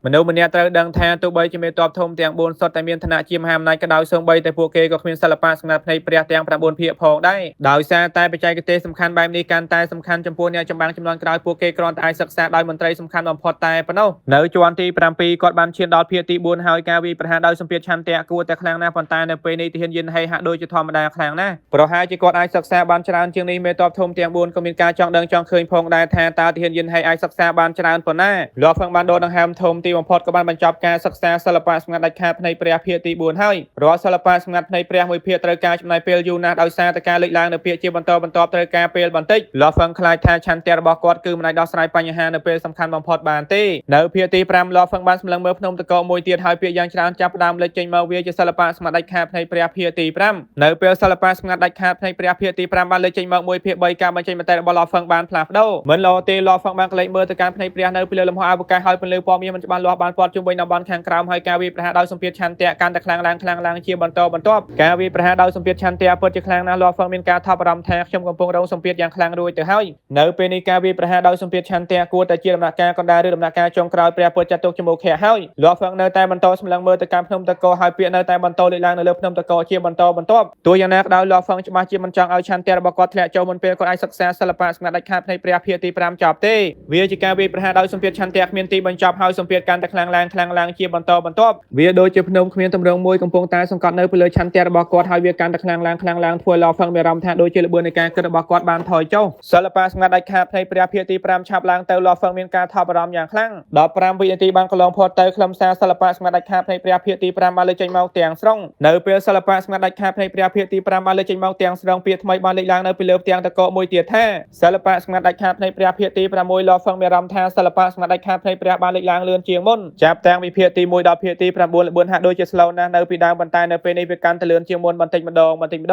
លមនុស្សម្នាក់ត្រូវដឹងថាទោះបីជាមេតបធំទាំង4សុទ្ធតែមានឋានៈជាមហាអំណាចក៏ដោយសូម្បីតែពួកគេក៏គ្មានសិល្បៈសម្ងាត់ភ្នែកព្រះទាំង9ភាគផងដែរដោយសារតែបច្ចេកទេសសំខាន់បែបនេះកាន់តែសំខាន់ចំពោះអ្នកចម្បាំងចំនួនក្រោយពួកគេគ្រាន់តែអាចសិក្សាដោយមន្ត្រីសំខាន់បំផុតតែប៉ុណ្ណោះនៅជាន់ទី7គាត់បានឈានដល់ភាគទី4ហើយការវាយប្រហារដោយសម្ពាធឆន្ទៈគួរតែខ្លាំងណាស់ប៉ុន្តែនៅពេលនេះទាហានយិនហេហាក់ដូចជាធម្មតាខ្លាំងណាស់ប្រហែលជាគាត់អាចសិក្សាបានច្រើនជាងនេះមេតបធំទាំង4ក៏មានការចង់ដឹងចង់ឃើញផងដែរថាតើទាហានយិនហេអាចសិក្សាបានច្រើនប៉ុណ្ណាលាហ្វឹងបានដកដង្ហើមធំទីបំផុតក៏បានបញ្ចប់ការសិក្សាសិល្បៈសម្ងាត់ដាច់ខាតភ្នែកព្រះភាគទី4ហើយរាល់សិល្បៈសម្ងាត់ភ្នែកព្រះមួយភាគត្រូវការចំណាយពេលយូរណាស់ដោយសារតែការលេចឡើងនៅពាក្យជាបន្តត្រូវការពេលបន្តិចលាហ្វឹងខ្លាចថាឆន្ទៈរបស់គាត់គឺមិនអាចដោះស្រាយបញ្ហានៅពេលសំខាន់បំផុតបានទេនៅភាគទី5លាហ្វឹងបានសម្លឹងមើលភ្នំតកមួយទៀតហើយពាក្យយ៉ាងច្រើនចាប់ផ្ដើមលេចចេញមកវាជាសិល្បៈសម្ងាត់ដាច់ខាតភ្នែកព្រះភាគទី5នៅពេលសិល្បៈសម្ងាត់ដាច់ខាតភ្នែកព្រះភាគទី5បានលេចចេញមក1ភាគ3ការបញ្ចេញមតិរបស់លាហ្វឹងបានផ្លាស់ប្ដូរមិនល្អទេលាហ្វឹងបានក្លែងមើលទៅកាន់ភ្នែកព្រះនៅពីលើលំហអវកាសហើយពន្លឺពណ៌មាសមិនច្បាស់លាស់បានព័ទ្ធជុំវិញតំបន់ខាងក្រោមហើយការវាយប្រហារដោយសម្ពាធឆន្ទៈកាន់តែខ្លាំងឡើងជាបន្តការវាយប្រហារដោយសម្ពាធឆន្ទៈពិតជាខ្លាំងណាស់លាហ្វឹងមានការថប់បារម្ភថាខ្ញុំកំពុងរងសម្ពាធយ៉ាងខ្លាំងរួចទៅហើយនៅពេលនេះការវាយប្រហារដោយសម្ពាធឆន្ទៈគួរតែជាដំណាក់កាលកណ្ដាលឬដំណាក់កាលចុងក្រោយព្រះពុទ្ធចាត់ទុកជំោខៈហើយលាហ្វឹងនៅតែបន្តសម្លឹងមើលទៅកាន់ភ្នំតកហើយពាក្យនៅតែបន្តលេចឡើងនៅលើភ្នំតកជាបន្តទោះយ៉ាងណាក៏ដោយលាហ្វឹងច្បាស់ជាមិនចង់ឲ្យឆន្ទៈរបស់គាត់ធ្លាក់ចូលមុនពេលគាត់អាចសិក្សាសិល្បៈសម្ងាត់ដាច់ខាតភ្នែកព្រះភាគទី5ចប់ទេវាជាការវាយប្រហារដោយសម្ពាធឆន្ទៈគ្មានទីបញ្ចប់ហើយសម្ពាធ កាន់តែខ្លាំងឡើងជាបន្តបន្ទាប់វាដូចជាភ្នំគ្មានទម្រង់មួយកំពុងតែសង្កត់នៅពីលើឆន្ទៈរបស់គាត់ហើយវាកាន់តែខ្លាំងឡើងធ្វើឡោហ្វឹងមានអារម្មណ៍ថាដូចជាល្បឿននៃការគិតរបស់គាត់បានថយចុះសិល្បៈស្ងាត់ដាច់ខាតផ្នែកព្រះភាគទី5ឆាប់ឡើងទៅឡោហ្វឹងមានការថប់អារម្មណ៍យ៉ាងខ្លាំង15វិនាទីបានកន្លងផុតទៅខ្លឹមសារសិល្បៈស្ងាត់ដាច់ខាតផ្នែកព្រះភាគទី5បានលេចចេញមកទាំងស្រុងនៅពេលសិល្បៈស្ងាត់ដាច់ខាតផ្នែកព្រះភាគទី5បានលេចចេញមកទាំងស្រុងពាក្យថ្មីបានលេចឡើងនៅពីលើផ្ទាំងតកមួយទៀតថាសិល្បៈស្ងាត់ដាច់ខាតផ្នែកព្រះភាគទី6ឡោហ្វឹងមានអារម្មណ៍ថាសិល្បៈស្ងាត់ដាច់ខាតផ្នែកព្រះបានលេចឡើងលឿនជាងមុនចាប់តាំងពីភាគទី1ដល់ភាគទី9ល្បឿនហាក់ដូចជា slow ណាស់នៅពីដើមប៉ុន្តែនៅពេលនេះវាកាន់តែលឿនជាងមុនបន្តិចម្ដ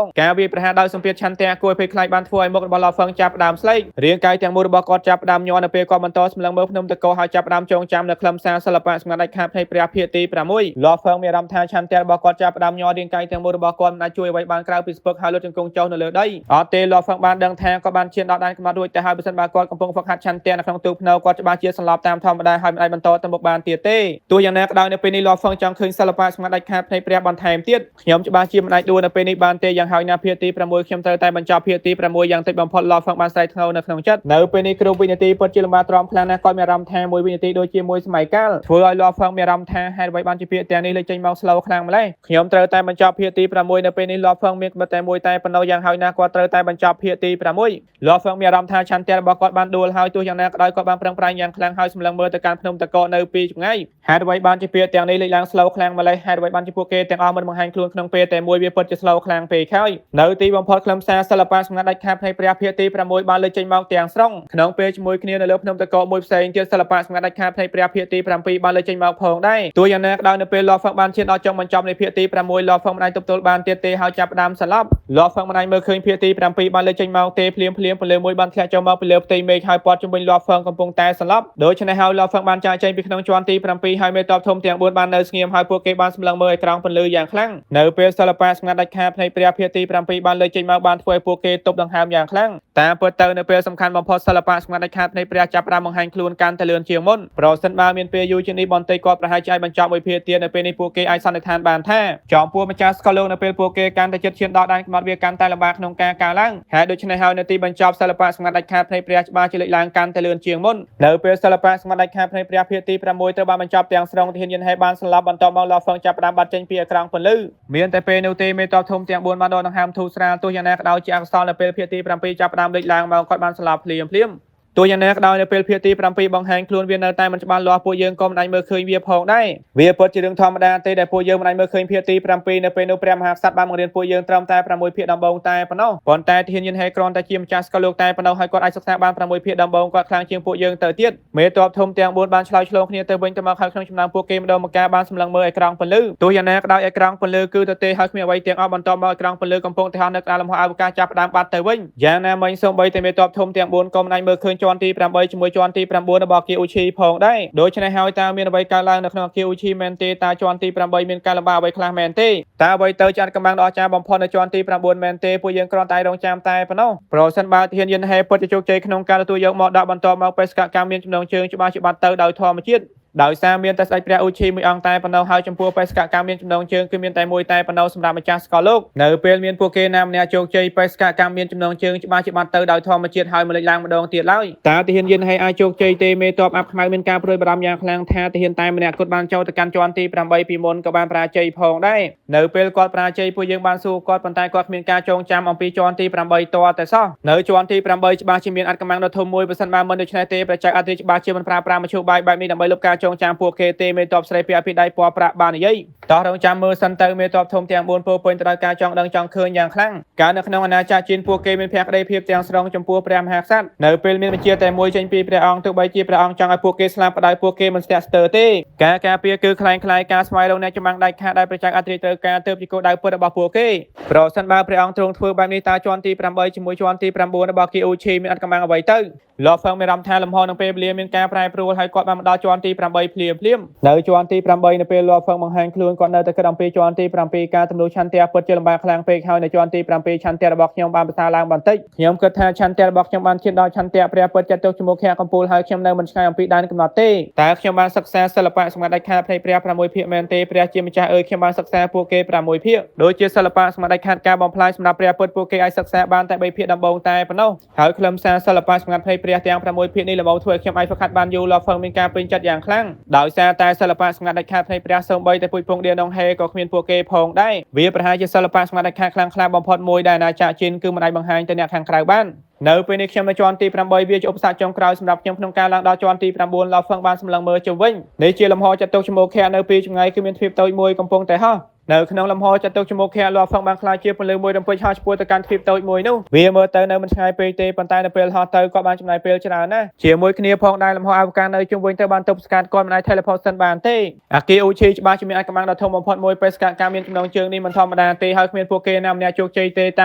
ងការវាយប្រហារដោយសម្ពាធឆន្ទៈគួរឲ្យភ័យខ្លាចបានធ្វើឲ្យមុខរបស់ឡោហ្វឹងចាប់ផ្ដើមស្លេករាងកាយទាំងមូលរបស់គាត់ចាប់ផ្ដើមញ័រនៅពេលគាត់បន្តសម្លឹងមើលភ្នំតកហើយចាប់ផ្ដើមចងចាំនៅខ្លឹមសារសិល្បៈស្ងាត់ដាច់ខាតផ្នែកព្រះភាគទី6ឡោហ្វឹងមានអារម្មណ៍ថាឆន្ទៈរបស់គាត់ចាប់ផ្ដើមញ័ររាងកាយទាំងមូលរបស់គាត់មិនអាចជួយអ្វីបានក្រៅពីស្ពឹកហើយលុតជង្គង់ចុះនៅលើដីអត់ទេឡោហ្វឹងបានដឹងថាគាត់បានឈានដល់ដែនកំណត់រួចទៅហើយបើសិនបើគាត់កំពុងហ្វឹកហាត់ឆន្ទៈនៅក្នុងទូកភ្នៅគាត់ច្បាស់ជាសន្លប់តាមធម្មតាហើយមិនអាចបន្តទៅមុខបានទៀតទេទោះយ៉ាងណាក៏ដោយនៅពេលនេះឡោហ្វឹងចង់ឃើញសិល្បៈស្ងាត់ដាច់ខាតផ្នែកព្រះបន្ថែមទៀតខ្ញុំច្បាស់ជាមិនអាចដួលនៅពេលនេះបានទេយ៉ាងហើយណាភាគទី6ខ្ញុំត្រូវតែបញ្ចប់ភាគទី6យ៉ាងតិចបំផុតឡោហ្វឹងបានស្រែកធ្ងន់នៅក្នុងចិត្តនៅពេលនេះគ្រប់វិនាទីពិតជាលំបាកទ្រាំខ្លាំងណាស់គាត់មានអារម្មណ៍ថាមួយវិនាទីដូចជាមួយសម័យកាលធ្វើឲ្យឡោហ្វឹងមានអារម្មណ៍ថាហេតុអ្វីបានជាពាក្យទាំងនេះលេចចេញមក slow ខ្លាំងម្ល៉េះខ្ញុំត្រូវតែបញ្ចប់ភាគទី6នៅពេលនេះឡោហ្វឹងមានក្បិតតែមួយតែប៉ុណ្ណោះយ៉ាងហើយណាគាត់ត្រូវតែបញ្ចប់ភាគទី6ឡោហ្វឹងមានអារម្មណ៍ថាឆន្ទៈរបស់គាត់បានដួលហើយទោះយ៉ាងណាក៏ដោយគាត់បានប្រឹងប្រែងយ៉ាងខ្លាំងហើយសម្លឹងមើលទៅកាន់ភ្នំតកនៅពីចម្ងាយហេតុអ្វីបានជាពាក្យទាំងនេះលេចឡើង slow ខ្លាំងម្ល៉េះហេតុអ្វីបានជាពួកគេទាំងអស់មិនបង្ហាញខ្លួនក្នុងពេលតែមួយវាពិតជា slow ខ្លាំងពេកហើយនៅទីបំផុតខ្លឹមសារសិល្បៈស្ងាត់ដាច់ខាតផ្នែកព្រះភាគទី6បានលេចចេញមកទាំងស្រុងក្នុងពេលជាមួយគ្នានៅលើភ្នំតកមួយផ្សេងទៀតសិល្បៈស្ងាត់ដាច់ខាតផ្នែកព្រះភាគទី7បានលេចចេញមកផងដែរទោះយ៉ាងណាក៏ដោយនៅពេលឡោហ្វឹងបានឈានដល់ចុងបញ្ចប់នៃភាគទី6ឡោហ្វឹងមិនអាចទប់ទល់បានទៀតទេហើយចាប់ផ្ដើមសន្លប់ឡោហ្វឹងមិនអាចមើលឃើញភាគទី7បានលេចចេញមកទេភ្លាមពន្លឺមួយបានធ្លាក់ចូលមកពីលើផ្ទៃមេឃហើយព័ទ្ធជុំវិញឡោហ្វឹងកំពុងតែសន្លប់ដូច្នេះហើយឡោហ្វឹងបានចាកចេញពីក្នុងជាន់ទី7ហើយមេតបធំទាំង4បាននៅស្ងៀមហើយពួកគេបានសម្លឹងមើលអេក្រង់ពន្លឺយ៉ាងខ្លាំងនៅពេលសិល្បៈស្ងាត់ដាច់ខាតផ្នែកព្រះភាគទី7បានលេចចេញមកបានធ្វើឲ្យពួកគេទប់ដង្ហើមយ៉ាងខ្លាំងតាមពិតទៅនៅពេលសំខាន់បំផុតសិល្បៈស្ងាត់ដាច់ខាតផ្នែកព្រះចាប់ផ្ដើមបង្ហាញខ្លួនកាន់តែលឿនជាងមុនប្រសិនបើមានពេលយូរជាងនេះបន្តិចគាត់ប្រហែលជាអាចបញ្ចប់មួយភាគទៀតនៅពេលនេះពួកគេអាចសន្និដ្ឋានបានថាចំពោះម្ចាស់ស្កលលោកនៅពេលពួកគេកាន់តែជិតឈានដល់ដែនកំណត់វាកាន់តែលំបាកក្នុងការកើនឡើងហើយដូច្នេះហើយនៅទីបញ្ចប់សិល្បៈស្ងាត់ដាច់ខាតផ្នែកព្រះច្បាស់ជាលេចឡើងកាន់តែលឿនជាងមុននៅពេលសិល្បៈស្ងាត់ដាច់ខាតផ្នែកព្រះភាគទី6ត្រូវបានបញ្ចប់ទាំងស្រុងទាហានយន្តហេបានស្លាប់បន្ទាប់មកឡោហ្វឹងចាប់ផ្ដើមបាត់ចេញពីអេក្រង់ពន្លឺមានតែពេលនោះទេមេតបធំទាំង4បានដកដង្ហើមធូរស្រាលទោះយ៉ាងណាក៏ដោយជាអកុសលនៅពេលភាគទី7ចាប់ផ្ដើមលេចឡើងមកគាត់បានស្លាប់ភ្លាមទោះយ៉ាងណាក៏ដោយនៅពេលភាគទី7បង្ហាញខ្លួនវានៅតែមិនច្បាស់លាស់ពួកយើងក៏មិនអាចមើលឃើញវាផងដែរវាពិតជារឿងធម្មតាទេដែលពួកយើងមិនអាចមើលឃើញភាគទី7នៅពេលនោះព្រះមហាក្សត្របានបង្រៀនពួកយើងត្រឹមតែ6ភាគដំបូងតែប៉ុណ្ណោះប៉ុន្តែទាហានយន្តហេគ្រាន់តែជាម្ចាស់ស្កលលោកតែប៉ុណ្ណោះហើយគាត់អាចសិក្សាបាន6ភាគដំបូងគាត់ខ្លាំងជាងពួកយើងទៅទៀតមេតបធំទាំង4បានឆ្លើយឆ្លងគ្នាទៅវិញទៅមកហើយក្នុងចំណោមពួកគេម្ដងម្កាលបានសម្លឹងមើលអេក្រង់ពន្លឺទោះយ៉ាងណាក៏ដោយអេក្រង់ពន្លឺគឺទៅទេហើយគ្មានអ្វីទាំងអស់បន្ទាប់មកអេក្រង់ពន្លឺកំពុងតែហោះនៅក្តារលំហអវកាសចាប់ផ្ដើមបាត់ទៅវិញយ៉ាងណាមិញសូម្បីតែមេតបធំទាំង4ក៏មិនអាចមើលឃើញជាន់ទី8ជាមួយជាន់ទី9របស់គីអ៊ូឈីផងដែរដូច្នេះហើយតើមានអ្វីកើតឡើងនៅក្នុងគីអ៊ូឈីមែនទេតើជាន់ទី8មានការលំបាកអ្វីខ្លះមែនទេតើអ្វីទៅចាត់កម្លាំងដ៏អស្ចារ្យបំផុតនៅជាន់ទី9មែនទេពួកយើងគ្រាន់តែរងចាំតែប៉ុណ្ណោះប្រសិនបើទាហានយន្តហេពិតជាជោគជ័យក្នុងការទទួលយកមកដាក់បន្តមកបេសកកម្មមានចំណងជើងច្បាស់ជាបាត់ទៅដោយធម្មជាតិដោយសារមានតែស្ដេចព្រះអ៊ូឈីមួយអង្គតែប៉ុណ្ណោះហើយចំពោះបេសកកម្មមានចំណងជើងគឺមានតែមួយតែប៉ុណ្ណោះសម្រាប់ម្ចាស់ស្កលលោកនៅពេលមានពួកគេណាម្នាក់ជោគជ័យបេសកកម្មមានចំណងជើងច្បាស់ជាបាត់ទៅដោយធម្មជាតិហើយមិនលេចឡើងម្ដងទៀតឡើយតើទាហានយន្តហេអាចជោគជ័យទេមេតបអាប់ខ្មៅមានការព្រួយបារម្ភយ៉ាងខ្លាំងថាទាហានតែម្នាក់គាត់បានចូលទៅកាន់ជាន់ទី8ពីមុនក៏បានបរាជ័យផងដែរនៅពេលគាត់បរាជ័យពួកយើងបានសួរគាត់ប៉ុន្តែគាត់គ្មានការចងចាំអំពីជាន់ទី8តតែសោះនៅជាន់ទី8ច្បាស់ជាមានអត្តកម្លាំងដ៏ធំមួយបើសិនបើមិនដូច្នេះទេព្រះចៅអត្រាច្បាស់ជាមិនប្រើប្រាស់មធ្យោបាយបែបនេះដើម្បីលុបការចងចាំពួកគេមេតបស្រីពីអភិដៃពណ៌ប្រាក់បាននិយាយតោះរងចាំមើលសិនទៅមេតបធំទាំង4ពោពេញទៅដោយការចង់ដឹងចង់ឃើញយ៉ាងខ្លាំងកាលនៅក្នុងអាណាចក្រจีนពួកគេមានភក្តីភាពទាំងស្រុងចំពោះព្រះមហាក្សត្រនៅពេលមានបញ្ជាតែមួយចេញពីព្រះអង្គទោះបីជាព្រះអង្គចង់ឲ្យពួកគេស្លាប់ផ្ដៅពួកគេមិនស្ទាក់ស្ទើរទេការការពារគឺខ្លែងខ្លាយការស្វែងរកអ្នកចម្បាំងដាច់ខាតដែលព្រះចៅអត្រាត្រូវការទើបជាគោលដៅពិតរបស់ពួកគេប្រសិនបើព្រះអង្គទ្រង់ធ្វើបែបនេះតើជាន់ទី8ជាមួយជាន់ទី9របស់គីអ៊ូឈីមានអត្តកម្លាំងអ្វីទៅឡោហ្វឹងមានអារម្មណ៍ថាលំហនឹងពេលវេលាមានការប្រែប្រួលហើយគាត់បានមកដល់ជាន់ទី8ភ្លាមនៅជាន់ទី8នៅពេលឡោហ្វឹងបង្ហាញខ្លួន គាត់នៅតែគិតអំពីជាន់ទី7ការទម្លុះឆន្ទៈពិតជាលំបាកខ្លាំងពេកហើយនៅជាន់ទី7ឆន្ទៈរបស់ខ្ញុំបានបន្សាឡើងបន្តិចខ្ញុំគិតថាឆន្ទៈរបស់ខ្ញុំបានឈានដល់ឆន្ទៈព្រះពិតចាត់ទុកជាមុខខៈកំពូលហើយខ្ញុំនៅមិនឆ្ងាយអំពីដែនកំណត់ទេតែខ្ញុំបានសិក្សាសិល្បៈសម្ងាត់ដាច់ខាតផ្នែកព្រះ6ភាគមែនទេព្រះជាម្ចាស់អើយខ្ញុំបានសិក្សាពួកគេ6ភាគដូចជាសិល្បៈសម្ងាត់ដាច់ខាតការបំផ្លាញសម្រាប់ព្រះពិតពួកគេអាចសិក្សាបានតែ3ភាគដំបូងតែប៉ុណ្ណោះហើយខ្លឹមសារសិល្បៈសម្ងាត់ផ្នែកព្រះទាំង6ភាគនេះល្មមធ្វើឲ្យខ្ញុំអាចហ្វឹកហាត់បានយូរលហ្វឹងមានការពេញចិត្តយ៉ាងខ្លាំងដោយសារតែសិល្បៈសម្ងាត់ដាច់ខាតផ្នែកព្រះសូម្បីតែពុជពងឌៀនដងហេក៏គ្មានពួកគេផងដែរវាប្រហែលជាសិល្បៈសម្ងាត់ដាច់ខាតខ្លាំងក្លាបំផុតមួយដែលអាណាចក្រជីនគឺមិនអាចបង្ហាញទៅអ្នកខាងក្រៅបាននៅពេលនេះខ្ញុំនៅជាន់ទី8វាជាឧបសគ្គចុងក្រោយសម្រាប់ខ្ញុំក្នុងការឡើងដល់ជាន់ទី9ឡហ្វឹងបានសម្លឹងមើលជុំវិញនេះជាលំហចាត់ទុកជំោខៈនៅពីចម្ងាយគឺមានទ្វីបតូចមួយកំពុងតែហោះនៅក្នុងលំហចាត់ទុកជំោខៈឡហ្វឹងបានខ្លាចជាពន្លឺមួយរំពេចហោះឆ្ពោះទៅកាន់ទ្វីបតូចមួយនោះវាមើលទៅនៅមិនឆ្ងាយពេកទេប៉ុន្តែនៅពេលហោះទៅក៏បានចំណាយពេលច្រើនណាស់ជាមួយគ្នាផងដែរលំហអវកាសនៅជុំវិញទៅបានទប់ស្កាត់គាត់មិនអាច teleport សិនបានទេអាគីអូឈីច្បាស់ជាមានអាចកម្លាំងដ៏ធំបំផុតមួយពេលស្កាត់ការមានចំណងជើងនេះមិនធម្មតាទេហើយគ្មានពួកគេណាម្នាក់ជោគជ័យទេតា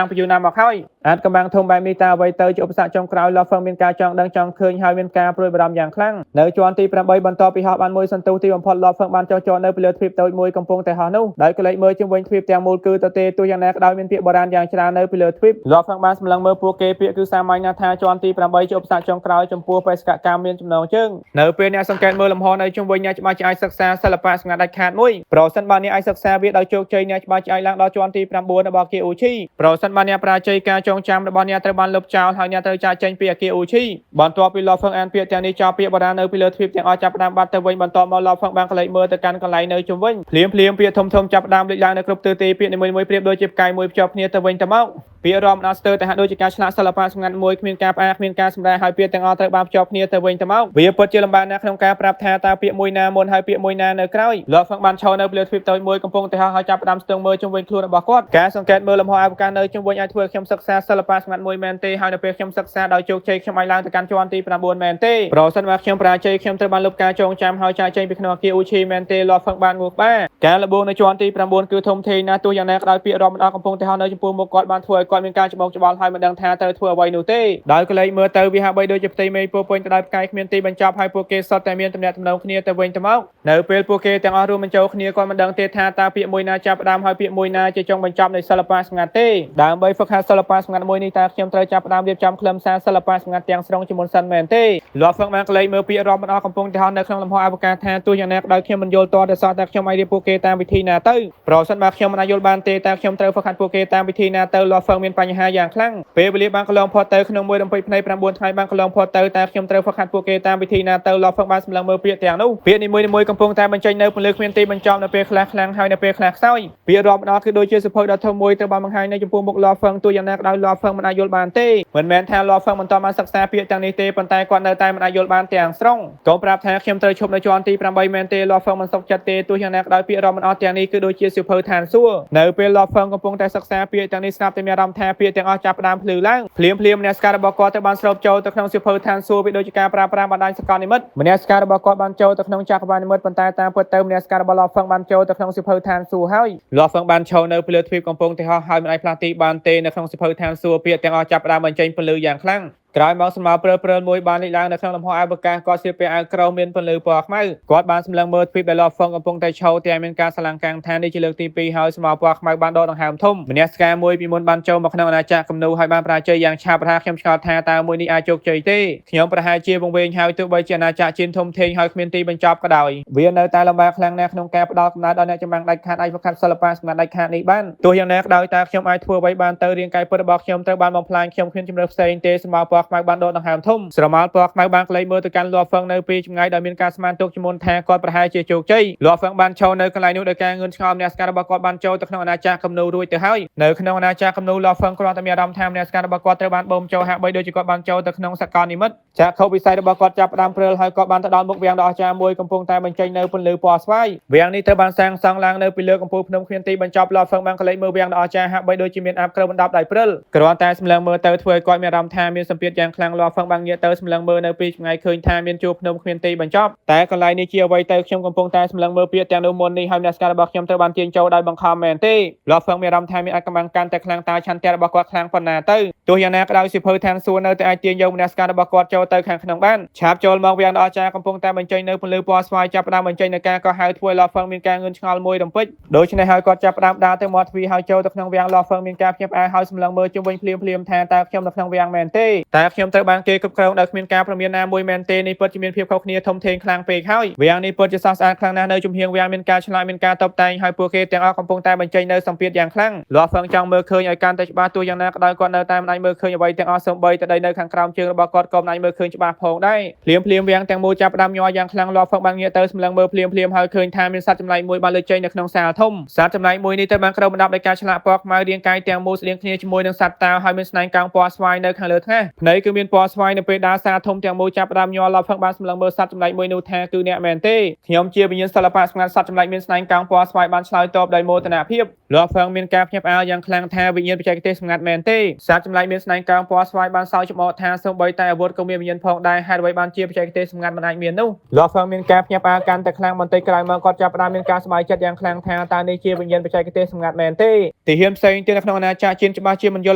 ំងពីយូរណាស់មកហើយអាចកម្លាំងធំបែបនេះតើអ្វីទៅជាឧបសគ្គចុងក្រោយឡហ្វឹងមានការចង់ដឹងចង់ឃើញហើយមានការព្រួយបារម្ភយ៉ាងខ្លាំងនៅជាន់ទី8បន្ទាប់ពីហោះបានមួយសន្ទុះទីបំផុតឡហ្វឹងបានចុះចតនៅពីលើទ្វីបតូចមួយកំពុងតែហោះនោះដោយក្លែកមើលជុំវិញទ្វីបទាំងមូលគឺទៅទេទោះយ៉ាងណាក៏ដោយមានពាក្យបុរាណយ៉ាងច្រើននៅពីលើទ្វីបឡហ្វឹងបានសម្លឹងមើលពួកគេពាក្យគឺសាមញ្ញណាស់ថាជាន់ទី8ជាឧបសគ្គចុងក្រោយចំពោះបេសកកម្មមានចំណងជើងនៅពេលអ្នកសង្កេតមើលលំហនៅជុំវិញអ្នកច្បាស់ជាអាចសិក្សាសិល្បៈសម្ងាត់ដាច់ខាតមួយប្រសិនបើអ្នកអាចសិក្សាវាដោយជោគជ័យអ្នកច្បាស់ជាអាចឡើងដល់ជាន់ទី9របស់គីអូឈីប្រសិនបើអ្នកប្រាជ័យការចងចាំរបស់អ្នកត្រូវបានលុបចោលហើយអ្នកត្រូវចាកចេញពីអាគារអូឈីបន្ទាប់ពីឡហ្វឹងអានពាក្យទាំងនេះចោលពាក្យបុរាណនៅពីលើទ្វីបទាំងអស់ចាប់ផ្ដើមបាត់ទៅវិញបន្ទាប់មកឡហ្វឹងបានក្លែកមើលទៅកាន់កន្លែងនៅជុំវិញភ្លាមពាក្យធំចាប់ផ្ដើមលេចឡើងនៅគ្រប់ទិសទីពាក្យនីមួយៗប្រៀបដូចជាផ្កាយមួយភ្ជាប់គ្នាទៅវិញទៅមកពាក្យរំដោះស្ទើរតែហាក់ដូចជាការឆ្លាក់សិល្បៈសម្ងាត់មួយគ្មានការផ្អាកគ្មានការសម្ដែងហើយពាក្យទាំងអស់ត្រូវបានភ្ជាប់គ្នាទៅវិញទៅមកវាពិតជាលំបាកណាស់ក្នុងការប្រាប់ថាតើពាក្យមួយណាមុនហើយពាក្យមួយណានៅក្រោយលោកហ្វឹងបានឈរនៅលើទ្វីបតូចមួយកំពុងតែហោះហើយចាប់ផ្ដើមស្ទង់មើលជុំវិញខ្លួនរបស់គាត់ការសង្កេតមើលលំហអវកាសនៅជុំវិញអាចធ្វើឲ្យខ្ញុំសិក្សាសិល្បៈសម្ងាត់មួយមែនទេហើយនៅពេលខ្ញុំសិក្សាដោយជោគជ័យខ្ញុំអាចឡើងទៅកាន់ជាន់ទី9មែនទេប្រសិនបើខ្ញុំប្រាជ័យខ្ញុំត្រូវបានលុបការចងចាំហើយចាកចេញពីក្នុងអាគារអូឈីមែនទេលោកហ្វឹងបានងក់បាការលបួងនៅជាន់ទី9គឺធំធេងណាស់ទោះយ៉ាងណាក៏ដោយពាក្យរាប់មិនអស់កំពុងតែហោះនៅចំពោះមុខគាត់បានធ្វើឲ្យគាត់មានការច្បងច្បល់ហើយមិនដឹងថាត្រូវធ្វើអ្វីនោះទេដោយក្លែកមើលទៅវាហាក់បីដូចជាផ្ទៃមេឃពោពេញទៅដោយផ្កាយគ្មានទីបញ្ចប់ហើយពួកគេសុទ្ធតែមានទំនាក់ទំនងគ្នាទៅវិញទៅមកនៅពេលពួកគេទាំងអស់រួមបញ្ចូលគ្នាគាត់មិនដឹងទេថាតើពាក្យមួយណាចាប់ផ្ដើមហើយពាក្យមួយណាជាចុងបញ្ចប់នៃសិល្បៈសម្ងាត់ទេដើម្បីហ្វឹកហាត់សិល្បៈសម្ងាត់មួយនេះតើខ្ញុំត្រូវចាប់ផ្ដើមរៀបចំខ្លឹមសារសិល្បៈសម្ងាត់ទាំងស្រុងជាមុនសិនមែនទេលោកហ្វឹងបានក្លែកមើលពាក្យរាប់មិនអស់កំពុងតែហោះនៅក្នុងលំហអវកាសថាទោះយ៉ាងណាក៏ដោយខ្ញុំមិនយល់ទាល់តែសោះតែខ្ញុំអាចរៀបពួកគេតាមវិធីណាទៅប្រសិនបើខ្ញុំមិនអាចយល់បានទេតើខ្ញុំត្រូវហ្វឹកហាត់ពួកគេតាមវិធីណាទៅលោកហ្វឹងមានបញ្ហាយ៉ាងខ្លាំងពេលវេលាបានកន្លងផុតទៅក្នុងមួយរំពេចផ្នែក9ថ្ងៃបានកន្លងផុតទៅតើខ្ញុំត្រូវហ្វឹកហាត់ពួកគេតាមវិធីណាទៅលោកហ្វឹងបានសម្លឹងមើលពាក្យទាំងនោះពាក្យនីមួយៗកំពុងតែបញ្ចេញនៅពន្លឺគ្មានទីបញ្ចប់នៅពេលខ្លះខ្លាំងហើយនៅពេលខ្លះខ្សោយពាក្យរាប់មិនអស់គឺដូចជាសភៅដ៏ធំមួយត្រូវបានបង្ហាញនៅចំពោះមុខលោកហ្វឹងទោះយ៉ាងណាក៏ដោយលោកហ្វឹងមិនអាចយល់បានទេមិនមែនថាលោកហ្វឹងមិនតបានសិក្សាពាក្យទាំងនេះទេប៉ុន្តែគាត់នៅតែមិនអាចយល់បានទាំងស្រុងក៏ប្រាប់ថាខ្ញុំត្រូវឈប់នៅជាន់ទី8មែនទេលោកហ្វឹងមិនសុខចិត្តទេទោះយ៉ាងណាក៏ដោយពាក្យរាប់មិនអស់ទាំងនេះគឺដូចជាសភៅឋានសួគ៌នៅពេលលោកហ្វឹងកំពុងតែសិក្សាពាក្យទាំងនេះស្រាប់តែមានអារម្មណ៍ថាពាក្យទាំងអស់ចាប់ផ្ដើមភ្លឺឡើងភ្លាមម្នាក់ស្ការរបស់គាត់ទៅបានស្រូបចូលទៅក្នុងសៀវភៅឋានសួគ៌វាដូចជាការប្រើប្រាស់បណ្ដាញសកលនិមិត្តម្នាក់ស្ការរបស់គាត់បានចូលទៅក្នុងចក្រវាឡនិមិត្តប៉ុន្តែតាមពិតទៅម្នាក់ស្ការរបស់លោកហ្វឹងបានចូលទៅក្នុងសៀវភៅឋានសួគ៌ហើយលោកហ្វឹងបានឈរនៅពីលើទ្វីបកំពុងតែហោះហើយមិនអាចផ្លាស់ទីបានទេនៅក្នុងសៀវភៅឋានសួគ៌ពាក្យទាំងអស់ចាប់ផ្ដើមបញ្ចេញពន្លឺយ៉ាងខ្លាំងក្រោយមកសម្មាព្រើលមួយបានលេចឡើងនៅក្នុងលំហអវកាសគាត់ស្លៀកពាក់អាវក្រៅមានពន្លឺពណ៌ខ្មៅគាត់បានសម្លឹងមើលទ្វីបដែលលោកហ្វឹងកំពុងតែឈរតែមានការស្រឡាំងកាំងថានេះជាលើកទី2ហើយសម្មាពណ៌ខ្មៅបានដកដង្ហើមធំម្នាក់ស្ការមួយពីមុនបានចូលមកក្នុងអាណាចក្រគំនូហើយបានប្រាជ័យយ៉ាងឆាប់រហ័សខ្ញុំឆ្ងល់ថាតើមួយនេះអាចជោគជ័យទេខ្ញុំប្រហែលជាវង្វេងហើយទោះបីជាអាណាចក្រជឿនធំធេងហើយគ្មានទីបញ្ចប់ក៏ដោយវានៅតែលំបាកខ្លាំងណាស់ក្នុងការផ្ដល់កំណើតដល់អ្នកចម្បាំងដាច់ខាតអាចហ្វឹកហាត់សិល្បៈសម្ងាត់ដាច់ខាតនេះបានទោះយ៉ាងណាក៏ដោយតើខ្ញុំអាចធ្វើអ្វីបានទៅរាងកាយពិតរបស់ខ្ញុំត្រូវបានបំផ្លាញខ្ញុំគ្មានជំរឿផ្សេងទេសម្មាពណ៌ខ្មៅបានដកដង្ហើមធំស្រមោលពណ៌ខ្មៅបានក្លែងមើលទៅកាន់លោកហ្វឹងនៅពីចម្ងាយដោយមានការស្មានទុកជាមុនថាគាត់ប្រហែលជាជោគជ័យលោកហ្វឹងបានឈរនៅកន្លែងនោះដោយការងឿនឆ្ងល់ម្នាក់ស្ការរបស់គាត់បានចូលទៅក្នុងអាណាចក្រគំនូរួចទៅហើយនៅក្នុងអាណាចក្រគំនូលោកហ្វឹងគ្រាន់តែមានអារម្មណ៍ថាម្នាក់ស្ការរបស់គាត់ត្រូវបានបូមចូលហាក់បីដូចជាគាត់បានចូលទៅក្នុងសកលនិមិត្តចក្រវិស័យរបស់គាត់ចាប់ផ្ដើមព្រើលហើយគាត់បានទៅដល់មុខវាំងដ៏អស្ចារ្យមួយកំពុងតែបញ្ចេញនៅពន្លឺពណ៌ស្វាយវាំងនេះត្រូវបានសាងសង់ឡើងនៅពីលើកំពូលភ្នំគ្មានទីបញ្ចប់លោកហ្វឹងបានក្លែងមើលវាំងដ៏អស្ចារ្យហាក់បីដូចជាមានអាប់ក្រៅបណ្ដាប់ដោយព្រិលគ្រាន់តែសម្លឹងមើលទៅធ្វើឲ្យគាត់មានអារម្មណ៍ថាមានសម្ពាធ តយ៉ាងខ្លាំងលាប់ហ្វឹងបានងាកទៅសម្លឹងមើលនៅពីឆ្ងាយឃើញថាមានជួរភ្នំគ្មានទីបញ្ចប់តែកន្លែងនេះជាអ្វីទៅខ្ញុំកំពុងតែសម្លឹងមើលពាក្យទាំងនោះមុននេះហើយអ្នកស្ការរបស់ខ្ញុំត្រូវបានទាញចូលដោយបង្ខំមែនទេលាប់ហ្វឹងមានអារម្មណ៍ថាមានអាចកម្លាំងកាន់តែខ្លាំងតើឆន្ទៈរបស់គាត់ខ្លាំងប៉ុណ្ណាទៅទោះយ៉ាងណាក៏ដោយសិភៅឋានសួគ៌នៅតែអាចទាញយកអ្នកស្ការរបស់គាត់ចូលទៅខាងក្នុងបានឆាបចូលមកវាំងដ៏អស្ចារ្យកំពុងតែបញ្ចេញនៅពន្លឺពណ៌ស្វាយចាប់ផ្ដើមបញ្ចេញនៅការកោះហៅធ្វើលាប់ហ្វឹងមានការងឿនឆ្ងល់មួយរំពេចដូច្នេះហើយគាត់ចាប់ផ្ដើមដើរទៅមាត់ទ្វារហើយចូលទៅក្នុងវាំងលាប់ហ្វឹងមានការភ្ញាក់ផ្អើលហើយសម្លឹងមើលជុំវិញភ្លាមៗថាតើខ្ញុំនៅក្នុងវាំងមែនទេតើខ្ញុំត្រូវបានគេគ្រប់គ្រងដោយគ្មានការព្រមានណាមួយមែនទេនេះពិតជាមានភាពខុសគ្នាធំធេងខ្លាំងពេកហើយវាំងនេះពិតជាស្រស់ស្អាតខ្លាំងណាស់នៅជំហៀងវាំងមានការឆ្លាតមានការតបតែងហើយពួកគេទាំងអស់កំពុងតែបញ្ចេញនៅសម្ពាធយ៉ាងខ្លាំងលាប់ហ្វឹងចង់មើលឃើញឲ្យកាន់តែច្បាស់ទោះយ៉ាងណាក៏ដោយគាត់នៅតែមិនអាចមើលឃើញអ្វីទាំងអស់សូម្បីតែដីនៅខាងក្រោមជើងរបស់គាត់ក៏មិនអាចមើលឃើញច្បាស់ផងដែរភ្លាមវាំងទាំងមូលចាប់ផ្ដើមញ័រយ៉ាងខ្លាំងលាប់ហ្វឹងបានងាកទៅសម្លឹងមើលភ្លាមហើយឃើញថាមានសត្វចម្លែកមួយបានលើកចេញនៅក្នុងសាលធំសត្វចម្លែកមួយនេះត្រូវបានគ្របដណ្ដប់ដោយការឆ្លាក់ពណ៌ខ្មៅរាងកាយទាំងមូលស្តៀងគ្នាជាមួយនឹងសត្វតាហើយមានស្នែងកោងពណ៌ស្វាយនៅខាងលើថ្ងាសភ្នែកគឺមានពណ៌ស្វាយនៅពេលដើរសាលធំទាំងមូលចាប់ផ្ដើមញ័រលាប់ហ្វឹងបានសម្លឹងមើលសត្វចម្លែកមួយនោះថាគឺអ្នកមែនទេខ្ញុំជាវិញ្ញាណសិល្បៈស្ងាត់សត្វចម្លែកមានស្នែងកោងពណ៌ស្វាយបានឆ្លើយតបដោយមោទនភាពលាប់ហ្វឹងមានការភ្ញាក់ផ្អើលយ៉ាងខ្លាំងថាវិញ្ញាណបច្ចេកទេសសម្ងាត់មែនទេសត្វចម្លែកមានស្នែងកោងពណ៌ស្វាយបានសើចច្បោកថាសូម្បីតែអាវុធក៏មានវិញ្ញាណផងដែរហេតុអ្វីបានជាបច្ចេកទេសសម្ងាត់មិនអាចមាននោះលាប់ហ្វឹងមានការភ្ញាក់ផ្អើលកាន់តែខ្លាំងបន្តិចក្រោយមកគាត់ចាប់ផ្ដើមមានការសប្បាយចិត្តយ៉ាងខ្លាំងថាតើនេះជាវិញ្ញាណបច្ចេកទេសសម្ងាត់មែនទេទីហ៊ានផ្សេងទៀតនៅក្នុងអាណាចក្រជៀនច្បាស់ជាមិនយល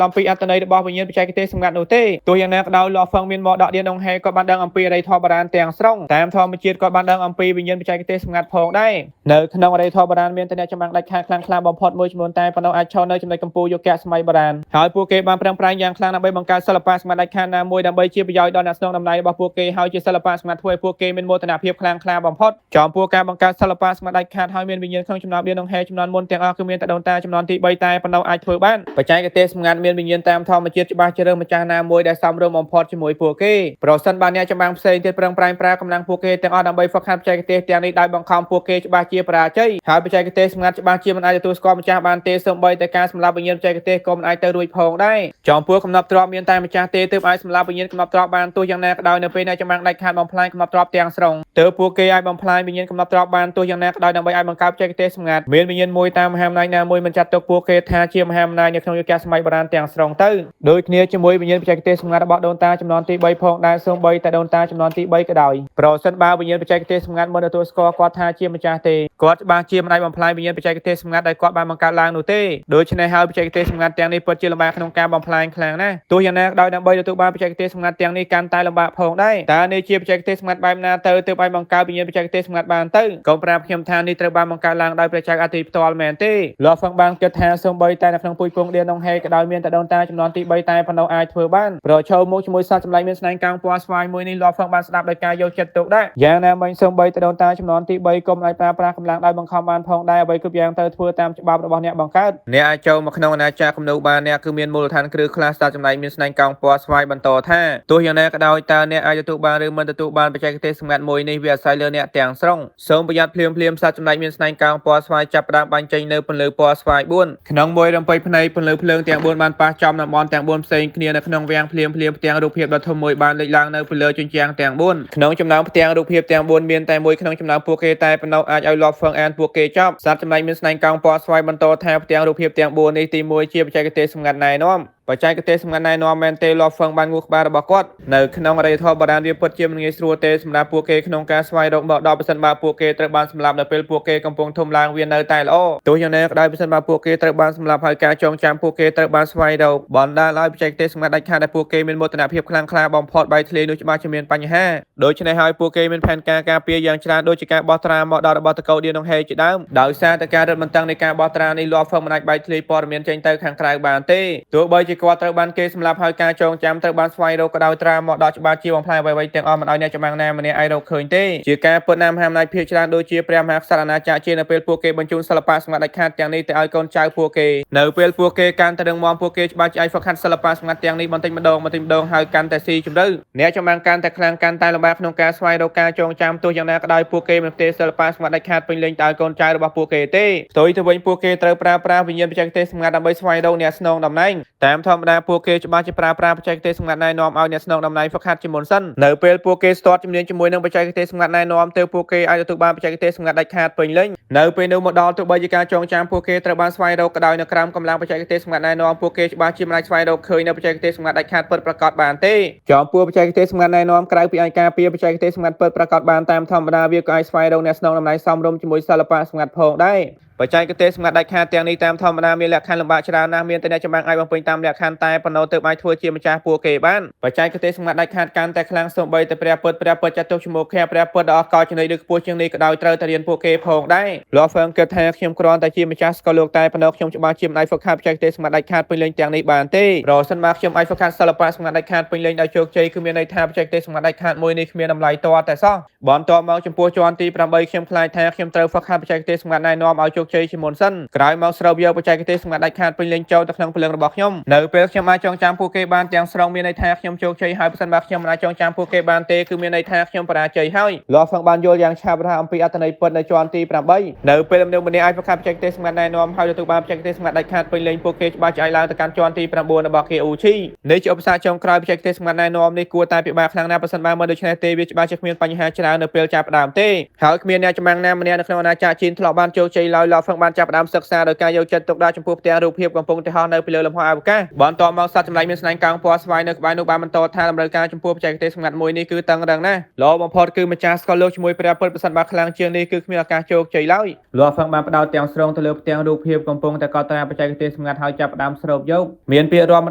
់អំពីអត្ថន័យរបស់វិញ្ញាណបច្ចេកទេសសម្ងាត់នោះទេទោះយ៉ាងណាក៏ដោយលាប់ហ្វឹងមានមកដកដៀនដងហេក៏បានដឹងអំពីអរិយធម៌បុរាណទាំងស្រុងតាមធម្មជាតិក៏បានដឹងអំពីវិញ្ញាណបច្ចេកទេសសម្ងាត់ផងដែរនៅក្នុងអរិយធម៌បុរាណមានតែអ្នកចម្បាំងដាច់ខាតខ្លាំងក្លាបំផុតមួយចំនួនតែប៉ុណ្ណោះអាចឈរនៅចំណុចកម្ពូលយុគសម័យបុរាណហើយពួកគេបានប្រឹងប្រែងយ៉ាងខ្លាំងដើម្បីបង្កើតសិល្បៈសម្ងាត់ដាច់ខាតណាមួយដើម្បីជាប្រយោជន៍ដល់អ្នកស្នងតំណែងរបស់ពួកគេហើយជាសិល្បៈសម្ងាត់ធ្វើឲ្យពួកគេមានមោទនភាពខ្លាំងក្លាបំផុតចំពោះការបង្កើតសិល្បៈសម្ងាត់ដាច់ខាតហើយមានវិញ្ញាណក្នុងចំណោមដៀនដងហេចំនួនមុនទាំងអស់គឺមានតែដូនតាចំនួនទី3តែប៉ុណ្ណោះអាចធ្វើបានបច្ចេកទេសសម្ងាត់មានវិញ្ញាណតាមធម្មជាតិច្បាស់ជ្រើសម្ចាស់ណាមួយដែលសមរម្យបំផុតជាមួយពួកគេប្រសិនបើអ្នកចម្បាំងផ្សេងទៀតប្រឹងប្រែងប្រើកម្លាំងពួកគេទាំងអស់ដើម្បីហ្វឹកហាត់បច្ចេកទេសទាំងនេះដោយបង្ខំពួកគេច្បាស់ជាបរាជ័យហើយបច្ចេកទេសសម្ងាត់ច្បាស់ជាមិនអាចទទួលស្គាល់ម្ចាស់បានទេសូម្បីតែការសម្លាប់វិញ្ញាណបច្ចេកទេសក៏មិនអាចទៅរួចផងដែរចំពោះកំណត់ទ្រព្យមានតែម្ចាស់ទេទើបអាចសម្លាប់វិញ្ញាណកំណត់ទ្រព្យបានទោះយ៉ាងណាក៏ដោយនៅពេលអ្នកចម្បាំងដាច់ខាតបំផ្លាញកំណត់ទ្រព្យទាំងស្រុងទើបពួកគេអាចបំផ្លាញវិញ្ញាណកំណត់ទ្រព្យបានទោះយ៉ាងណាក៏ដោយដើម្បីអាចបង្កើតបច្ចេកទេសសម្ងាត់មានវិញ្ញាណមួយតាមមហាអំណាចណាមួយមិនចាត់ទុកពួកគេថាជាមហាអំណាចនៅក្នុងយុគសម័យបុរាណទាំងស្រុងទៅដូចគ្នាជាមួយវិញ្ញាណបច្ចេកទេសសម្ងាត់របស់ដូនតាចំនួនទី3ផងដែរសូម្បីតែដូនតាចំនួនទី3ក៏ដោយប្រសិនបើវិញ្ញាណបច្ចេកទេសសម្ងាត់មិនទទួលស្គាល់គាត់ថាជាម្ចាស់ទេគាត់ច្បាស់ជាមិនអាចបំផ្លាញវិញ្ញាណបច្ចេកទេសសម្ងាត់ដែលគាត់បានបង្កើតឡើងនោះទេដូច្នេះហើយបច្ចេកទេសសម្ងាត់ទាំងនេះពិតជាលំបាកក្នុងការបំផ្លាញខ្លាំងណាស់ទោះយ៉ាងណាក៏ដោយដើម្បីទទួលបានបច្ចេកទេសសម្ងាត់ទាំងនេះកាន់តែលំបាកផងដែរតើនេះជាបច្ចេកទេសសម្ងាត់បែបណាទៅទើបអាចបង្កើតវិញ្ញាណបច្ចេកទេសសម្ងាត់បានទៅកុំប្រាប់ខ្ញុំថានេះត្រូវបានបង្កើតឡើងដោយព្រះចៅអធិផ្ទាល់មែនទេលាប់ហ្វឹងបានគិតថាសូម្បីតែនៅក្នុងពុយពងដៀនដងហេក៏ដោយមានតែដូនតាចំនួនទី3តែប៉ុណ្ណោះអាចធ្វើបានប្រឈមមុខជាមួយសត្វចម្លែកមានស្នែងកោងពណ៌ស្វាយមួយនេះលាប់ហ្វឹងបានស្ដាប់ដោយការយកចិត្តទុកដាក់យ៉ាងណាមិញសូម្បីតែដូនតាចំនួនទី3ក៏មិនអាចប្រើប្រាស់កម្លាំងដោយបង្ខំបានផងដែរអ្វីគ្រប់យ៉ាងទៅធ្វើតាមច្បាប់របស់អ្នកបង្កើតអ្នកអាចចូលមកក្នុងអាណាចក្រគំនូបានអ្នកគឺមានមូលដ្ឋានគ្រឹះខ្លះសត្វចម្លែកមានស្នែងកោងពណ៌ស្វាយបន្តថាទោះយ៉ាងណាក៏ដោយតើអ្នកអាចទទួលបានឬមិនទទួលបានបច្ចេកទេសសម្ងាត់មួយនេះវាអាស្រ័យលើអ្នកទាំងស្រុងសូមប្រយ័ត្នភ្លាមសត្វចម្លែកមានស្នែងកោងពណ៌ស្វាយចាប់ផ្ដើមបាញ់ចេញនៅពន្លឺពណ៌ស្វាយ4ក្នុងមួយរំពេចភ្នែកពន្លឺភ្លើងទាំង4បានប៉ះចំតំបន់ទាំង4ផ្សេងគ្នានៅក្នុងវាំងភ្លាមផ្ទាំងរូបភាពដ៏ធំមួយបានលេចឡើងនៅពីលើជញ្ជាំងទាំង4ក្នុងចំណោមផ្ទាំងរូបភាពទាំង4មានតែមួយក្នុងចំណោមពួកគេតែប៉ុណ្ណោះអាចឲ្យលាប់ហ្វឹងអានពួកគេចប់សត្វចម្លែកមានស្នែងកោងពណ៌ស្វាយបន្តថាផ្ទាំងរូបភាពទាំង4នេះទី1ជាបច្ចេកទេសសម្ងាត់ណែនាំបច្ចេកទេសសម្ងាត់ណែនាំមែនទេលាប់ហ្វឹងបានងូក្បាលរបស់គាត់នៅក្នុងអរិយធម៌បុរាណវាពិតជាមិនងាយស្រួលទេសម្រាប់ពួកគេក្នុងការស្វែងរកមកដល់ប្រសិនបើពួកគេត្រូវបានសម្លាប់នៅពេលពួកគេកំពុងធំឡើងវានៅតែល្អទោះយ៉ាងណាក៏ដោយប្រសិនបើពួកគេត្រូវបានសម្លាប់ហើយការចងចាំពួកគេត្រូវបានស្វែងរកបណ្ដាលឲ្យបច្ចេកទេសសម្ងាត់ដាច់ខាតដែលពួកគេមានមោទនភាពខ្លាំងក្លាបំផុតបែកធ្លាយនោះច្បាស់ជាមានបញ្ហាដូច្នេះហើយពួកគេមានផែនការការពារយ៉ាងច្រើនដូចជាការបោះត្រាមកដល់របស់តកោឌៀនដងហេជាដើមដោយសារតែការរឹតបន្តឹងនៃការបោះត្រានេះលាប់ហ្វឹងមិនអាចបែកធ្លាយព័ត៌មានចេញទៅខាងក្រៅបានទេទោះបីជាគាត់ត្រូវបានគេសម្រាប់ហើយការចងចាំត្រូវបានស្វែងរកក៏ដោយត្រាមកដល់ច្បាស់ជាបំផ្លាញអ្វីៗទាំងអស់មិនឲ្យអ្នកចម្បាំងណាម្នាក់អាចរកឃើញទេជាការពិតណាមហាអំណាចភាគច្រើនដូចជាព្រះមហាក្សត្រអាណាចក្រជានៅពេលពួកគេបញ្ជូនសិល្បៈសម្ងាត់ដាច់ខាតទាំងនេះទៅឲ្យកូនចៅពួកគេនៅពេលពួកគេកាន់តែរឹងមាំពួកគេច្បាស់ជាអាចហ្វឹកហាត់សិល្បៈសម្ងាត់ទាំងនេះបន្តិចម្ដងហើយកាន់តែស៊ីជម្រៅអ្នកចម្បាំងកាន់តែខ្លាំងកាន់តែលំបាកក្នុងការស្វែងរកការចងចាំទោះយ៉ាងណាក៏ដោយពួកគេមិនផ្ទេរសិល្បៈសម្ងាត់ដាច់ខាតពេញលេញទៅឲ្យកូនចៅរបស់ពួកគេទេផ្ទុយទៅវិញពួកគេត្រូវប្រើប្រាស់វិញ្ញាណបច្ចេកទេសសម្ងាត់ដើម្បីស្វែងរកអ្នកស្នងតំណែងតាម ធម្មតាពួកគេច្បាស់ជាប្រើប្រាស់បច្ចេកទេសសម្ងាត់ណែនាំឲ្យអ្នកស្នងតំណែងហ្វឹកហាត់ជាមុនសិននៅពេលពួកគេស្ទាត់ជំនាញជាមួយនឹងបច្ចេកទេសសម្ងាត់ណែនាំទើបពួកគេអាចទទួលបានបច្ចេកទេសសម្ងាត់ដាច់ខាតពេញលេញនៅពេលនោះមកដល់ទោះបីជាការចងចាំពួកគេត្រូវបានស្វែងរកក៏ដោយនៅក្រោមកម្លាំងបច្ចេកទេសសម្ងាត់ណែនាំពួកគេច្បាស់ជាមិនអាចស្វែងរកឃើញនៅបច្ចេកទេសសម្ងាត់ដាច់ខាតពិតប្រាកដបានទេចំពោះបច្ចេកទេសសម្ងាត់ណែនាំក្រៅពីអាចការពារបច្ចេកទេសសម្ងាត់ពិតប្រាកដបានតាមធម្មតាវាក៏អាចស្វែងរកអ្នកស្នងតំណែងសមរម្យជាមួយសិល្បៈសម្ងាត់ផងដែរបច្ចេកទេសសម្ងាត់ដាច់ខាតទាំងនេះតាមធម្មតាមានលក្ខខណ្ឌលំបាកច្រើនណាស់មានតែអ្នកចម្បាំងអាចបំពេញតាមលក្ខខណ្ឌតែប៉ុណ្ណោះទើបអាចធ្វើជាម្ចាស់ពួកគេបានបច្ចេកទេសសម្ងាត់ដាច់ខាតកាន់តែខ្លាំងសូម្បីតែព្រះពុទ្ធចាត់ទុកជាមុខព្រះពុទ្ធដ៏អស្ចារ្យចំណីឬខ្ពស់ជាងនេះក៏ដោយត្រូវតែរៀនពួកគេផងដែរលោកហ្វឹងគិតថាខ្ញុំគ្រាន់តែជាម្ចាស់ស្គាល់លោកតែប៉ុណ្ណោះខ្ញុំច្បាស់ជាមិនអាចហ្វឹកហាត់បច្ចេកទេសសម្ងាត់ដាច់ខាតពេញលេញទាំងនេះបានទេប្រសិនបើខ្ញុំអាចហ្វឹកហាត់សិល្បៈសម្ងាត់ដាច់ខាតពេញលេញដោយជោគជ័យគឺមានន័យថាបច្ចេកទេសសម្ងាត់ដាច់ខាតមួយនេះគ្មានតម្លៃទាល់តែសោះបន្ទាប់មកចំពោះជាន់ទី8ខ្ញុំខ្លាចថាខ្ញុំត្រូវហ្វឹកហាត់បច្ចេកទេសសម្ងាត់ណែនាំឲ្យជោគជ័យជាមុនសិនក្រោយមកស្រូបយកបច្ចេកទេសសម្ងាត់ដាច់ខាតពេញលេញចូលទៅក្នុងព្រលឹងរបស់ខ្ញុំនៅពេលខ្ញុំអាចចងចាំពួកគេបានទាំងស្រុងមានន័យថាខ្ញុំជោគជ័យហើយប្រសិនបើខ្ញុំមិនអាចចងចាំពួកគេបានទេគឺមានន័យថាខ្ញុំបរាជ័យហើយលោកហ្វឹងបានយល់យ៉ាងឆាប់រហ័សអំពីអត្ថន័យពិតនៅជាន់ទី8នៅពេលមនុស្សម្នាក់អាចបង្កើតបច្ចេកទេសសម្ងាត់ណែនាំហើយទទួលបានបច្ចេកទេសសម្ងាត់ដាច់ខាតពេញលេញពួកគេច្បាស់ជាអាចឡើងទៅកាន់ជាន់ទី9របស់ KOC នេះជាឧបសគ្គចុងក្រោយបច្ចេកទេសសម្ងាត់ណែនាំនេះគួរតែពិបាកខ្លាំងណាស់ប្រសិនបើមិនដូច្នេះទេវាច្បាស់ជាគ្មានបញ្ហាច្រើននៅពេលចាប់ផ្ដើមទេហើយគ្មានអ្នកចម្បាំងណាម្នាក់នៅក្នុងអាណាចក្រជៀនធ្លាប់បានជោគជ័យឡើយលោកហ្វឹងបានចាប់ផ្ដើមសិក្សាដោយការយកចិត្តទុកដាក់ចំពោះផ្ទាំងរូបភាពកំពុងតែហោះនៅពីលើលំហអវកាសបន្ទាប់មកសត្វចម្លែកមានស្នែងកោងពណ៌ស្វាយនៅក្បែរនោះបានបន្តថាតម្រូវការចំពោះបច្ចេកទេសសម្ងាត់មួយនេះគឺតឹងរឹងណាស់ល្អបំផុតគឺម្ចាស់ស្គាល់លោកជាមួយព្រះពុទ្ធប្រសិនបើខ្លាំងជាងនេះគឺគ្មានឱកាសជោគជ័យឡើយលោកហ្វឹងបានផ្ដោតទាំងស្រុងទៅលើផ្ទាំងរូបភាពកំពុងតែកត់ត្រាបច្ចេកទេសសម្ងាត់ហើយចាប់ផ្ដើមស្រូបយកមានពាក្យរាប់មិ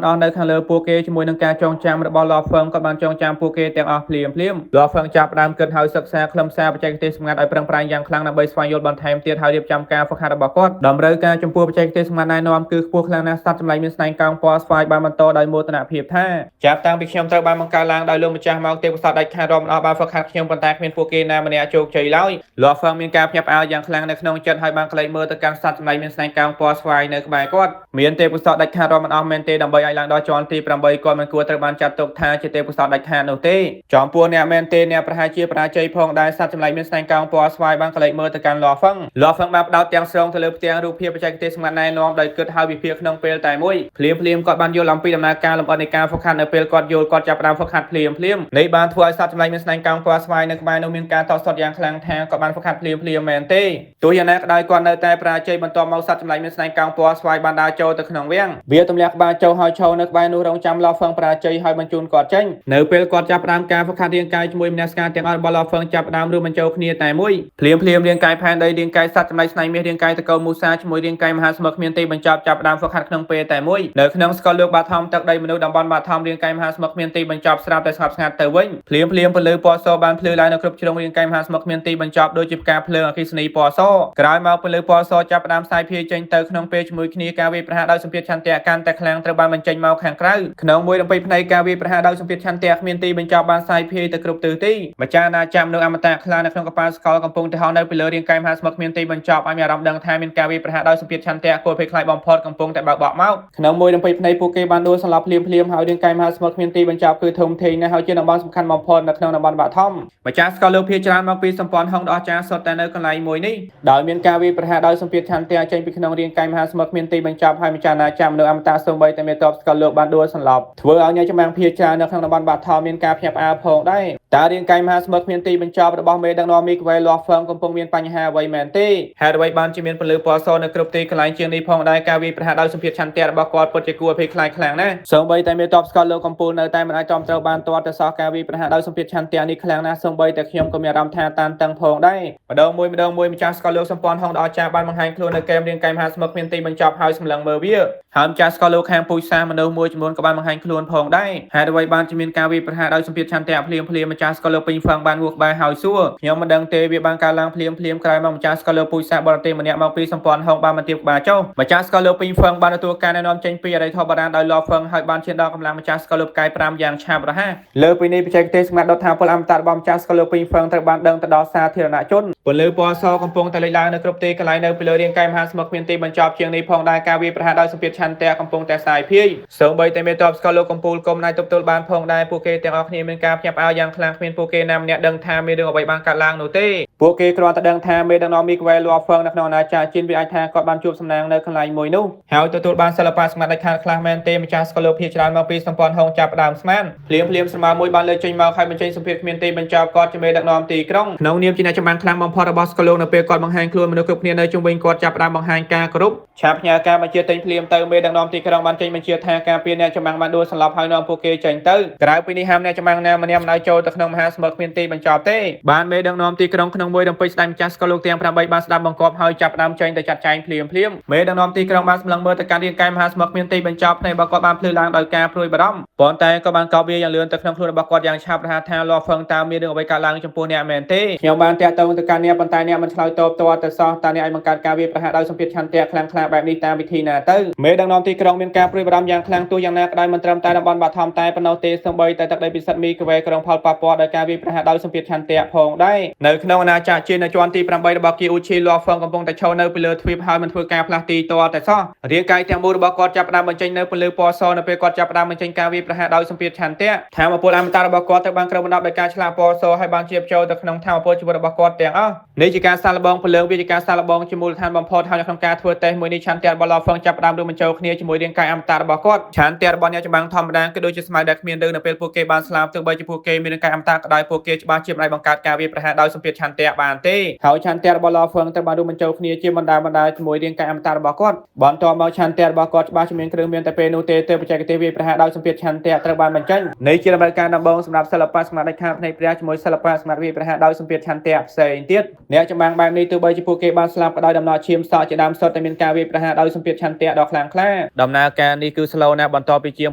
នអស់នៅខាងលើពួកគេជាមួយនឹងការចងចាំរបស់លោកហ្វឹងក៏បានចងចាំពួកគេទាំងអស់ភ្លាមលោកហ្វឹងចាប់ផ្ដើមគិតហើយសិក្សាខ្លឹមសារបច្ចេកទេសសម្ងាត់ឲ្យប្រឹងប្រែងយ៉ាងខ្លាំងដើម្បីស្វែងយល់បន្ថែមទៀតហើយរៀបចំការហ្វឹកហាត់របស់គាត់តម្រូវការចំពោះបច្ចេកទេសសម្ងាត់ណែនាំគឺខ្ពស់ខ្លាំងណាស់សត្វចម្លែកមានស្នែងកោងពណ៌ស្វាយបានបន្តដោយមោទនភាពថាចាប់តាំងពីខ្ញុំត្រូវបានបង្កើតឡើងដោយលោកម្ចាស់មកទេពកោសល្យដាច់ខាតរាប់មិនអស់បានហ្វឹកហាត់ខ្ញុំប៉ុន្តែគ្មានពួកគេណាម្នាក់ជោគជ័យឡើយលោកហ្វឹងមានការភ្ញាក់ផ្អើលយ៉ាងខ្លាំងនៅក្នុងចិត្តហើយបានក្លែកមើលទៅកាន់សត្វចម្លែកមានស្នែងកោងពណ៌ស្វាយនៅក្បែរគាត់មានទេពកោសល្យដាច់ខាតរាប់មិនអស់មែនទេដើម្បីឲ្យឡើងដល់ជាន់ទី8គាត់មិនគួរត្រូវបានចាត់ទុកថាជាទេពកោសល្យដាច់ខាតនោះទេចំពោះអ្នកមែនទេអ្នកប្រហែលជាបរាជ័យផងដែរសត្វចម្លែកមានស្នែងកោងពណ៌ស្វាយបានក្លែកមើលទៅកាន់លោកហ្វឹងបានផ្ដោតទាំងស្រុងទៅលើផ្ទាំងរូបភាពបច្ចេកទេសសម្ងាត់ណែនាំដោយគិតហើយវិភាគក្នុងពេលតែមួយភ្លាមគាត់បានយល់អំពីដំណើរការលម្អិតនៃការហ្វឹកហាត់នៅពេលគាត់យល់គាត់ចាប់ផ្ដើមហ្វឹកហាត់ភ្លាមនេះបានធ្វើឲ្យសត្វចម្លែកមានស្នែងកោងពណ៌ស្វាយនៅក្បែរនោះមានការតក់ស្លុតយ៉ាងខ្លាំងថាគាត់បានហ្វឹកហាត់ភ្លាមមែនទេទោះយ៉ាងណាក៏ដោយគាត់នៅតែបរាជ័យបន្ទាប់មកសត្វចម្លែកមានស្នែងកោងពណ៌ស្វាយបានដើរចូលទៅក្នុងវាំងវាទម្លាក់ក្បាលចូលហើយឈរនៅក្បែរនោះរងចាំលោកហ្វឹងបរាជ័យហើយបញ្ជូនគាត់ចេញនៅពេលគាត់ចាប់ផ្ដើមការហ្វឹកហាត់រាងកាយជាមួយមនសិការទាំងអស់របស់លោកហ្វឹងចាប់ផ្ដើមរួមបញ្ចូលគ្នាតែមួយភ្លាមរាងកាយផែនដីរាងកាយសត្វចម្លែកស្នែងមាសរាងកាយតកូលមូសាជាមួយរាងកាយមហាសមុទ្រគ្មានទីបញ្ចប់ចាប់ផ្ដើមហ្វឹកហាត់ក្នុងពេលតែមួយនៅក្នុងស្កលលោកបាថមទឹកដីមនុស្សតំបន់បាថមរាងកាយមហាសមុទ្រគ្មានទីបញ្ចប់ស្រាប់តែស្ងប់ស្ងាត់ទៅវិញភ្លាមពលឺពណ៌សបានភ្លឺឡើងនៅគ្រប់ជ្រុងរាងកាយមហាសមុទ្រគ្មានទីបញ្ចប់ដូចជាផ្កាភ្លើងអគ្គិសនីពណ៌សក្រោយមកពលឺពណ៌សចាប់ផ្ដើមផ្សាយភាយចេញទៅក្នុងពេលជាមួយគ្នាការវាយប្រហារដោយសម្ពាធឆន្ទៈកាន់តែខ្លាំងត្រូវបានបញ្ចេញមកខាងក្រៅក្នុងមួយរំពេចភ្នែកការវាយប្រហារដោយសម្ពាធឆន្ទៈគ្មានទីបញ្ចប់បានផ្សាយភាយទៅគ្រប់ទិសទីម្ចាស់អាណាចក្រមនុស្សអមតៈខ្លានៅក្នុងកប៉ាល់ស្កលកំពុងតែហោះនៅពីលើរាងកាយមហាសមុទ្រគ្មានទីបញ្ចប់ឲ្យមានអារម្មណ៍ដឹងថាមានការវាយប្រហារដោយសម្ពាធឆន្ទៈគួរភ័យខ្លាចបំផុតកំពុងតែបើកបក់មកក្នុងមួយរំពេចភ្នែកពួកគេបានដួលសន្លប់ភ្លាមហើយរាងកាយមហាសមុទ្រគ្មានទីបញ្ចប់គឺធំធេងណាស់ហើយជាតំបន់សំខាន់បំផុតនៅក្នុងតំបន់បាថមម្ចាស់ស្កលលោកភាគច្រើនមកពីសម្ព័ន្ធហុងដ៏អស្ចារ្យសុទ្ធតែនៅកន្លែងមួយនេះដោយមានការវាយប្រហារដោយសម្ពាធឆន្ទៈចេញពីក្នុងរាងកាយមហាសមុទ្រគ្មានទីបញ្ចប់ហើយម្ចាស់អាណាចក្រមនុស្សអមតៈសូម្បីតែមេតបស្កលលោកបានដួលសន្លប់ធ្វើឲ្យអ្នកចម្បាំងភាគច្រើននៅក្នុងតំបន់បាថមមានការភ្ញាក់ផ្អើលផងដែរតើរាងកាយមហាសមុទ្រគ្មានទីបញ្ចប់របស់មេដឹកនាំមីក្វែលលោកហ្វឹងកំពុងមានបញ្ហាអ្វីមែនទេហេតុអ្វីបានជាមានពលឺពណ៌សនៅគ្រប់ទីកន្លែងជាងនេះផងដែរការវាយប្រហារដោយសម្ពាធឆន្ទៈរបស់គាត់ពិតជាគួរភ័យខ្លាចខ្លាំងណាស់សូម្បីតែមេតបស្កលលោកកំពូលនៅតែមិនអាចចំត្រូវបានទាត់ទៅសោះការវាយប្រហារដោយសម្ពាធឆន្ទៈនេះខ្លាំងណាស់សូម្បីតែខ្ញុំក៏មានអារម្មណ៍ថាតានតឹងផងដែរម្ដងមួយម្ចាស់ស្កលលោកសម្ព័ន្ធហុងដ៏អស្ចារ្យបានបង្ហាញខ្លួននៅហ្គេមរាងកាយមហាសមុទ្រគ្មានទីបញ្ចប់ហើយសម្លឹងមើលវាហើយម្ចាស់ស្កលលោកខាងពូជសាសមនុស្សមួយចំនួនក៏បានបង្ហាញខ្លួនផងដែរហេតុអ្វីបានជាមានការវាយប្រហារដោយសម្ពាធឆន្ទៈភ្លាមម្ចាស់ស្កលលោកពេញហ្វឹងបានងូកក្បែរហើយសួរខ្ញុំមិនដឹងទេវាបានកើតឡើងភ្លាមក្រោយមកម្ចាស់ស្កលលោកពូជសាសបរទេសម្នាក់មកពីសម្ព័ន្ធហុងបានមកទៀបក្បាលចុះម្ចាស់ស្កលលោកពេញហ្វឹងបានទទួលការណែនាំចេញពីអរិយធម៌បារាណដោយលោកហ្វឹងហើយបានឈានដល់កម្លាំងម្ចាស់ស្កលលោកកាយ5យ៉ាងឆាប់រហ័សលើពីនេះបច្ចេកទេសសម្ងាត់ដុតថាពលអមតៈរបស់ម្ចាស់ស្កលលោកពេញហ្វឹងត្រូវបានដឹងទៅដល់សាធារណជនពលឺពណ៌សកំពុងតែលេចឡើងនៅគ្រប់ទីកន្លែងនៅពីលើរាងកាយមហាសមុទ្រគ្មានទីបញ្ចប់ជាងនេះផងដែរការវាយប្រហារដោយសម្ពាធឆន្ទៈកំពុងតែសាយភាយសូម្បីតែមេតបស្កលលោកកំពូលគុំណៃទប់ទល់បានផងដែរពួកគេទាំងអស់គ្នាមានការភ្ញាក់ផ្អើលយ៉ាងខ្លាំងគ្មានពួកគេណាម្នាក់ដឹងថាមានរឿងអ្វីបានកើតឡើងនោះទេព ពួកគេគ្រាន់តែដឹងថាមេដឹកនាំមីក្វែល លាហ្វឹងនៅក្នុងអាណាចក្រជីនវាអាចថាគាត់បានជួបសំណាងនៅកន្លែងមួយនោះហើយទទួលបានសិល្បៈស្មារតីខាងខ្លះមែនទេម្ចាស់ស្កលភាគច្រើនមកពីសម្ព័ន្ធហុងចាប់ផ្ដើមស្មានភ្លាមស្រមើមួយបានលើកចេញមកហើយបញ្ចេញសម្ភារគ្មានទីបញ្ចប់គាត់ជាមេដឹកនាំទីក្រុងក្នុងនាមជាអ្នកចម្បាំងខ្លាំងបំផុតរបស់ស្កលនៅពេលគាត់បង្ហាញខ្លួនមនុស្សគ្រប់គ្នានៅជុំវិញគាត់ចាប់ផ្ដើមបង្ហាញការគោរពឆាប់ផ្ញើការបញ្ជាទិញភ្លាមទៅមេដឹកនាំទីក្រុងបានចេញបញ្ជាថាការពារអ្នកចម្បាំងបានដួលសន្លប់ហើយនាំពួកគេចេញទៅក្រៅពីនេះហាមអ្នកចម្បាំងណាម្នាក់មិនឲ្យចូលទៅក្នុងមហាសមុទ្រគ្មានទីបញ្ចប់ទេបានមេដឹកនាំទីក្រុងក្នុងមួយរំពេចស្ដេចម្ចាស់ស្កលទាំង8បានស្ដាប់បង្គាប់ហើយចាប់ផ្ដើមចេញទៅចាត់ចែងភ្លាមមេដឹកនាំទីក្រុងបានសម្លឹងមើលទៅកាន់រាងកាយមហាសមុទ្រគ្មានទីបញ្ចប់ភ្នែករបស់គាត់បានភ្លឺឡើងដោយការព្រួយបារម្ភប៉ុន្តែក៏បានកោបវាយ៉ាងលឿនទៅក្នុងខ្លួនរបស់គាត់យ៉ាងឆាប់រហ័សថាលាហ្វឹងតើមានរឿងអ្វីកើតឡើងចំពោះអ្នកមែនទេខ្ញុំបានតាក់ទងទៅកាន់អ្នកប៉ុន្តែអ្នកមិនឆ្លើយតបទាល់ទៅសោះតើអ្នកអាចបង្កើតការវាយប្រហារដោយសម្ពាធឆន្ទៈខ្លាំងក្លាបែបនេះតាមវិធីណាទៅមេដឹកនាំទីក្រុងមានការព្រួយបារម្ភយ៉ាងខ្លាំងទោះយ៉ាងណាក៏ដោយមិនត្រឹមតែតំបន់បឋមតែប៉ុណ្ណោះទេសូម្បីតែទឹកដីពិសិដ្ឋមីក្វែក្រុងផលប៉ះពាល់ដោយការវាយប្រហារដោយសម្ពាធឆន្ទៈផងដែរនៅក្នុងអាណាចក្រជីននៅជាន់ទី8របស់គីអ៊ូឈីលាហ្វឹងកំពុងតែឈរនៅពីលើទ្វីបហើយមិនធ្វើការផ្លាស់ទីទាល់តែសោះរាងកាយទាំងមូលរបស់គាត់ចាប់ផ្ដើមបញ្ចេញនៅពន្លឺពណ៌សនៅពេលគាត់ចាប់ផ្ដើមបញ្ចេញការវាយប្រហារដោយសម្ពាធឆន្ទៈថាមពលអមតៈរបស់គាត់ត្រូវបានគ្របដណ្ដប់ដោយការឆ្លាក់ពណ៌សហើយបានជាបចូលទៅក្នុងថាមពលជីវិតរបស់គាត់ទាំងអស់នេះជាការសាកល្បងពលឹងវាជាការសាកល្បងជាមូលដ្ឋានបំផុតហើយនៅក្នុងការធ្វើតេស្តមួយនេះឆន្ទៈរបស់លាហ្វឹងចាប់ផ្ដើមរួមបញ្ចូលគ្នាជាមួយរាងកាយអមតៈរបស់គាត់ឆន្ទៈរបស់អ្នកចម្បាំងធម្មតាគឺដូចជាស្មៅដែលគ្មានរឿងនៅពេលពួកគេបានស្លាប់ទោះបីជាពួកគេមានរាងកាយអមតៈក៏ដោយពួកគេច្បាស់ជាមិនអាចបង្កើតការវាយប្រហារដោយសម្ពាធឆន្ទៈបានទេហើយឆន្ទៈរបស់លាហ្វឹងត្រូវបានរួមបញ្ចូលគ្នាជាបណ្ដាជាមួយរាងកាយអមតៈរបស់គាត់បន្ទាប់មកឆន្ទៈរបស់គាត់ច្បាស់ជាមានគ្រឿងមានតែពេលនោះទេទើបបច្ចេកទេសវាយប្រហារដោយសម្ពាធឆន្ទៈត្រូវបានបញ្ចេញនេះជាដំណើរការដំបូងសម្រាប់សិល្បៈស្មារតីខាងផ្នែកព្រះជាមួយសិល្បៈស្មារតីវាយប្រហារដោយសម្ពាធឆន្ទៈផ្សេងទៀតអ្នកចម្បាំងបែបនេះទោះបីជាពួកគេបានស្លាប់ក៏ដោយដំណោះឈាមសក់ជាដើមសុទ្ធតែមានការវាយប្រហារដោយសម្ពាធឆន្ទៈដ៏ខ្លាំងក្លាដំណើរការនេះគឺស្លូណាស់បន្ទាប់ពីជាង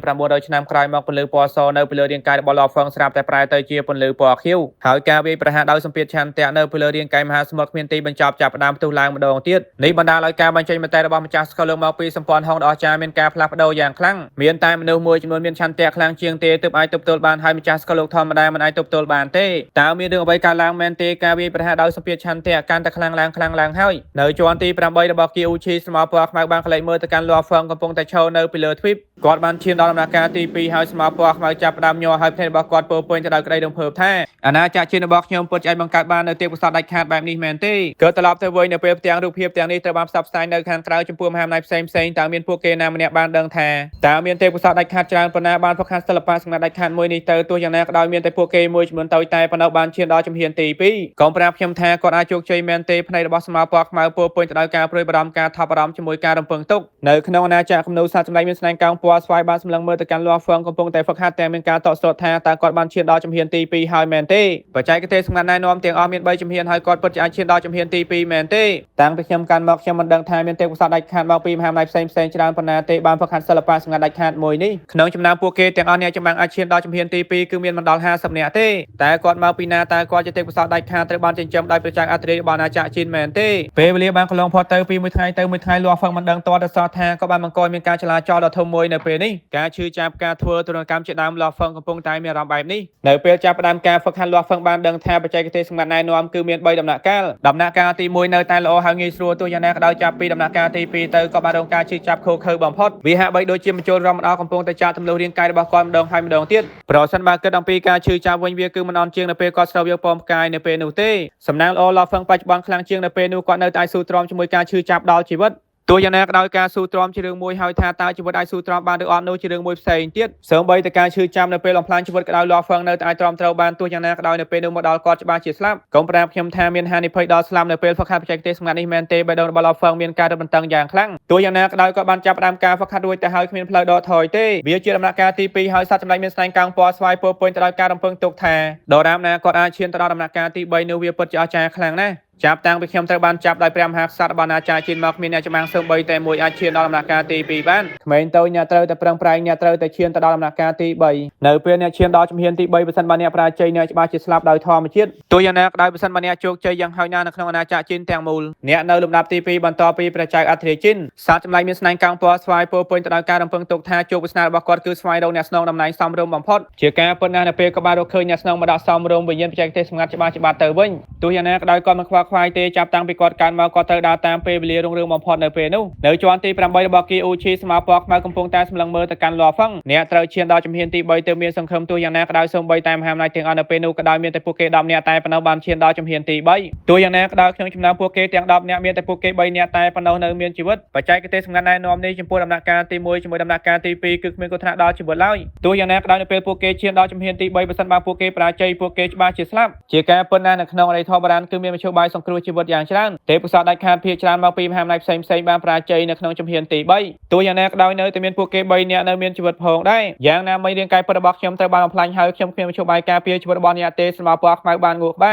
900ឆ្នាំក្រោយមកពន្លឺពណ៌សនៅពីលើរាងកាយរបស់លាហ្វឹងស្រាប់តែប្រែទៅជាពន្លឺពណ៌ខៀវហើយការវាយប្រហារដោយសម្ពាធឆន្ទៈនៅពីលើរាងកាយមហាសមុទ្រគ្មានទីបញ្ចប់ចាប់ផ្ដើមផ្ទុះឡើងម្ដងទៀតនេះបណ្ដាលឲ្យការបញ្ចេញមតិរបស់ម្ចាស់ស្កលមកពីសម្ព័ន្ធហុងដ៏អស្ចារ្យមានការផ្លាស់ប្ដូរយ៉ាងខ្លាំងមានតែមនុស្សមួយចំនួនមានឆន្ទៈខ្លាំងជាងទេទើបអាចទប់ទល់បានហើយម្ចាស់ស្កលធម្មតាមិនអាចទប់ទល់បានទេតើមានរឿងអ្វីកើតឡើងមែនទេការវាយប្រហារដោយសម្ពាធឆន្ទៈកាន់តែខ្លាំងឡើងហើយនៅជាន់ទី8របស់គីអ៊ូឈីស្មោពណ៌ខ្មៅបានក្លែងមើលទៅកាន់លាហ្វឹងកំពុងតែឈរនៅពីលើទ្វីបគាត់បានឈានដល់ដំណាក់កាលទី2ហើយស្មោពណ៌ខ្មៅចាប់ផ្ដើមញ័រហើយភ្នែករបស់គាត់ពោពេញទៅដោយក្តីរំភើបថាអាណាចក្រជាតិរបស់ខ្ញុំពិតជាអាចបង្កើតបាននូវទេពកោសល្យដាច់ខាតបែបនេះមែនទេក៏ត្រឡប់ទៅវិញនៅពេលផ្ទាំងរូបភាពទាំងនេះត្រូវបានផ្សព្វផ្សាយនៅខាងក្រៅចំពោះមហាអំណាចផ្សេងតើមានពួកគេណាម្នាក់បានដឹងថាតើមានទេពកោសល្យដាច់ខាតច្រើនប៉ុណ្ណាបានហ្វឹកហាត់សិល្បៈសម្ងាត់ដាច់ខាតមួយនេះទៅទោះយ៉ាងណាក៏ដោយមានតែពួកគេមួយចំនួនតូចតែប៉ុណ្ណោះបានឈានដល់ជំហានទី2កុំប្រាប់ខ្ញុំថាគាត់អាចជោគជ័យមែនទេភ្នែករបស់ស្មោពណ៌ខ្មៅពោពេញទៅដោយការព្រួយបារម្ភការថប់បារម្ភជាមួយការរំពឹងទុកនៅក្នុងអាណាចក្រគំនូរសត្វចម្លែកមានស្នែងកោងពណ៌ស្វាយបានសម្លឹងមើលទៅកាន់លាហ្វឹងកំពុងតែហ្វឹកហាត់តែមានការតក់ស្លុតថាតើគាត់បានឈានដល់ជំហានទី2ហើយមែនទេបច្ចេកទេសសម្ងាត់ណែនាំទាំងអស់មាន3ជំហានហើយគាត់ពិតជាអាចឈានដល់ជំហានទី2មែនទេតាំងពីខ្ញុំកាន់មកខ្ញុំមិនដឹងថាមានទេពកោសល្យដាច់ខាតមកពីមហាអំណាចផ្សេងច្រើនប៉ុណ្ណាទេបានហ្វឹកហាត់សិល្បៈសម្ងាត់ដាច់ខាតមួយនេះក្នុងចំណោមពួកគេទាំងអស់អ្នកចម្បាំងអាចឈានដល់ជំហានទី2គឺមានមិនដល់50នាក់ទេតែគាត់មកពីណាតើគាត់ជាទេពកោសល្យដាច់ខាតត្រូវបានចិញ្ចឹមដោយព្រះចៅអធិរាជរបស់អាណាចក្រជីនមែនទេពេលវេលាបានកន្លងផុតទៅពីមួយថ្ងៃទៅមួយថ្ងៃលាហ្វឹងមិនដឹងទាល់តែសោះថាក៏បានបង្កមានការចលាចលដ៏ធំមួយនៅពេលនេះការឈឺចាប់ការធ្វើទរណកម្មជាដើមលាហ្វឹងកំពុងតែមានអារម្មណ៍បែបនេះនៅពេលចាប់ផ្ដើមការហ្វឹកហាត់លាហ្វឹងបានដឹងថាបច្ចេកទេសសម្ងាត់ណែនាំគឺមាន3ដំណាក់កាលទី1នៅតែល្អហើយងាយស្រួលទោះយ៉ាងណាក៏ដោយចាប់ពីដំណាក់កាលទី2ទៅក៏បានរងការឈឺចាប់ខូខើបំផុតវាហាក់បីដូចជាបញ្ចូលរំដោកំពុងតែចាក់ទម្លុះរាងកាយរបស់គាត់ម្ដងហើយម្ដងទៀតប្រសិនបើគិតអំពីការឈឺចាប់វិញវាគឺមិនអន់ជាងនៅពេលគាត់ស្រូវយកពណ៌ផ្កាយនៅពេលនោះទេសំណាងល្អលាហ្វឹងបច្ចុប្បន្នខ្លាំងជាងនៅពេលនោះគាត់នៅតែស៊ូទ្រាំជាមួយការឈឺចាប់ដល់ជីវិតទោះយ៉ាងណាក៏ដោយការស៊ូទ្រាំជារឿងមួយហើយថាតើជីវិតអាចស៊ូទ្រាំបានឬអត់នោះជារឿងមួយផ្សេងទៀតសូម្បីតែការឈឺចាប់នៅពេលបំផ្លាញជីវិតក៏ដោយលាហ្វឹងនៅតែអាចទ្រាំទ្របានទោះយ៉ាងណាក៏ដោយនៅពេលនោះមកដល់គាត់ច្បាស់ជាស្លាប់កុំប្រាប់ខ្ញុំថាមានហានិភ័យដល់ស្លាប់នៅពេលហ្វឹកហាត់បច្ចេកទេសសម្ងាត់នេះមែនទេបេះដូងរបស់លាហ្វឹងមានការរឹតបន្តឹងយ៉ាងខ្លាំងទោះយ៉ាងណាក៏ដោយគាត់បានចាប់ផ្ដើមការហ្វឹកហាត់រួចទៅហើយគ្មានផ្លូវដកថយទេវាជាដំណាក់កាលទី2ហើយសត្វចម្លែកមានស្នែងកោងពណ៌ស្វាយពោពេញទៅដោយការរំពឹងទុកថាដរាបណាគាត់អាចឈានទៅដល់ដំណាក់កាលទី3នោះវាពិតជាអស្ចារ្យខ្លាំងណាស់ចាប់តាំងពីខ្ញុំត្រូវបានចាប់ដោយព្រះមហាក្សត្ររបស់អាណាចក្រជីនមកគ្មានអ្នកចម្បាំងសូម្បីតែមួយអាចឈានដល់ដំណាក់កាលទី2បានក្មេងតូចអ្នកត្រូវតែប្រឹងប្រែងអ្នកត្រូវតែឈានទៅដល់ដំណាក់កាលទី3នៅពេលអ្នកឈានដល់ជំហានទី3បើសិនបើអ្នកបរាជ័យអ្នកច្បាស់ជាស្លាប់ដោយធម្មជាតិទោះយ៉ាងណាក៏ដោយបើសិនបើអ្នកជោគជ័យយ៉ាងហោចណាស់នៅក្នុងអាណាចក្រជីនទាំងមូលអ្នកនៅលំដាប់ទី2បន្តពីព្រះចៅអធិរាជជីនសត្វចម្លែកមានស្នែងកោងពណ៌ស្វាយពោពេញទៅដោយការរំពឹងទុកថាជោគវាសនារបស់គាត់គឺស្វែងរកអ្នកស្នងតំណែងសមរម្យបំផុតជាការពិតណាស់នៅពេលក៏បានរកឃើញអ្នកស្នងមកដាក់សមរម្យវិញ្ញាណបច្ចេកទេសសម្ងាត់ច្បាស់ទៅវិញទោះយ៉ាងណាក៏ដោយគាត់មិនខ្វល់ខ្ ខ្វាយទេចាប់តាំងពីគាត់កាន់មកគាត់ត្រូវដើរតាមពេលវេលារុងរឿងបំផុតនៅពេលនោះនៅជាន់ទី8របស់គីអូឈីស្មាពណ៌ខ្មៅកំពុងតែសម្លឹងមើលទៅកាន់លាហ្វឹងអ្នកត្រូវឈានដល់ជំហានទី3ទៅមានសង្ឃឹមទោះយ៉ាងណាក៏ដោយសូម្បីតែមហាអំណាចទាំងអស់នៅពេលនោះក៏ដោយមានតែពួកគេ10នាក់តែប៉ុណ្ណោះបានឈានដល់ជំហានទី3ទោះយ៉ាងណាក៏ដោយក្នុងចំណោមពួកគេទាំង10នាក់មានតែពួកគេ3នាក់តែប៉ុណ្ណោះនៅមានជីវិតបច្ចេកទេសសម្ងាត់ណែនាំនេះចំពោះដំណាក់កាលទី1ជាមួយដំណាក់កាលទី2គឺគ្មានគ្រោះថ្នាក់ដល់ជីវិតឡើយទោះយ៉ាងណាក៏ដោយនៅពេលពួកគេឈានដល់ជំហានទី3បើសិនបើពួកគេបរាជ័យពួកគេច្បាស់ជាស្លាប់ជាការពិតណាស់នៅក្នុងអរិយធម៌បុរាណគឺមានមធ្យោបាយសង្គ្រោះជីវិតយ៉ាងច្រើនទេពកោសល្យដាច់ខាតភាគច្រើនមកពីមហាអំណាចផ្សេងៗបានបរាជ័យនៅក្នុងជំហានទី3ទោះយ៉ាងណាក៏ដោយនៅតែមានពួកគេ3នាក់នៅមានជីវិតផងដែរយ៉ាងណាមិញរាងកាយពិតរបស់ខ្ញុំត្រូវបានបំផ្លាញហើយខ្ញុំគ្មានមធ្យោបាយការពារជីវិតរបស់អ្នកទេស្មាពណ៌ខ្មៅបានងក់ក្បា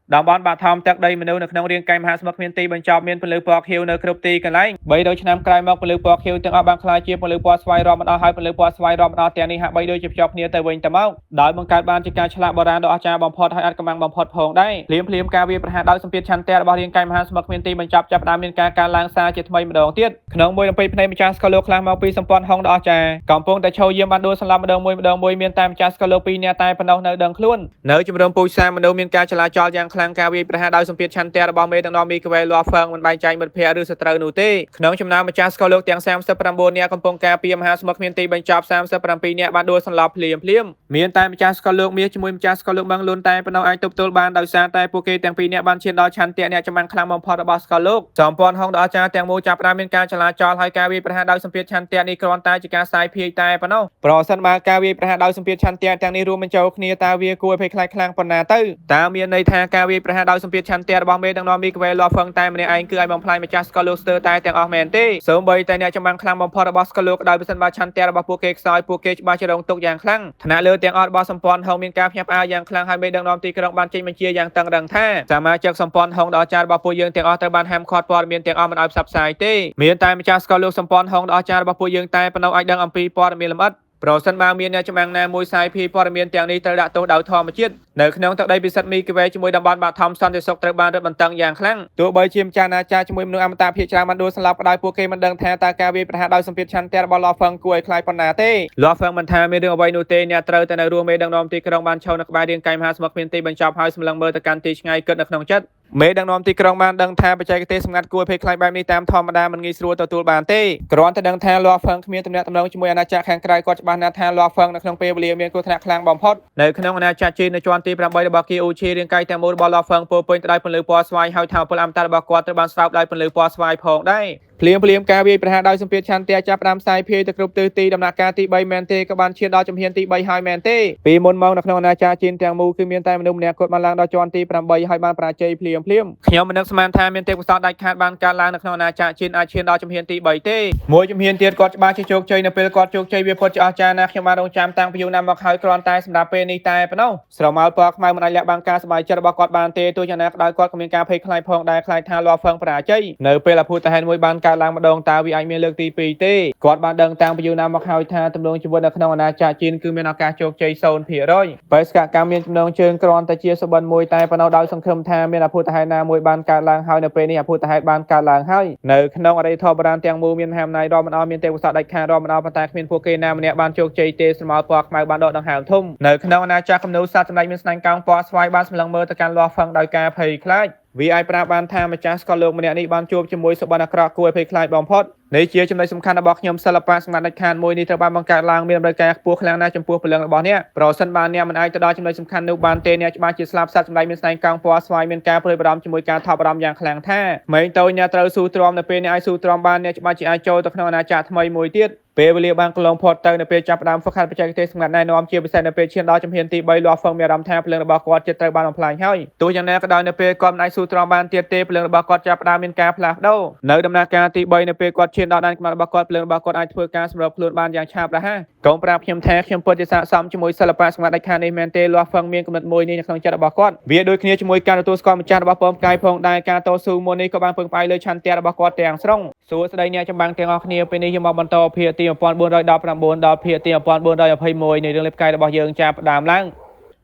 លតំបន់បាថមទឹកដីមនុស្សនៅក្នុងរាងកាយមហាសមុទ្រគ្មានទីបញ្ចប់មានពន្លឺពណ៌ខៀវនៅគ្រប់ទីកន្លែង300ឆ្នាំក្រោយមកពន្លឺពណ៌ខៀវទាំងអស់បានក្លាយជាពន្លឺពណ៌ស្វាយរាប់មិនអស់ហើយពន្លឺពណ៌ស្វាយរាប់មិនអស់ទាំងនេះហាក់បីដូចជាភ្ជាប់គ្នាទៅវិញទៅមកដោយបង្កើតបានជាការឆ្លាក់បុរាណដ៏អស្ចារ្យបំផុតហើយអាចកម្លាំងបំផុតផងដែរភ្លាមការវាយប្រហារដោយសម្ពាធឆន្ទៈរបស់រាងកាយមហាសមុទ្រគ្មានទីបញ្ចប់ចាប់ផ្ដើមមានការកើនឡើងសារជាថ្មីម្ដងទៀតក្នុងមួយរំពេចភ្នែកម្ចាស់ស្កលោកខ្លះមកពីសម្ព័ន្ធហុងដ៏អស្ចារ្យកំពុងតែឈរយាមបានដួលសម្លាប់ម្ដងមួយមានតែម្ចាស់ស្កលោក2នាក់តែប៉ុណ្ណោះនៅដឹងខ្លួននៅជំរំពូជសាមនុស្សមានការចលាចលយ៉ាងខ្លាំងការវាយប្រហារដោយសម្ពាធឆន្ទៈរបស់មេដឹកនាំមីក្វែលលាហ្វឹងមិនបែងចែកមិត្តភ័ក្តិឬសត្រូវនោះទេក្នុងចំណោមម្ចាស់ស្កលោកទាំង39នាក់កំពុងការពារមហាសមុទ្រគ្មានទីបញ្ចប់37នាក់បានដួលសន្លប់ភ្លាមមានតែម្ចាស់ស្កលោកមាសជាមួយម្ចាស់ស្កលោកបឹងលូនតែប៉ុណ្ណោះអាចទប់ទល់បានដោយសារតែពួកគេទាំងពីរនាក់បានឈានដល់ឆន្ទៈអ្នកចម្បាំងខ្លាំងបំផុតរបស់ស្កលោកសម្ព័ន្ធហុងដ៏អស្ចារ្យទាំងមូលចាប់ផ្ដើមមានការចលាចលហើយការវាយប្រហារដោយសម្ពាធឆន្ទៈនេះគ្រាន់តែជាការសាយភាយតែប៉ុណ្ណោះប្រសិនបើការវាយប្រហារដោយសម្ពាធឆន្ទៈទាំងនេះរួមបញ្ចូលគ្នាតើវាគួរឲ្យភ័យខ្លាចខ្លាំងប៉ុណ្ណាទៅតើមានន័យថាការវាយប្រហារដោយសម្ពាធឆន្ទៈរបស់មេដឹកនាំមីក្វែលលាហ្វឹងតែម្នាក់ឯងគឺឲ្យបំផ្លាញម្ចាស់ស្កលោកស្ទើរតែទាំងអស់មែនទេសូម្បីតែអ្នកចម្បាំងខ្លាំងបំផុតរបស់ស្កលោកដោយបើសិនបើឆន្ទៈរបស់ពួកគេខ្សោយពួកគេច្បាស់ជារងទុកយ៉ាងខ្លាំងថ្នាក់លើទាំងអស់របស់សម្ព័ន្ធហុងមានការភ្ញាក់ផ្អើលយ៉ាងខ្លាំងហើយមេដឹកនាំទីក្រុងបានចេញបញ្ជាយ៉ាងតឹងរ៉ឹងថាសមាជិកសម្ព័ន្ធហុងដ៏អស្ចារ្យរបស់ពួកយើងទាំងអស់ត្រូវបានហាមឃាត់ព័ត៌មានទាំងអស់មិនឲ្យផ្សព្វផ្សាយទេមានតែម្ចាស់ស្កលោកសម្ព័ន្ធហុងដ៏អស្ចារ្យរបស់ពួកយើងតែប៉ុណ្ណោះអាចដឹងអំពីព័ត៌មានលម្អិតប្រសិនបើមានអ្នកចម្បាំងណាមួយសាយភាយព័ត៌មានទាំងនេះត្រូវដាក់ទោសដោយធម្មជាតិនៅក្នុងទឹកដីពិសិដ្ឋមីក្វែជាមួយតំបន់បាថមសន្តិសុខត្រូវបានរឹតបន្តឹងយ៉ាងខ្លាំងទោះបីជាម្ចាស់អាចារ្យជាមួយមនុស្សអមតៈភាគច្រើនបានដួលស្លាប់ក៏ដោយពួកគេមិនដឹងថាតើការវាយប្រហារដោយសម្ពាធឆន្ទៈរបស់លាហ្វឹងគួរឲ្យខ្លាចប៉ុណ្ណាទេលាហ្វឹងមិនថាមានរឿងអ្វីនោះទេអ្នកត្រូវតែនៅរួមមេដឹកនាំទីក្រុងបានឈរនៅក្បែររាងកាយមហាសមុទ្រគ្មានទីបញ្ចប់ហើយសម្លឹងមើលទៅកាន់ទីឆ្ងាយគិតនៅក្នុងចិត្តមេដឹកនាំទីក្រុងបានដឹងថាបច្ចេកទេសសម្ងាត់គួរភ័យខ្លាចបែបនេះតាមធម្មតាមិនងាយស្រួលទទួលបានទេគ្រាន់តែដឹងថាលាហ្វឹងគ្មានទំនាក់ទំនងជាមួយអាណាចក្រខាងក្រៅគាត់ច្បាស់ណាស់ថាលាហ្វឹងនៅក្នុងពេលវេលាមានគ្រោះថ្នាក់ខ្លាំងបំផុតនៅក្នុងអាណាចក្រจีนនៅជាន់ទី8របស់គីអូឈីរាងកាយទាំងមូលរបស់លាហ្វឹងពោពេញទៅដោយពន្លឺពណ៌ស្វាយហើយថាពលអមតៈរបស់គាត់ត្រូវបានស្រោបដោយពន្លឺពណ៌ស្វាយផងដែរភ្លាមការវាយប្រហារដោយសម្ពាធឆន្ទៈចាប់ផ្ដើមផ្សាយភាយទៅគ្រប់ទិសទីដំណាក់កាលទី3មែនទេក៏បានឈានដល់ជំហានទី3ហើយមែនទេពីមុនមកនៅក្នុងអាណាចក្រจีนទាំងមូលគឺមានតែមនុស្សម្នាក់គាត់បានឡើងដល់ជាន់ទី8ហើយបានបរាជ័យភ្លាមខ្ញុំមិននឹកស្មានថាមានទេពកោសល្យដាច់ខាតបានកើតឡើងនៅក្នុងអាណាចក្រจีนអាចឈានដល់ជំហានទី3ទេមួយជំហានទៀតគាត់ច្បាស់ជាជោគជ័យនៅពេលគាត់ជោគជ័យវាពិតជាអស្ចារ្យណាស់ខ្ញុំបានរងចាំតាំងពីយូរណាស់មកហើយគ្រាន់តែសម្រាប់ពេលនេះតែប៉ុណ្ណោះស្រមោលពណ៌ខ្មៅមិនអាចលាក់បាំងការសប្បាយចិត្តរបស់គាត់បានទេទោះយ៉ាងណាក៏ដោយគាត់ក៏មានការភ័យខ្លាចផងដែរខ្លាចថាលាហ្វឹងបរាជ័យនៅពេលអភូតហេតុមួយបានកើតឡើងម្ដងតើវាអាចមានលើកទី2ទេគាត់បានដឹងតាំងពីយូរណាស់មកហើយថាទម្រង់ជីវិតនៅក្នុងអាណាចក្រจีนគឺមានឱកាសជោគជ័យ 0% បេសកកម្មមានចំណងជើងគ្រាន់តែជាសុបិនមួយតែប៉ុណ្ណោះដោយសង្ឃឹមថាមានអភូតហេតុណាមួយបានកើតឡើងហើយនៅពេលនេះអភូតហេតុបានកើតឡើងហើយនៅក្នុងអរិយធម៌បុរាណទាំងមូលមានមហាអំណាចរាប់មិនអស់មានទេពកោសល្យដាច់ខាតរាប់មិនអស់ប៉ុន្តែគ្មានពួកគេណាម្នាក់បានជោគជ័យទេស្រមោលពណ៌ខ្មៅបានដកដង្ហើមធំនៅក្នុងអាណាចក្រគំនូរសត្វសម្ដេចមានស្នែងកោងពណ៌ស្វាយបានសម្លឹងមើលទៅកាន់លាហ្វឹងដោយការភ័យខ្លាចវាអាចប្រាប់បានថាម្ចាស់ស្កលោកម្នាក់នេះបានជួបជាមួយសុបិនអាក្រក់គួរឲ្យភ័យខ្លាចបំផុតនេះជាចំណុចសំខាន់របស់ខ្ញុំសិល្បៈសម្ងាត់ដាច់ខាតមួយនេះត្រូវបានបង្កើតឡើងមានតម្រូវការខ្ពស់ខ្លាំងណាស់ចំពោះពលឹងរបស់អ្នកប្រសិនបើអ្នកមិនអាចទៅដល់ចំណុចសំខាន់នោះបានទេអ្នកច្បាស់ជាស្លាប់សត្វសម្ដេចមានស្នែងកោងពណ៌ស្វាយមានការព្រួយបារម្ភជាមួយការថប់បារម្ភយ៉ាងខ្លាំងថាក្មេងតូចអ្នកត្រូវស៊ូទ្រាំនៅពេលអ្នកអាចស៊ូទ្រាំបានអ្នកច្បាស់ជាអាចចូលទៅក្នុងអាណាចក្រថ្មីមួយទៀតពេលវេលាបានកន្លងផុតទៅនៅពេលចាប់ផ្ដើមហ្វឹកហាត់បច្ចេកទេសសម្ងាត់ណែនាំជាពិសេសនៅពេលឈានដល់ជំហានទី3លាហ្វឹងមានអារម្មណ៍ថាពលឹងរបស់គាត់ចិត្តត្រូវបានបំផ្លាញហើយទោះយ៉ាងណាក៏ដោយនៅពេលគាត់មិនអាចស៊ូទ្រាំបានទៀតទេពលឹងរបស់គាត់ចាប់ផ្ដើមមានការផ្លាស់ប្ដូរនៅដំណាក់កាលទី3នៅពេលគាត់ឈានដល់ដែនកំណត់របស់គាត់ពលឹងរបស់គាត់អាចធ្វើការសម្របខ្លួនបានយ៉ាងឆាប់រហ័សកុំប្រាប់ខ្ញុំថាខ្ញុំពិតជាស័ក្តិសមជាមួយសិល្បៈសម្ងាត់ដាច់ខាតនេះមែនទេលាហ្វឹងមានគំនិតមួយនេះនៅក្នុងចិត្តរបស់គាត់វាដូចគ្នាជាមួយការទទួលស្គាល់ម្ចាស់របស់ពំផ្កាយផងដែរការតស៊ូមុននេះក៏បានពឹងផ្អែកលើឆន្ទៈរបស់គាត់ទាំងស្រុងសួស្តីអ្នកចម្បាំងទាំងអស់គ្នាពេលនេះខ្ញុំមកបន្តភាគទី1419ដល់ភាគទី1421នៃរឿងលេបកាយរបស់យើងចាប់ផ្ដើមឡើង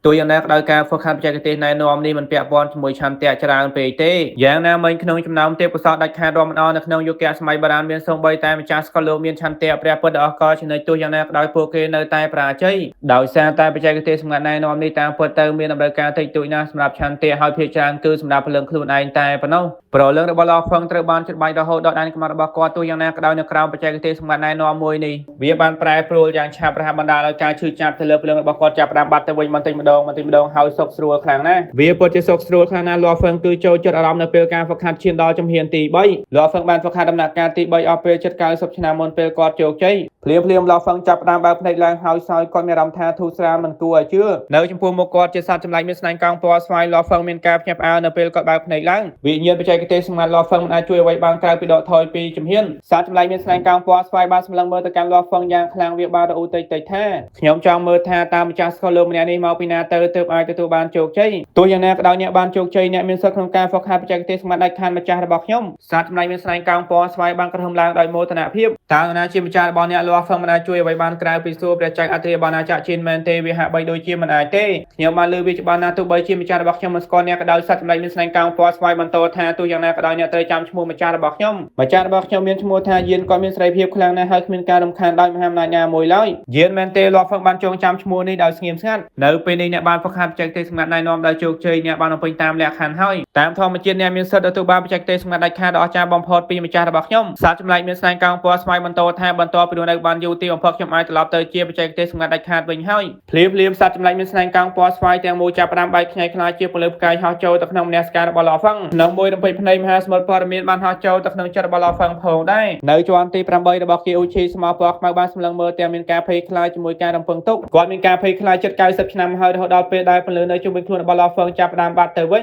តួយ៉ាងណាក៏ដោយការហ្វឹកហាត់បច្ចេកទេសណែនាំនេះមិនពាក់ព័ន្ធជាមួយឆន្ទៈច្រើនពេកទេយ៉ាងណាមិញក្នុងចំណោមទេពកោសល្យដាច់ខាតរាប់មិនអស់នៅក្នុងយុគសម័យបុរាណមានសូម្បីតែម្ចាស់ស្កុលលោកមានឆន្ទៈព្រះពុទ្ធអស់ក៏ចំណុចទោះយ៉ាងណាក៏ដោយពួកគេនៅតែបរាជ័យដោយសារតែបច្ចេកទេសសម្ងាត់ណែនាំនេះតាមពិតទៅមានតម្រូវការតិចតួចណាស់សម្រាប់ឆន្ទៈហើយភាគច្រើនគឺសម្រាប់ពលឹងខ្លួនឯងតែប៉ុណ្ណោះប្រលឹងរបស់លោកហ្វឹងត្រូវបានចិត្តបាច់រហូតដល់ដែនកំណត់របស់គាត់ទោះយ៉ាងណាក៏ដោយនៅក្រៅបច្ចេកទេសសម្ងាត់ណែនាំមួយនេះវាបានប្រែប្រួលយ៉ាងឆាប់រហ័សបណ្ដាលឲ្យការឈឺចាប់ទៅលើពលឹងរបស់គាត់ចាប់ផ្ដើមបាត់ទៅវិញបន្តិចម្ដងហើយសុខស្រួលខ្លាំងណាស់វាពិតជាសុខស្រួលខ្លាំងណាស់លោកហ្វឹងគឺចូលចិត្តអារម្មណ៍នៅពេលការហ្វឹកហាត់ឈានដល់ជំហានទី3លោកហ្វឹងបានហ្វឹកហាត់ដំណាក់កាលទី3អស់ពេលជិត90ឆ្នាំមុនពេលគាត់ជោគជ័យភ្លាមលោកហ្វឹងចាប់ផ្ដើមបើកភ្នែកឡើងហើយគាត់មានអារម្មណ៍ថាធូរស្រាលមិនគួរឲ្យជឿនៅចំពោះមុខគាត់ជាសត្វចម្លែកមានស្នែងកង់ពណ៌ស្វាយលោកហ្វឹងមានការភ្ញាក់ផ្អើលនៅពេលគាត់បើកភ្នែកឡើងវិញ្ញាណបច្ចេកទេសសម្ងាត់លោកហ្វឹងមិនអាចជួយអ្វីបានក្រៅពីដកថយពីជំហានសត្វចម្លែកមានស្នែងកង់ពណ៌ស្វាយបានសម្លឹងមើលទៅកាន់លោកហ្វឹងយ៉ាងខ្លាំងវាបានរអ៊ូតិចថាខ្ញុំចង់មើលថាតើម្ចាស់ស្កុលលោកម្នាក់នេះមកពីណាទៅទើបអាចទទួលបានជោគជ័យទោះយ៉ាងណាក៏ដោយអ្នកបានជោគជ័យអ្នកមានសិទ្ធិក្នុងការហ្វឹកហាត់បច្ចេកទេសសម្ងាត់ដាច់ខាតម្ចាស់របស់ខ្ញុំសត្វចម្លែកមានស្នែងកង់ពណ៌ស្វាយបានក្រហមឡើងដោយមោទនភាពតើណាជាម្ចាស់របស់អ្នកលោកហ្វឹងមិនអាចជួយអ្វីបានក្រៅពីសួរព្រះចៅអធិរាជអាណាចក្រជិនមែនទេវាហាក់បីដូចជាមិនអាចទេខ្ញុំបានលើវាច្បាស់ណាស់ទោះបីជាម្ចាស់របស់ខ្ញុំមិនស្គាល់អ្នកក៏ដោយសត្វចម្លែកមានស្នែងកង់ពណ៌ស្វាយបន្តថាទោះយ៉ាងណាក៏ដោយអ្នកត្រូវចាំឈ្មោះម្ចាស់របស់ខ្ញុំមានឈ្មោះថាយានគាត់មានសេរីភាពខ្លាំងណាស់ហើយគ្មានការរំខានដោយមហាអំណាចណាមួយឡើយយានមែនទេលោកហ្វឹងបានចងចាំឈ្មោះនេះដោយស្ងៀមស្ងាត់នៅពេលនេះអ្នកបានហ្វឹកហាត់បច្ចេកទេសសម្ងាត់ណែនាំដោយជោគជ័យអ្នកបានបំពេញតាមលក្ខខណ្ឌហើយតាមធម្មជាតិអ្នកមានសិទ្ធិទទួលបានបច្ចេកទេសសម្ងាត់ដាច់ខាតដ៏អស្ចារ្យបំផុតពីម្ចាស់របស់ខ្ញុំសត្វចម្លែកមានស្នែងកង់ពណ៌ស្វាយបន្តថាបន្ទាប់ពីនៅបានយូរទីបំផុតខ្ញុំអាចត្រឡប់ទៅជាបច្ចេកទេសសម្ងាត់ដាច់ខាតវិញហើយភ្លាមសត្វចម្លែកមានស្នែងកង់ពណ៌ស្វាយទាំងមូលចាប់ផ្ដើមបែកខ្ញែកខ្លាយជាពលិផ្កាយហោះចូលទៅក្នុងមនសិការរបស់លោកហ្វឹងក្នុងមួយរំពេចភ្នែកមហាសមុទ្រព័ត៌មានបានហោះចូលទៅក្នុងចិត្តរបស់លោកហ្វឹងផងដែរនៅជាន់ទី8របស់គីអ៊ូឈីស្មោះពណ៌ខ្មៅបានសម្លឹងមើលទាំងមានការភ័យខ្លាចជាមួយការរំពឹងទុកគាត់មានការភ័យខ្លាចជិត90ឆ្នាំហើយរហូតដល់ពេលដែលពលិនៅជុំវិញខ្លួនរបស់លោកហ្វឹងចាប់ផ្ដើមបាត់ទៅវិ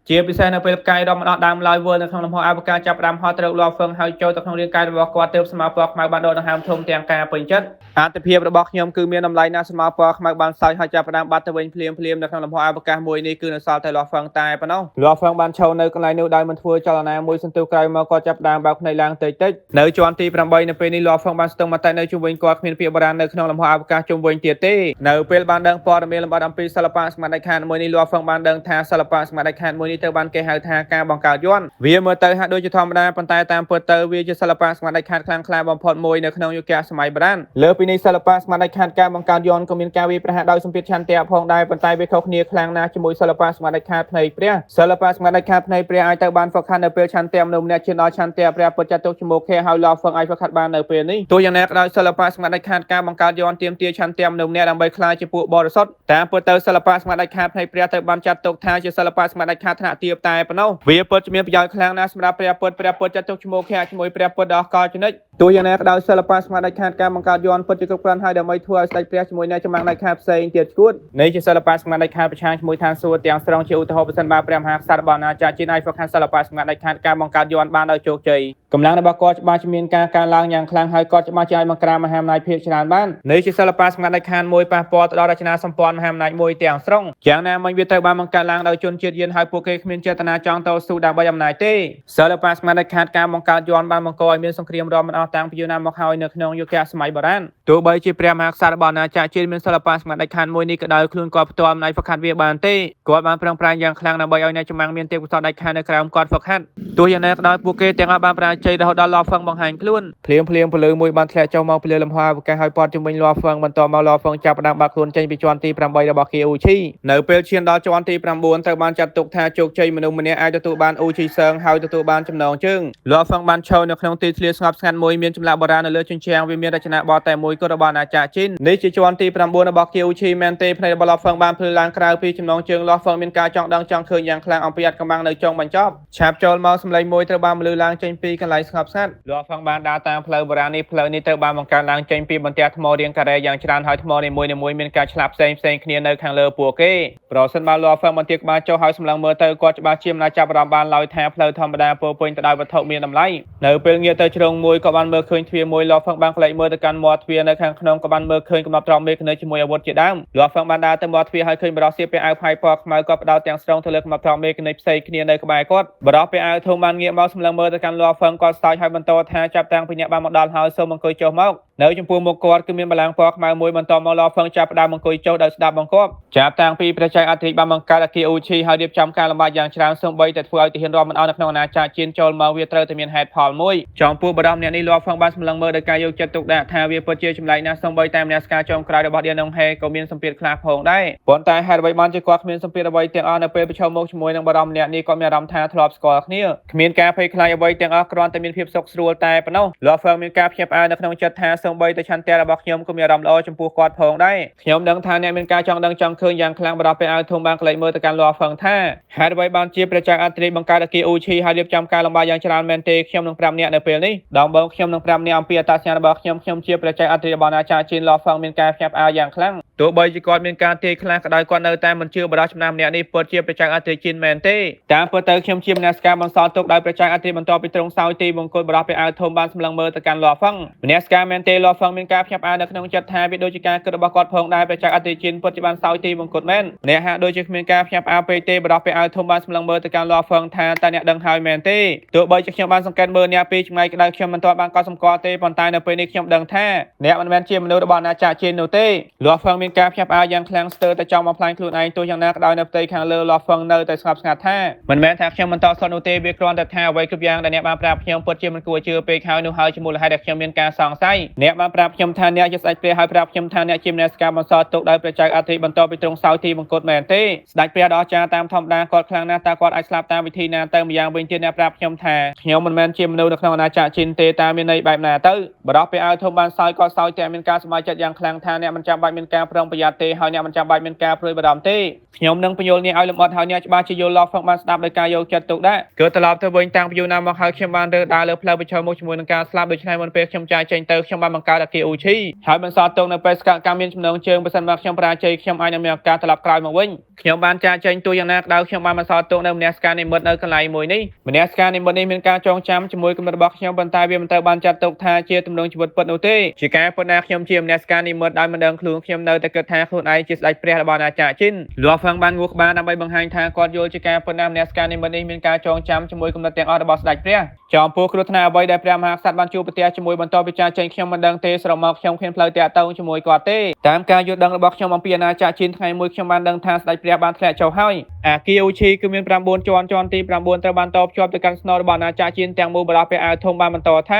ញជាពិសេសនៅពេលផ្កាយរំអត់ដើមឡើយវើនៅក្នុងលំហអវកាសចាប់ផ្ដើមហោះទៅរកលោកហ្វឹងហើយចូលទៅក្នុងរាងកាយរបស់គាត់ទើបស្មោះពណ៌ខ្មៅបានដកដង្ហើមធំទាំងការពេញចិត្តអត្ថភាពរបស់ខ្ញុំគឺមានតម្លៃណាស់ស្មោះពណ៌ខ្មៅបានសើចហើយចាប់ផ្ដើមបាត់ទៅវិញភ្លាមនៅក្នុងលំហអវកាសមួយនេះគឺនៅសល់តែលោកហ្វឹងតែប៉ុណ្ណោះលោកហ្វឹងបានឈរនៅកន្លែងនោះដោយមិនធ្វើចលនាមួយសន្ទុះក្រោយមកគាត់ចាប់ផ្ដើមបើកភ្នែកឡើងតិចនៅជាន់ទី8នៅពេលនេះលោកហ្វឹងបានស្ទង់មកតែនៅជុំវិញគាត់គ្មានពាក្យបុរាណនៅក្នុងលំហអវកាសជុំវិញទៀតទេនៅពេលបានដឹងព័ត៌មានលម្អិតអំពីសិល្បៈសម្ងាត់ដាច់ខាតមួយនេះលោកហ្វឹងបានដឹងថាសិល្បៈសម្ងាត់ដាច់ខាតមួយនេះត្រូវបានគេហៅថាការបង្កើតយន្តវាមើលទៅហាក់ដូចជាធម្មតាប៉ុន្តែតាមពិតទៅវាជាសិល្បៈសម្ងាត់ដាច់ខាតខ្លាំងក្លាបំផុតមួយនៅក្នុងយុគសម័យបុរាណលើពីនេះសិល្បៈសម្ងាត់ដាច់ខាតការបង្កើតយន្តក៏មានការវាយប្រហារដោយសម្ពាធឆន្ទៈផងដែរប៉ុន្តែវាខុសគ្នាខ្លាំងណាស់ជាមួយសិល្បៈសម្ងាត់ដាច់ខាតភ្នែកព្រះសិល្បៈសម្ងាត់ដាច់ខាតភ្នែកព្រះអាចទៅបានហ្វឹកហាត់នៅពេលឆន្ទៈមនុស្សម្នាក់ឈានដល់ឆន្ទៈព្រះពុទ្ធចាត់ទុកជាមុខគេហើយលោកហ្វឹងអាចហ្វឹកហាត់បាននៅពេលនេះទោះយ៉ាងណាក៏ដោយសិល្បៈសម្ងាត់ដាច់ខាតការបង្កើតយន្តទាមទារឆន្ទៈមនុស្សម្នាក់ដើម្បីក្លាយជាពួកបរិសុទ្ធតាមពិតទៅសិល្បៈសម្ងាត់ដាច់ខាតភ្នែកព្រះត្រូវបានចាត់ទុកថាជាសិល្បៈសម្ងាត់ដាច់ខាតថ្នាក់ទាបតែប៉ុណ្ណោះវាពិតជាមានប្រយោជន៍ខ្លាំងណាស់សម្រាប់ព្រះពុទ្ធចាត់ទុកជាមុខគេជាមួយព្រះពុទ្ធដ៏អស្ចារ្យជានិច្ចទោះយ៉ាងណាក៏ដោយសិល្បៈសម្ងាត់ដាច់ខាតការបង្កើតយន្តពិតជាគ្រប់គ្រាន់ហើយដើម្បីធ្វើឲ្យស្ដេចព្រះជាមួយអ្នកចម្បាំងដាច់ខាតផ្សេងទៀតឈួតនេះជាសិល្បៈសម្ងាត់ដាច់ខាតប្រឆាំងជាមួយឋានសួគ៌ទាំងស្រុងជាឧទាហរណ៍ប្រសិនបើព្រះមហាក្សត្ររបស់អាណាចក្រจีนអាចហ្វឹកហាត់សិល្បៈសម្ងាត់ដាច់ខាតការបង្កើតយន្តបានដោយជោគជ័យកម្លាំងរបស់គាត់ច្បាស់ជាមានការកើនឡើងយ៉ាងខ្លាំងហើយគាត់ច្បាស់ជាអាចបង្ក្រាបមហាអំណាចភាគច្រើនបាននេះជាសិល្បៈសម្ងាត់ដាច់ខាតមួយប៉ះពាល់ទៅដល់រចនាសម្ព័ន្ធមហាអំណាចមួយទាំងស្រុងយ៉ាងណាមិញវាត្រូវបានបង្កើតឡើងដោយជនជាតិយៀនហើយពួកគេគ្មានចេតនាចង់តស៊ូដើម្បីអំណាចទេសិល្បៈសម្ងាត់ដាច់ខាតការបង្កើតយន្តបានបង្កឲ្យមានសង្គ្រាមរាប់មិនអស់តាំងពីយូរណាស់មកហើយនៅក្នុងយុគសម័យបុរាណទោះបីជាព្រះមហាក្សត្ររបស់អាណាចក្រจีนមានសិល្បៈសម្ងាត់ដាច់ខាតមួយនេះក៏ដោយខ្លួនគាត់ផ្ទាល់មិនអាចហ្វឹកហាត់វាបានទេគាត់បានប្រឹងប្រែងយ៉ាងខ្លាំងដើម្បីឲ្យអ្នកចម្បាំងមានទេពកោសល្យដាច់ខាតនៅក្រោមគាត់ហ្វឹកហាត់ទោះយ៉ាងណាក៏ដោយពួកគេទាំងអស់បានបរាជ័យរហូតដល់លោកហ្វឹងបង្ហាញខ្លួនភ្លាមពលឺមួយបានធ្លាក់ចុះមកពីលើលំហអវកាសហើយព័ទ្ធជុំវិញលោកហ្វឹងបន្តមកលោកហ្វឹងចាប់ផ្ដើមបាត់ខ្លួនចេញពីជាន់ទី8របស់គីអ៊ូឈីនៅពេលឈានដល់ជាន់ទី9ត្រូវបានចាត់ទុកថាជោគជ័យមនុស្សម្នាក់អាចទទួលបានអ៊ូឈីសើងហើយទទួលបានចំណងជើងលោកហ្វឹងបានឈរនៅក្នុងទីធ្លាស្ងប់ស្ងាត់មួយមានចម្លាក់បុរាណនៅលើជញ្ជាំងវាមានរចនាបថតែមួយគត់របស់អាណាចក្រจีนនេះជាជាន់ទី9របស់គីអ៊ូឈីមែនទេភ្នែករបស់លោកហ្វឹងបានភ្លឺឡើងក្រៅពីចំណងជើងលោកហ្វឹងមានការចង់ដឹងចង់ឃើញយ៉ាងខ្លាំងអំពីអត្តកម្បាំងនៅចុងបញ្ចប់ឆាប់ចូលមកសម្លេងមួយត្រូវបានបន្លឺឡើងចេញពីកន្លែងស្ងប់ស្ងាត់លោកហ្វឹងបានដើរតាមផ្លូវបុរាណនេះផ្លូវនេះត្រូវបានបង្កើតឡើងចេញពីបន្ទះថ្មរាងការ៉េយ៉ាងច្រើនហើយថ្មនីមួយៗមានការឆ្លាក់ផ្សេងគ្នានៅខាងលើពួកគេប្រសិនបើលោកហ្វឹងបន្ទាក្បាលចុះហើយសម្លឹងមើលទៅគាត់ច្បាស់ជាមិនអាចចាប់អារម្មណ៍បានឡើយថាផ្លូវធម្មតាពោពេញទៅដោយវត្ថុមានតម្លៃនៅពេលងាកទៅជ្រុងមួយក៏បានមើលឃើញទ្វារមួយលោកហ្វឹងបានផ្លែកមើលទៅកាន់មាត់ទ្វារនៅខាងក្នុងក៏បានមើលឃើញកំណត់ត្រង់មេឃនៅជាមួយអាវុធជាដើមលោកហ្វឹងបានដើរទៅមាត់ទ្វារហើយឃើញបរិសុទ្ធពាក់អាវផាយពណ៌ខ្មៅក៏បដោតទាំងស្រុងទៅលើកំណត់ត្រង់មេឃនៃផ្សេងគ្នានៅក្បែរគាត់បរិសុទ្ធពាក់អាវធំបានងាកមកសម្លឹងមើលទៅកាន់លោកហ្វឹងគាត់ស្ទាយហើយបន្តថាចាប់តាំងពីអ្នកបានមកដល់ហើយសូមអង្គុយចុះមក នៅចំពោះមុខគាត់គឺមានបល្ល័ង្កពណ៌ខ្មៅមួយបន្ទាប់មកឡហ្វឹងចាប់ផ្ដើមអង្គុយចុះដោយស្ដាប់បង្គាប់ចាប់តាំងពីព្រះចៅអធិរាជបានបង្កើតអគារអ៊ូឈីហើយរៀបចំការលំបាកយ៉ាងច្រើនសូម្បីតែធ្វើឲ្យទាហានរាប់មិនអស់នៅក្នុងអាណាចក្រจีนចូលមកវាត្រូវតែមានហេតុផលមួយចំពោះបរិបទម្នាក់នេះឡហ្វឹងបានសម្លឹងមើលដោយការយកចិត្តទុកដាក់ថាវាពិតជាចម្លែកណាស់សូម្បីតែមនសិការចុងក្រោយរបស់ឌៀនងហេក៏មានសម្ពាធខ្លះផងដែរប៉ុន្តែហេតុអ្វីបានជាគាត់គ្មានសម្ពាធអ្វីទាំងអស់នៅពេលប្រឈមមុខជាមួយនឹងបរិបទម្នាក់នេះគាត់មានអារម្មណ៍ថាធ្លាប់ស្គាល់គ្នាគ្មានការភ័យខ្លាចអ្វីទាំងអស់គ្រាន់តែមានភាពសុខស្រួលតែប៉ុណ្ណោះឡហ្វឹងមានការភ្ញាក់ផ្អើលនៅក្នុងចិត្តថាសូម្បីតែឆន្ទៈរបស់ខ្ញុំក៏មានអារម្មណ៍ល្អចំពោះគាត់ផងដែរខ្ញុំដឹងថាអ្នកមានការចង់ដឹងចង់ឃើញយ៉ាងខ្លាំងបរិបទពេលឲ្យធំបានក្លែកមើលទៅកាន់ឡហ្វឹងថាហេតុអ្វីបានជាព្រះចៅអធិរាជបង្កើតអគារអ៊ូឈីហើយរៀបចំការលំបាកយ៉ាងច្រើនមែនទេខ្ញុំនឹងប្រាប់អ្នកនៅពេលនេះដំបូងខ្ញុំនឹងប្រាប់អ្នកអំពីអត្តសញ្ញាណរបស់ខ្ញុំជាព្រះចៅអធិរាជរបស់អាណាចក្រจีนឡហ្វឹងមានការភ្ញាក់ផ្អើលយ៉ាងខ្លាំងទោះបីជាគាត់មានការទាយខ្លះក៏ដោយគាត់នៅតែមិនជឿបរិបទចំណាស់ម្នាក់នេះពិតជាព្រះចៅអធិរាជจีนមែនទេតាមពិតទៅខ្ញុំជាមនសិការបន្សល់ទុកដោយព្រះចៅអធិរាជបន្ទាប់ពីទ្រង់សោយទីបង្គោលបរិបទពេលឲ្យធំបានសម្លឹងមើលទៅកាន់ឡហ្វឹងមនសិការមែនទេឡហ្វឹងមានការភ្ញាក់ផ្អើលនៅក្នុងចិត្តថាវាដូចជាការគិតរបស់គាត់ផងដែរព្រះចៅអធិរាជจีนពិតជាបានសោយទីបង្គោលមែនអ្នកហាក់ដូចជាគ្មានការភ្ញាក់ផ្អើលពេកទេបរិបទពេលឲ្យធំបានសម្លឹងមើលទៅកាន់ឡហ្វឹងថាតើអ្នកដឹងហើយមែនទេទោះបីជាខ្ញុំបានសង្កេតមើលអ្នកពីចម្ងាយក្តៅខ្ញុំមិនទាន់បានកត់សម្គាល់ទេប៉ុន្តែនៅពេលនេះខ្ញុំដឹងថាអ្នកមិនមែនជាមនុស្សរបស់អាណាចក្រจีนនោះទេឡហ្វឹងមានការភ្ញាក់ផ្អើលយ៉ាងខ្លាំងស្ទើរតែចង់បំផ្លាញខ្លួនឯងទោះយ៉ាងណាក៏ដោយនៅផ្ទៃខាងលើឡហ្វឹងនៅតែស្ងប់ស្ងាត់ថាមិនមែនថាខ្ញុំមិនតស្លុតនោះទេវាគ្រាន់តែថាអ្វីគ្រប់យ៉ាងដែលអ្នកបានប្រាប់ខ្ញុំពិតជាមិនគួរជឿពេកហើយនោះហើយជាមូលហេតុដែលខ្ញុំមានការសង្ស័យអ្នកបានប្រាប់ខ្ញុំថាអ្នកជាស្ដេចព្រះហើយប្រាប់ខ្ញុំថាអ្នកជាមនសិការបន្សល់ទុកដោយព្រះចៅអធិរាជបន្ទាប់ពីទ្រង់សោយទីបង្គោលមែនទេស្ដេចព្រះដ៏អស្ចារ្យតាមធម្មតាគាត់ខ្លាំងណាស់តើគាត់អាចស្លាប់តាមវិធីណាទៅម្យ៉ាងវិញទៀតអ្នកប្រាប់ខ្ញុំថាខ្ញុំមិនមែនជាមនុស្សនៅក្នុងអាណាចក្រจีนទេតើមានន័យបែបណាទៅបរិបទពេលឲ្យធំបានសោយគាត់សោយតែមានការសម្រេចចិត្តយ៉ាងខ្លាំងថាអ្នកមិនចាំបាច់មានការប្រុងប្រយ័ត្នទេហើយអ្នកមិនចាំបាច់មានការព្រួយបារម្ភទេខ្ញុំនឹងបញ្យល់អ្នកឲ្យលម្អិតហើយអ្នកច្បាស់ជាយល់ឡហ្វឹងបានស្ដាប់ដោយការយកចិត្តទុកដាក់គឺត្រឡប់ទៅវិញតាំងពីយូរណាស់មកហើយខ្ញុំបានរើដើរលើផ្លូវប្រឈមមុខជាមួយនឹងការស្លាប់ដូច្នេះមុនពេលខ្ញុំចាយចេញទៅខ្ញុំបានបង្កើតអគារអ៊ូឈីហើយបន្សល់ទុកនៅបេសកកម្មមានចំណងជើងបើសិនបើខ្ញុំបរាជ័យខ្ញុំអាចនឹងមានឱកាសត្រឡប់ក្រោយមកវិញខ្ញុំបានចាយចេញទូយ៉ាងណាក្តៅខ្ញុំបានបន្សល់ទុកនៅមនសិការនិមិត្តនៅកន្លែងមួយនេះមនសិការនិមិត្តនេះមានការចងចាំជាមួយគំនិតរបស់ខ្ញុំប៉ុន្តែវាមិនត្រូវបានចាត់ទុកថាជាទំនងជីវិតពិតនោះទេជាការប៉ុណ្ណាខ្ញុំជាមនសិការនិមិត្តដោយមិនដឹងខ្លួនខ្ញុំនៅតែគិតថាខ្លួនឯងជាស្ដេចព្រះរបស់អាណាចក្រจีนលួហ្វឹងបានងូក្បាលដើម្បីបង្ហាញថាគាត់យល់ជាការប៉ុណ្ណាមនសិការនិមិត្តនេះមានការចងចាំជាមួយគំនិតទាំងអស់របស់ស្ដេចព្រះចំពោះគ្រោះថ្នាក់អ្វីដែលព្រះមហាក្សត្របានជួបប្រទះជាមួយបន្តពីចាចេញខ្ញុំមិនដឹងទេសរុបមកខ្ញុំគ្មានផ្លូវតាក់ទងជាមួយគាត់ទេតាមការយល់ដឹងរបស់ខ្ញុំអំពីអាណាចក្រจีนថ្ងៃមួយខ្ញុំបានដឹងថាស្ដេចព្រះបានធ្លាក់ចុះហើយអាគារអ៊ូឈីគឺមាន9ជាន់ជាន់ទី9ត្រូវបានតភ្ជាប់ទៅកាន់ស្នូលរបស់អាណាចក្រจีนទាំងមូលបរិបទពេលអាវធំបានបន្តថា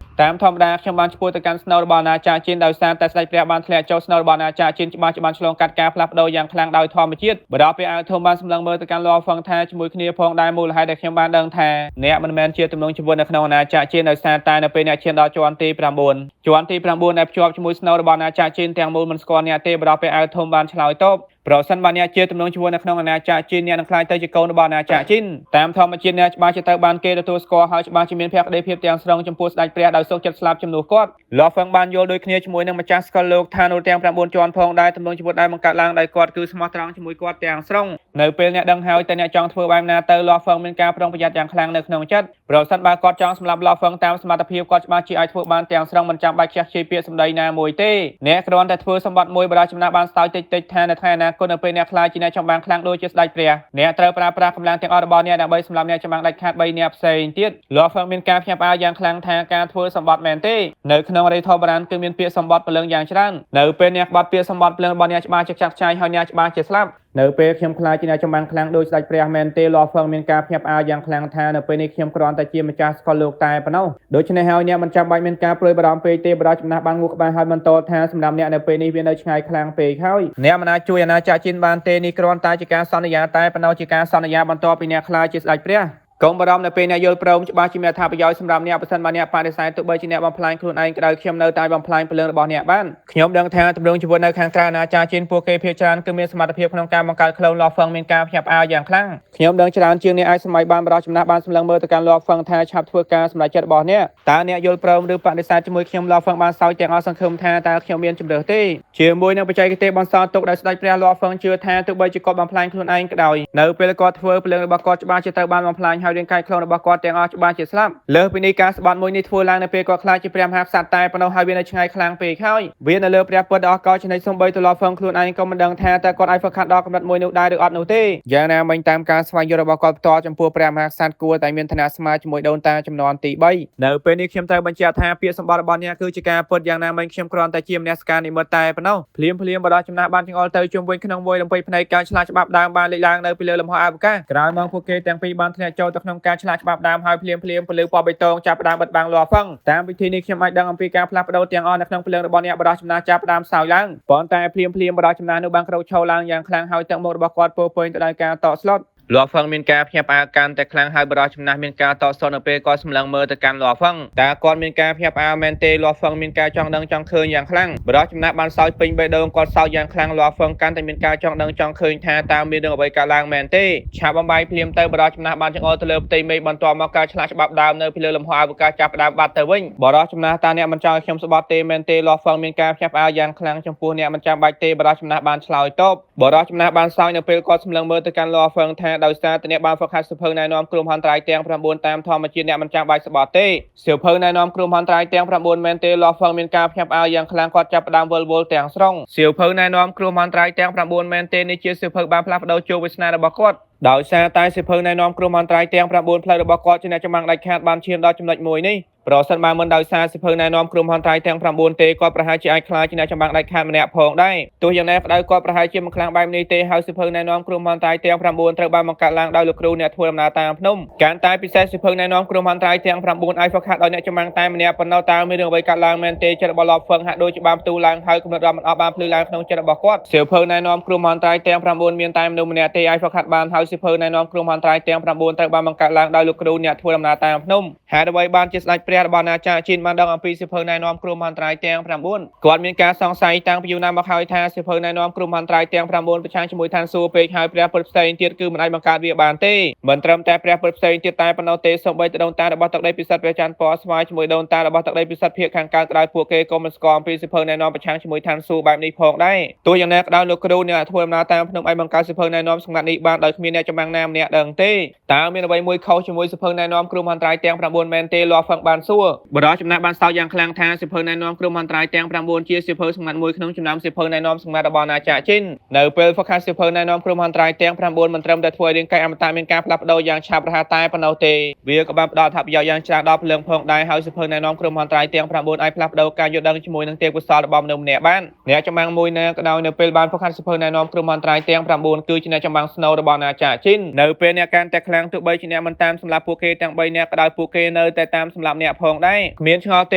តាមធម្មតាខ្ញុំបានឈ្មោះទៅកាន់ស្នូលរបស់អាណាចក្រจีนដោយសារតែស្ដេចព្រះបានធ្លាក់ចុះស្នូលរបស់អាណាចក្រจีนច្បាស់ឆ្លងកាត់ការផ្លាស់ប្ដូរយ៉ាងខ្លាំងដោយធម្មជាតិបរិបទពេលអាវធំបានសម្លឹងមើលទៅកាន់ឡហ្វឹងថាជាមួយគ្នាផងដែរមូលហេតុដែលខ្ញុំបានដឹងថាអ្នកមិនមែនជាទំនងជីវិតនៅក្នុងអាណាចក្រจีนដោយសារតែនៅពេលអ្នកឈានដល់ជាន់ទី9ដែលភ្ជាប់ជាមួយស្នូលរបស់អាណាចក្រจีนទាំងមូលមិនស្គាល់អ្នកទេបរិបទពេលអាវធំបានឆ្លើយតបប្រសិនបើអ្នកជាទំនងជីវិតនៅក្នុងអាណាចក្រจีนអ្នកនឹងក្លាយទៅជាកូនរបស់អាណាចក្រจีนតាមធម្មជាតិអ្នកច្បាស់ជាត្រូវបានគេទទួលស្គាល់ហើយច្បាស់ជាមានភក្ដីភាពទាំងស្រុងចំពោះស្ដេចព្រះដោយសុខចិត្តស្លាប់ជំនួសគាត់ឡហ្វឹងបានយល់ដូចគ្នាជាមួយនឹងម្ចាស់ស្កលលោកថានោះទាំង9ជាន់ផងដែរទំនងជីវិតដែលបង្កើតឡើងដោយគាត់គឺស្មោះត្រង់ជាមួយគាត់ទាំងស្រុងនៅពេលអ្នកដឹងហើយតែអ្នកចង់ធ្វើបែបណាទៅឡហ្វឹងមានការប្រុងប្រយ័ត្នយ៉ាងខ្លាំងនៅក្នុងចិត្តប្រសិនបើគាត់ចង់សម្លាប់ឡហ្វឹងតាមសមត្ថភាពគាត់ច្បាស់ជាអាចធ្វើបានទាំងស្រុងមិនចាំបាច់ខ្ជះខ្ជាយពាក្យសម្ដីណាមួយទេអ្នកគ្រាន់តែធ្វើសម្បត្តិមួយបរាជចំណាស់បានស្ទើរតិចថានៅថ្ងៃអនាគតនៅពេលអ្នកខ្លាចជាអ្នកចម្បាំងខ្លាំងដូចជាស្ដេចព្រះអ្នកត្រូវប្រើប្រាស់កម្លាំងទាំងអស់របស់អ្នកដើម្បីសម្លាប់អ្នកចម្បាំងដាច់ខាត3អ្នកផ្សេងទៀតឡហ្វឹងមានការភ្ញាក់ផ្អើលយ៉ាងខ្លាំងថាការធ្វើសម្បត្តិមែនទេនៅក្នុងអរិយធម៌បុរាណគឺមានពាក្យសម្បត្តិព្រលឹងយ៉ាងច្រើននៅពេលអ្នកបាត់ពាក្យសម្បត្តិព្រលឹងរបស់អ្នកច្បាស់ជាខ្ចាត់ខ្ចាយហើយអ្នកច្បាស់ជាស្លាប់នៅពេលខ្ញុំខ្លាចជាអ្នកចម្បាំងខ្លាំងដោយស្ដេចព្រះមែនទេឡហ្វឹងមានការភ្ញាក់ផ្អើលយ៉ាងខ្លាំងថានៅពេលនេះខ្ញុំគ្រាន់តែជាម្ចាស់ស្កលលោកតែប៉ុណ្ណោះដូច្នេះហើយអ្នកមិនចាំបាច់មានការព្រួយបារម្ភពេកទេបរិបទចំណាស់បានងូក្បាលហើយបន្តថាសម្រាប់អ្នកនៅពេលនេះវានៅឆ្ងាយខ្លាំងពេកហើយអ្នកមិនអាចជួយអាណាចក្រจีนបានទេនេះគ្រាន់តែជាការសន្យាតែប៉ុណ្ណោះជាការសន្យាបន្តពីអ្នកខ្លាចជាស្ដេចព្រះកុំបារម្ភនៅពេលអ្នកយល់ព្រមច្បាស់ជាមានអត្ថប្រយោជន៍សម្រាប់អ្នកបើសិនបើអ្នកបដិសេធទោះបីជាអ្នកបំផ្លាញខ្លួនឯងក្តៅខ្ញុំនៅតែបំផ្លាញព្រលឹងរបស់អ្នកបានខ្ញុំដឹងថាទម្រង់ជីវិតនៅខាងក្រៅអាណាចក្រจีนពួកគេភាគច្រើនគឺមានសមត្ថភាពក្នុងការបង្កើតក្លូនឡហ្វឹងមានការភ្ញាក់ផ្អើលយ៉ាងខ្លាំងខ្ញុំដឹងច្រើនជាងអ្នកអាចសម័យបានបរិសុទ្ធចំណាស់បានសម្លឹងមើលទៅកាន់ឡហ្វឹងថាឆាប់ធ្វើការសម្រេចចិត្តរបស់អ្នកតើអ្នកយល់ព្រមឬបដិសេធជាមួយខ្ញុំឡហ្វឹងបានសោយទាំងអស់សង្ឃឹមថាតើខ្ញុំមានជំរឿសទេជាមួយនឹងបច្ចេកទេសបន្សល់ទុកដោយស្ដេចព្រះឡហ្វឹងជឿថាទោះបីជាគាត់បំផ្លាញខ្លួនឯងក៏ដោយនៅពេលគាត់ធ្វើព្រលឹងរបស់គាត់ច្បាស់ជាត្រូវបានបំផ្លាញ ហើយរាងកាយខ្លួនរបស់គាត់ទាំងអស់ច្បាស់ជាស្លាប់លើសពីនេះការស្បត់មួយនេះធ្វើឡើងនៅពេលគាត់ខ្លាចជាព្រះមហាក្សត្រតែប៉ុណ្ណោះហើយវានៅឆ្ងាយខ្លាំងពេកហើយវានៅលើព្រះពុទ្ធដ៏អស្ចារ្យចំណេញសំបីទៅលហ្វឹងខ្លួនឯងក៏មិនដឹងថាតើគាត់អាចហ្វឹកហាត់ដល់កម្រិតមួយនោះដែរឬអត់នោះទេយ៉ាងណាមិញតាមការស្វែងយល់របស់គាត់ផ្ទាល់ចំពោះព្រះមហាក្សត្រគួរតែមានឋានៈស្មើជាមួយដូនតាចំនួនទី3នៅពេលនេះខ្ញុំត្រូវបញ្ជាក់ថាពាក្យសម្បត្តិរបស់អ្នកគឺជាការពិតយ៉ាងណាមិញខ្ញុំគ្រាន់តែជាមនសិការនិមិត្តតែប៉ុណ្ណោះភ្លាមបដិចំណាស់បានចង្អុលទៅជុំវិញក្នុងមួយលំពេចភ្នែកការឆ្លាតច្បាប់ដើមបានលេចឡើងនៅពីលើលំហអវកាសក្រោយមកពួកគេទាំងពីរបានធ្លាក់ចូលទៅក្នុងការឆ្លាតច្បាប់ដើមហើយភ្លាមពលឺពណ៌បៃតងចាប់ផ្ដើមបិទបាំងលាស់ហ្វឹងតាមវិធីនេះខ្ញុំអាចដឹងអំពីការផ្លាស់ប្ដូរទាំងអស់នៅក្នុងភ្លើងរបស់អ្នកបដិចំណាស់ចាប់ផ្ដើមសោយឡើងប៉ុន្តែភ្លាមបដិចំណាស់នោះបានក្រោកឈរឡើងយ៉ាងខ្លាំងហើយទឹកមុខរបស់គាត់ពោរពេញទៅដោយការតក់ស្លុតលាស់ហ្វឹងមានការភ្ញាក់ផ្អើលកាន់តែខ្លាំងហើយបរិសុទ្ធចំណាស់មានការតក់សោតនៅពេលគាត់សម្លឹងមើលទៅកាន់លាស់ហ្វឹងតើគាត់មានការភ្ញាក់ផ្អើលមែនទេលាស់ហ្វឹងមានការចង់ដឹងចង់ឃើញយ៉ាងខ្លាំងបរិសុទ្ធចំណាស់បានសោយពេញបេះដូងគាត់សោយយ៉ាងខ្លាំងលាស់ហ្វឹងកាន់តែមានការចង់ដឹងចង់ឃើញថាតើមានរឿងអ្វីកើតឡើងមែនទេឆាប់បំបាយភ្លាមទៅបរិសុទ្ធចំណាស់បានចង្អុលទៅលើផ្ទៃមេឃបន្ទាប់មកការឆ្លាស់ច្បាប់ដើមនៅពីលើលំហអវកាសចាប់ផ្ដើមបាត់ទៅវិញបរិសុទ្ធចំណាស់តើអ្នកមិនចង់ឲ្យខ្ញុំស្បត់ទេមែនទេលាស់ហ្វឹងមានការភ្ញាក់ផ្អើលយ៉ាងខ្លាំងចំពោះអ្នកមិនចាំបាច់ទេបរិសុទ្ធចំណាស់បានឆ្លើយតបបរិសុទ្ធចំណាស់បានសោយនៅពេលគាត់សម្លឹងមើលទៅកាន់លាស់ហ្វឹងថាដោយសារតែអ្នកបានហ្វឹកហាត់សៀវភៅណែនាំគ្រោះមហន្តរាយទាំង9តាមធម្មជាតិអ្នកមិនចាំបាច់ស្បត់ទេសៀវភៅណែនាំគ្រោះមហន្តរាយទាំង9មែនទេលាស់ហ្វឹងមានការភ្ញាក់ផ្អើលយ៉ាងខ្លាំងគាត់ចាប់ផ្ដើមវល់ទាំងស្រុងសៀវភៅណែនាំគ្រោះមហន្តរាយទាំង9មែនទេនេះជាសៀវភៅបានផ្លាស់ប្ដូរជោគវាសនារបស់គាត់ដោយសារតែសៀវភៅណែនាំគ្រោះមហន្តរាយទាំង9ផ្លូវរបស់គាត់ជាអ្នកចម្បាំងដាច់ខាតបានឈានដល់ចំណុចមួយនេះប្រសិនបើមិនដោយសារសៀវភៅណែនាំគ្រោះមហន្តរាយទាំង9ទេគាត់ប្រហែលជាអាចខ្លាចជាអ្នកចម្បាំងដាច់ខាតម្នាក់ផងដែរទោះយ៉ាងណាក្តីគាត់ប្រហែលជាមិនខ្លាំងបែបនេះទេហើយសៀវភៅណែនាំគ្រោះមហន្តរាយទាំង9ត្រូវបានបង្កើតឡើងដោយលោកគ្រូអ្នកធ្វើដំណើរតាមភ្នំការតែពិសេសសៀវភៅណែនាំគ្រោះមហន្តរាយទាំង9អាចហ្វឹកហាត់ដោយអ្នកចម្បាំងតែម្នាក់ប៉ុណ្ណោះតើមានរឿងអ្វីកើតឡើងមែនទេចិត្តរបស់លោកហ្វឹងហាក់ដូចជាបានផ្ទុះឡើងហើយគំនិតរបស់មិនអស់បានភ្លឺឡើងក្នុងចិត្តរបស់គាត់សៀវភៅណែនាំគ្រោះមហន្តរាយទាំង9មានតែមនុស្សម្នាក់ទេអាចហ្វឹកហាត់បានហើយសៀវភៅណែនាំគ្រោះមហន្តរាយទាំង9ត្រូវបានបង្កើតឡើងដោយលោកគ្រូអ្នកធ្វើដំណើរតាមភ្នំហេតុអ្វីបានជាស្ដេចព្រះរបស់អាចារ្យជីនបានដឹងអំពីសៀវភៅណែនាំគ្រោះមហន្តរាយទាំង9គាត់មានការសង្ស័យតាំងពីយូរណាស់មកហើយថាសៀវភៅណែនាំគ្រោះមហន្តរាយទាំង9ប្រឆាំងជាមួយឋានសួគ៌ពេកហើយព្រះពុទ្ធផ្សេងទៀតគឺមិនអាចបង្កើតវាបានទេមិនត្រឹមតែព្រះពុទ្ធផ្សេងទៀតតែប៉ុណ្ណោះទេសូម្បីតែដូនតារបស់ទឹកដីពិសិដ្ឋព្រះច័ន្ទពណ៌ស្វាយជាមួយដូនតារបស់ទឹកដីពិសិដ្ឋភាគខាងកើតក្តៅពួកគេក៏មិនស្គាល់អំពីសៀវភៅណែនាំប្រឆាំងជាមួយឋានសួគ៌បែបនេះផងដែរទោះយ៉ាងណាក្តៅលោកគ្រូអ្នកធ្វើដំណើរតាមភ្នំឲ្យបង្កើតសៀវភៅណែនាំសម្ងាត់នេះបានដោយគ្មានអ្នកចម្បាំងណាម្នាក់ដឹងទេតើមានអ្វីមួយខុសជាមួយសៀវភៅណែនាំគ្រោះមហន្តរាយទាំង9មែនទេលាស់ហ្វឹងបានសួរបរិសុទ្ធចំណាស់បានសោកយ៉ាងខ្លាំងថាសៀវភៅណែនាំគ្រោះមហន្តរាយទាំង9ជាសៀវភៅសម្ងាត់មួយក្នុងចំណោមសៀវភៅណែនាំសម្ងាត់របស់អាចារ្យជីននៅពេលហ្វឹកហាត់សៀវភៅណែនាំគ្រោះមហន្តរាយទាំង9មិនត្រឹមតែធ្វើឲ្យរាងកាយអមតៈមានការផ្លាស់ប្ដូរយ៉ាងឆាប់រហ័សតែប៉ុណ្ណោះទេវាក៏បានផ្ដល់អត្ថប្រយោជន៍យ៉ាងច្រើនដល់ពលឹងផងដែរហើយសៀវភៅណែនាំគ្រោះមហន្តរាយទាំង9អាចផ្លាស់ប្ដូរការយល់ដឹងជាមួយនឹងទេពកោសល្យរបស់មនុស្សម្នាក់បានអ្នកចម្បាំងមួយណាក៏ដោយនៅពេលបានហ្វឹកហាត់សៀវភៅណែនាំគ្រោះមហន្តរាយទាំង9គឺជាអ្នកចម្បាំងស្នូលរបស់អាចារ្យជីននៅពេលអ្នកកាន់តែខ្លាំងទោះបីជាអ្នកមិនតាមសម្រាប់ពួកគេទាំង3នាក់ក៏ដោយពួកគេនៅតែតាមសម្រាប់អ្នកផងដែរគ្មានឆ្ងល់ទ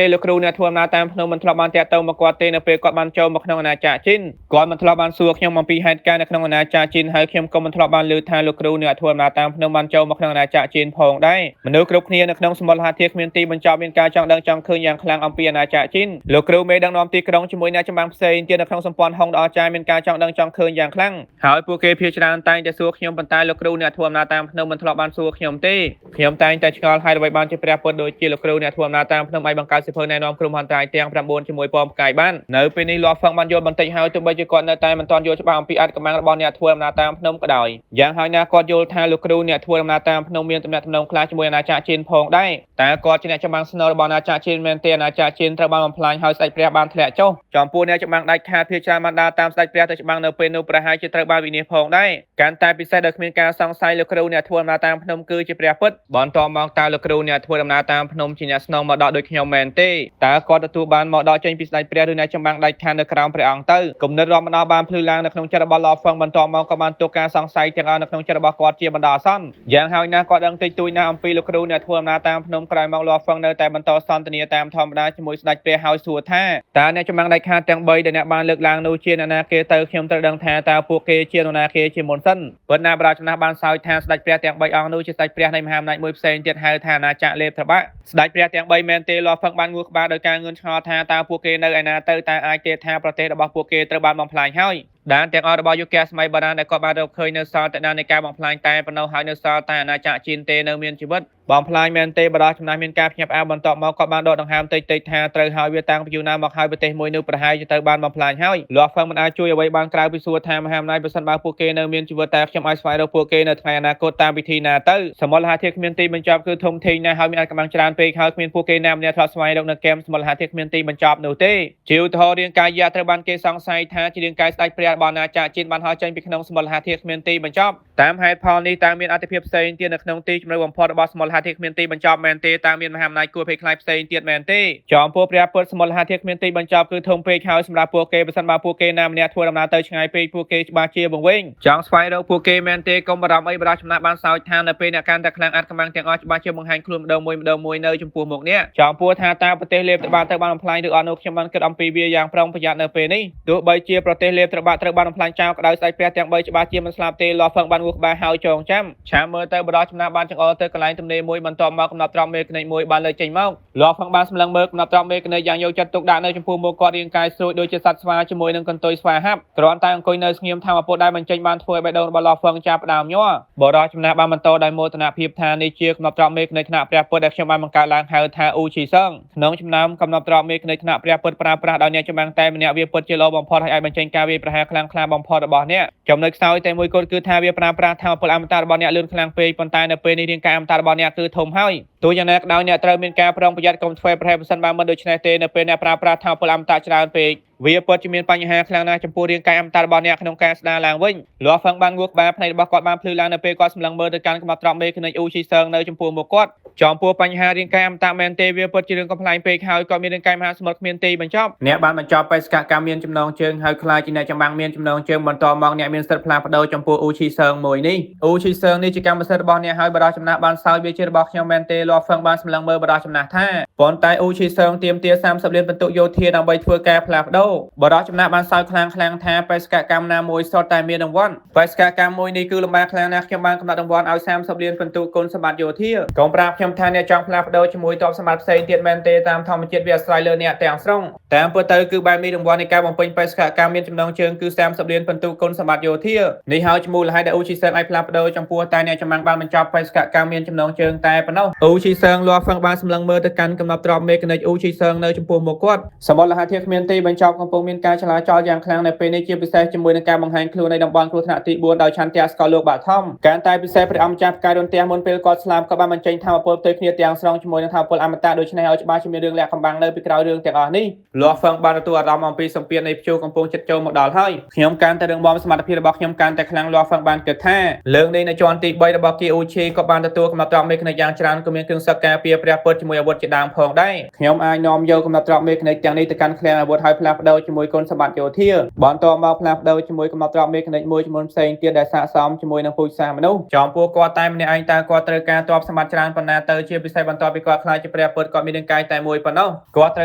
េលោកគ្រូអ្នកធ្វើដំណើរតាមភ្នំមិនធ្លាប់បានតាក់ទងមកគាត់ទេនៅពេលគាត់បានចូលមកក្នុងអាណាចក្រជីនគាត់មិនធ្លាប់បានសួរខ្ញុំអំពីហេតុការណ៍នៅក្នុងអាណាចក្រជីនហើយខ្ញុំក៏មិនធ្លាប់បានឮថាលោកគ្រូអ្នកធ្វើដំណើរតាមភ្នំបានចូលមកក្នុងអាណាចក្រជីនផងដែរមនុស្សគ្រប់គ្នានៅក្នុងសមុទ្រមហាធាគ្មានទីបញ្ចប់មានការចង់ដឹងចង់ឃើញយ៉ាងខ្លាំងអំពីអាណាចក្រជីនលោកគ្រូមេដឹកនាំទីក្រុងជាមួយអ្នកចម្បាំងផ្សេងទៀតនៅក្នុងសម្ព័ន្ធហុងដ៏អស្ចារ្យមានការចង់ដឹងចង់ឃើញយ៉ាងខ្លាំងហើយពួកគេភាគច្រើនតែងតែសួរខ្ញុំប៉ុន្តែលោកគ្រូអ្នកធ្វើដំណើរតាមភ្នំមិនធ្លាប់បានសួរខ្ញុំទេខ្ញុំតែងតែឆ្ងល់ហើយអ្វីបានជាព្រះពុទ្ធដូចជាលោកគ្រូអ្នកធ្វើដំណើរតាមភ្នំឲ្យបង្កើតសៀវភៅណែនាំគ្រោះមហន្តរាយទាំង9ជាមួយពណ៌ផ្កាយបាននៅពេលនេះលាស់ហ្វឹងបានយល់បន្តិចហើយទោះបីជាគាត់នៅតែមិនទាន់យល់ច្បាស់អំពីអត្ថកម្បាំងរបស់អ្នកធ្វើដំណើរតាមភ្នំក៏ដោយយ៉ាងហើយណាគាត់យល់ថាលោកគ្រូអ្នកធ្វើដំណើរតាមភ្នំមានទំនាក់ទំនងខ្លះជាមួយអាណាចក្រជីនផងដែរតែគាត់ជាអ្នកចម្បាំងស្នូលរបស់អាណាចក្រជីនមែនទេអាណាចក្រជីនត្រូវបានបំផ្លាញហើយស្ដេចព្រះបានធ្លាក់ចុះចំពោះអ្នកចម្បាំងដាច់ខាតភាគច្រើនបានដើរតាមស្ដេចព្រះទៅច្បាំងនៅពេលនោះប្រហែលជាត្រូវបានវិនាសផងដែរកាន់តែពិសេសដោយគ្មានការសង្ស័យលោកគ្រូអ្នកធ្វើដំណើរតាមភ្នំគឺជាព្រះពុទ្ធបន្តមកតើលោកគ្រូអ្នកធ្វើដំណើរតាមភ្នំជាអ្នកស្នងមកដកដូចខ្ញុំមែនទេតើគាត់ទទួលបានមកដកចេញពីស្ដេចព្រះឬអ្នកចម្បាំងដាច់ខាតនៅក្រោមព្រះអង្គទៅគំនិតរាប់មិនអស់បានភ្លឺឡើងនៅក្នុងចិត្តរបស់លោកហ្វឹងបន្តមកក៏បានទុកការសង្ស័យទាំងអស់នៅក្នុងចិត្តរបស់គាត់ជាបណ្ដោះអាសន្នយ៉ាងហើយណាគាត់ដឹងតិចតួចណាស់អំពីលោកគ្រូអ្នកធ្វើដំណើរតាមភ្នំក្រោយមកលោកហ្វឹងនៅតែបន្តសន្ទនាតាមធម្មតាជាមួយស្ដេចព្រះហើយសួរថាតើអ្នកចម្បាំងដាច់ខាតទាំង3ដែលអ្នកបានលើកឡើងនោះជាអ្នកណាគេទៅខ្ញុំត្រូវដឹងថាតើពួកគេជានរណាគេជាមុនសិនប៉ុន្តែបរាជចំណាស់បានសោយថាស្ដេចព្រះទាំង3អង្គនោះជាស្ដេចព្រះនៃមហាអំណាចមួយផ្សេងទៀតហៅថាអាណាចក្រលេបត្របាក់ស្ដេចព្រះទាំង3មែនទេលោកហ្វឹងបានងួរក្បាលដោយការងឿនឆ្ងល់ថាតើពួកគេនៅឯណាទៅតើអាចទេថាប្រទេសរបស់ពួកគេត្រូវបានបំផ្លាញហើយដានទាំងអស់របស់យុគសម័យបារាំងដែលគាត់បានរកឃើញនៅសល់តែដាននៃការបំផ្លាញតែប៉ុណ្ណោះហើយនៅសល់តែអាណាចក្រជីនទេនៅមានជីវិត បងផ្លាញមែនទេបរិះចំណាស់មានការភ្ញាក់ផ្អើលបន្ទាប់មកគាត់បានដកដង្ហើមតិចៗថាត្រូវហើយវាតាំងពីយូរណាស់មកហើយប្រទេសមួយនោះប្រហែលជាទៅបានបំផ្លាញហើយលាស់ហ្វឹងមិនអាចជួយអ្វីបានក្រៅពីសួរថាមហាអំណាចបើសិនបើពួកគេនៅមានជីវិតតែខ្ញុំអាចស្វែងរកពួកគេនៅថ្ងៃអនាគតតាមវិធីណាទៅសមលហាធាតុគ្មានទីបញ្ចប់គឺធំធេងណាស់ហើយមានកម្លាំងច្រើនពេកហើយគ្មានពួកគេណាម្នាក់ធ្លាប់ស្វែងរកនៅហ្គេមសមលហាធាតុគ្មានទីបញ្ចប់នោះទេជាឧទាហរណ៍រាងកាយយ៉ាត្រូវបានគេសង្ស័យថាជារាងកាយស្ដេចព្រះរបស់អាណាចក្រជាតិបានហោះចេញពីក្នុងសមលហាធាតុគ្មានទីបញ្ចប់តាមហេតុផលនេះតើមានអត្ថប្រយោជន៍ផ្សេងទៀតនៅក្នុងទីជម្រៅបំផុតរបស់សមលហាធាតុគ្មានទីបញ្ចប់មែនទេតើមានមហាអំណាចគួរភ័យខ្លាចផ្សេងទៀតមែនទេចំពោះព្រះពុទ្ធសមលហាធាតុគ្មានទីបញ្ចប់គឺធំពេកហើយសម្រាប់ពួកគេបើសិនបើពួកគេណាម្នាក់ធ្វើដំណើរទៅឆ្ងាយពេកពួកគេច្បាស់ជាវង្វេងចង់ស្វែងរកពួកគេមែនទេកុំបារម្ភអីបរិះចំណាស់បានសោចថានៅពេលអ្នកកាន់តែខ្លាំងអត់កម្លាំងទាំងអស់ច្បាស់ជាបង្ហាញខ្លួនម្ដងមួយនៅចំពោះមុខនេះចំពោះថាតើប្រទេសលេបត្រូវបានបំផ្លាញឬអត់នោះខ្ញុំបានគិតអំពីវាយ៉ាងប្រុងប្រយ័ត្ននៅពេលនេះទោះបីជាប្រទេសលេបត្រូវបានបំផ្លាញចោលក៏ដោយស្ដេចព្រះទាំង3ច្បាស់ជាមិនស្លាប់ទេលាស់ហ្វឹងបានងូសក្បាលហើយចងចាំឆាមើលទៅបរិះចំណាស់បានចង្អុលទៅកន្លែងទំនេរមួយបន្ទាប់មកកំណត់ត្រង់មេឃនេកមួយបានលើចេញមកលាស់ហ្វឹងបានសម្លឹងមើលកំណត់ត្រង់មេឃនេកយ៉ាងយកចិត្តទុកដាក់នៅចំពោះមុខគាត់រាងកាយស្រួយដូចជាសត្វស្វាជាមួយនឹងកន្ទុយស្វាហាប់គ្រាន់តែអង្គុយនៅស្ងៀមថាមពុទ្ធដែលបញ្ចេញបានធ្វើឲ្យបេះដូងរបស់លាស់ហ្វឹងចាប់ផ្ដើមញ័របរិះចំណាស់បានបន្តដោយមោទនភាពថានេះជាកំណត់ត្រង់មេឃនៃថ្នាក់ព្រះពុទ្ធដែលខ្ញុំបានបង្កើតឡើងហៅថាអ៊ូឈីសឹងក្នុងចំណោមកំណត់ត្រង់មេឃនៃថ្នាក់ព្រះពុទ្ធប្រើប្រាស់ដោយអ្នកចម្បាំងតែម្នាក់វាពិតជាល្អបំផុតហើយអាចបញ្ចេញការវាយប្រហារខ្លាំងក្លាបំផុតរបស់អ្នកចំណុចខ្សោយតែមួយគត់គឺថាវាប្រើប្រាស់ថាមពលអមតៈរបស់អ្នកលឿនខ្លាំងពេកប៉ុន្តែនៅពេលនេះរាងកាយអមតៈរបស់អ្នកគឺធំហើយទោះយ៉ាងណាក៏ដោយអ្នកត្រូវមានការប្រុងប្រយ័ត្នកុំធ្វើប្រហែលប្រសិនបើមិនដូច្នេះទេនៅពេលអ្នកប្រើប្រាស់ថាមពលអមតៈច្រើនពេកវាពិតជាមានបញ្ហាខ្លាំងណាស់ចំពោះរាងកាយអមតៈរបស់អ្នកក្នុងការស្ដារឡើងវិញលាស់ហ្វឹងបានងូសក្បាលភ្នែករបស់គាត់បានភ្លឺឡើងនៅពេលគាត់សម្លឹងមើលទៅកាន់កំណត់ត្រង់មេឃនៃអ៊ូឈីសឹងនៅចំពោះមុខគាត់ចំពោះបញ្ហារាងកាយអមតៈមែនទេវាពិតជារឿងកំ ប្លែងពេកហើយក៏មានរាងកាយមហាសមុទ្រគ្មានទីបញ្ចប់អ្នកបានបញ្ចប់បេសកកម្មមានចំណងជើងហើយខ្លាចជាអ្នកចម្បាំងមានចំណងជើងបន្តមកអ្នកមានសិទ្ធិផ្លាស់ប្ដូរចំពោះអ៊ូឈីសើងមួយនេះអ៊ូឈីសើងនេះជាកម្មសិទ្ធិរបស់អ្នកហើយបរិះចំណាស់បានសោយវាជារបស់ខ្ញុំមែនទេលាប់ហ្វឹងបានសម្លឹងមើលបរិះចំណាស់ថាប៉ុន្តែអ៊ូឈីសើងទាមទារ30លានបន្ទុកយោធាដើម្បីធ្វើការផ្លាស់ប្ដូរបរិះចំណាស់បានសោយខ្លាំងថាបេសកកម្មណាមួយសុទ្ធតែមានរង្វាន់បេសកកម្មមួយនេះគឺលំបាកខ្លាំងណាស់ខ្ញុំបានកំណត់រង្វាន់ឲ្យ30លានបន្ទុកគុណសម្បត្តិយោធាកុំប្រាប់ខ្ញុំថាអ្នកចង់ផ្លាស់ប្ដូរជាមួយទ្រព្យសម្បត្តិផ្សេងទៀតមែនទេតាមធម្មជាតិវាអាស្រ័យលើអ្នកទាំងស្រុងតាមពិតទៅគឺបែបនេះរង្វាន់នៃការបំពេញបេសកកម្មមានចំណងជើងគឺ30លានបន្ទុកគុណសម្បត្តិយោធានេះហើយជាមូលហេតុដែលអ៊ូឈីសើងអាចផ្លាស់ប្ដូរចំពោះតែអ្នកចម្បាំងបានបញ្ចប់បេសកកម្មមានចំណងជើងតែប៉ុណ្ណោះអ៊ូឈីសើងលាស់ហ្វឹងបានសម្លឹងមើលទៅកាន់កំណត់ទ្រព្យមេកានិកអ៊ូឈីសើងនៅចំពោះមុខគាត់សមត្ថភាពគ្មានទីបញ្ចប់កំពុងមានការឆ្លាចលយ៉ាងខ្លាំងនៅពេលនេះជាពិសេសជាមួយនឹងការបង្ហាញខ្លួននៃតំបន់គ្រោះថ្នាក់ទី4ដោយឆន្ទៈស្កលលោកបាថំការតែពិសេសព្រះអង្គចាស់ផ្កាយរន្ទះមុនពេលគាត់ស្លាប់ក៏បានបញ្ចេញថាមពលផ្ទុយគ្នាទាំងស្រុងជាមួយនឹងថាមពលអមតៈដូច្នេះឲ្យច្បាស់ជាមានរឿងលាក់កំបាំងនៅពីក្រោយរឿងទាំងអស់នេះលាស់ហ្វឹងបានទទួលអារម្មណ៍អំពីសម្ពាធនៃព្យុះកំពុងចិត្តចូលមកដល់ហើយខ្ញុំកាន់តែរឿងបំសមត្ថភាពរបស់ខ្ញុំកាន់តែខ្លាំងលាស់ហ្វឹងបានគិតថាលើកនេះនៅជាន់ទី3របស់គីអ៊ូឈីក៏បានទទួលកំណត់ទ្រព្យមេកានិកយ៉ាងច្រើនក៏មានគ្រឿងសឹកការពារព្រះពុទ្ធជាមួយអាវុធជាដើមផងដែរខ្ញុំអាចនាំយកកំណត់ទ្រព្យមេកានិកទាំងនេះទៅកាន់ឃ្លាំងអាវុធឲ្យផ្លាស់ប្ដូរជាមួយគុណសម្បត្តិយោធាបន្តមកផ្លាស់ប្ដូរជាមួយកំណត់ទ្រព្យមេកានិកមួយចំនួនផ្សេងទៀតដែលស័ក្តិសមជាមួយនឹងពូជសាសន៍មនុស្សចំពោះគាត់តែម្នាក់ឯងតើគាត់ត្រូវការទ្រព្យសម្បត្តិច្រើនប៉ុណ្ណាទៅជាពិសេសបន្ទាប់ពីគាត់ខ្លាចជាព្រះពុទ្ធគាត់មានរាងកាយតែមួយប៉ុណ្ណោះគាត់ត្រូ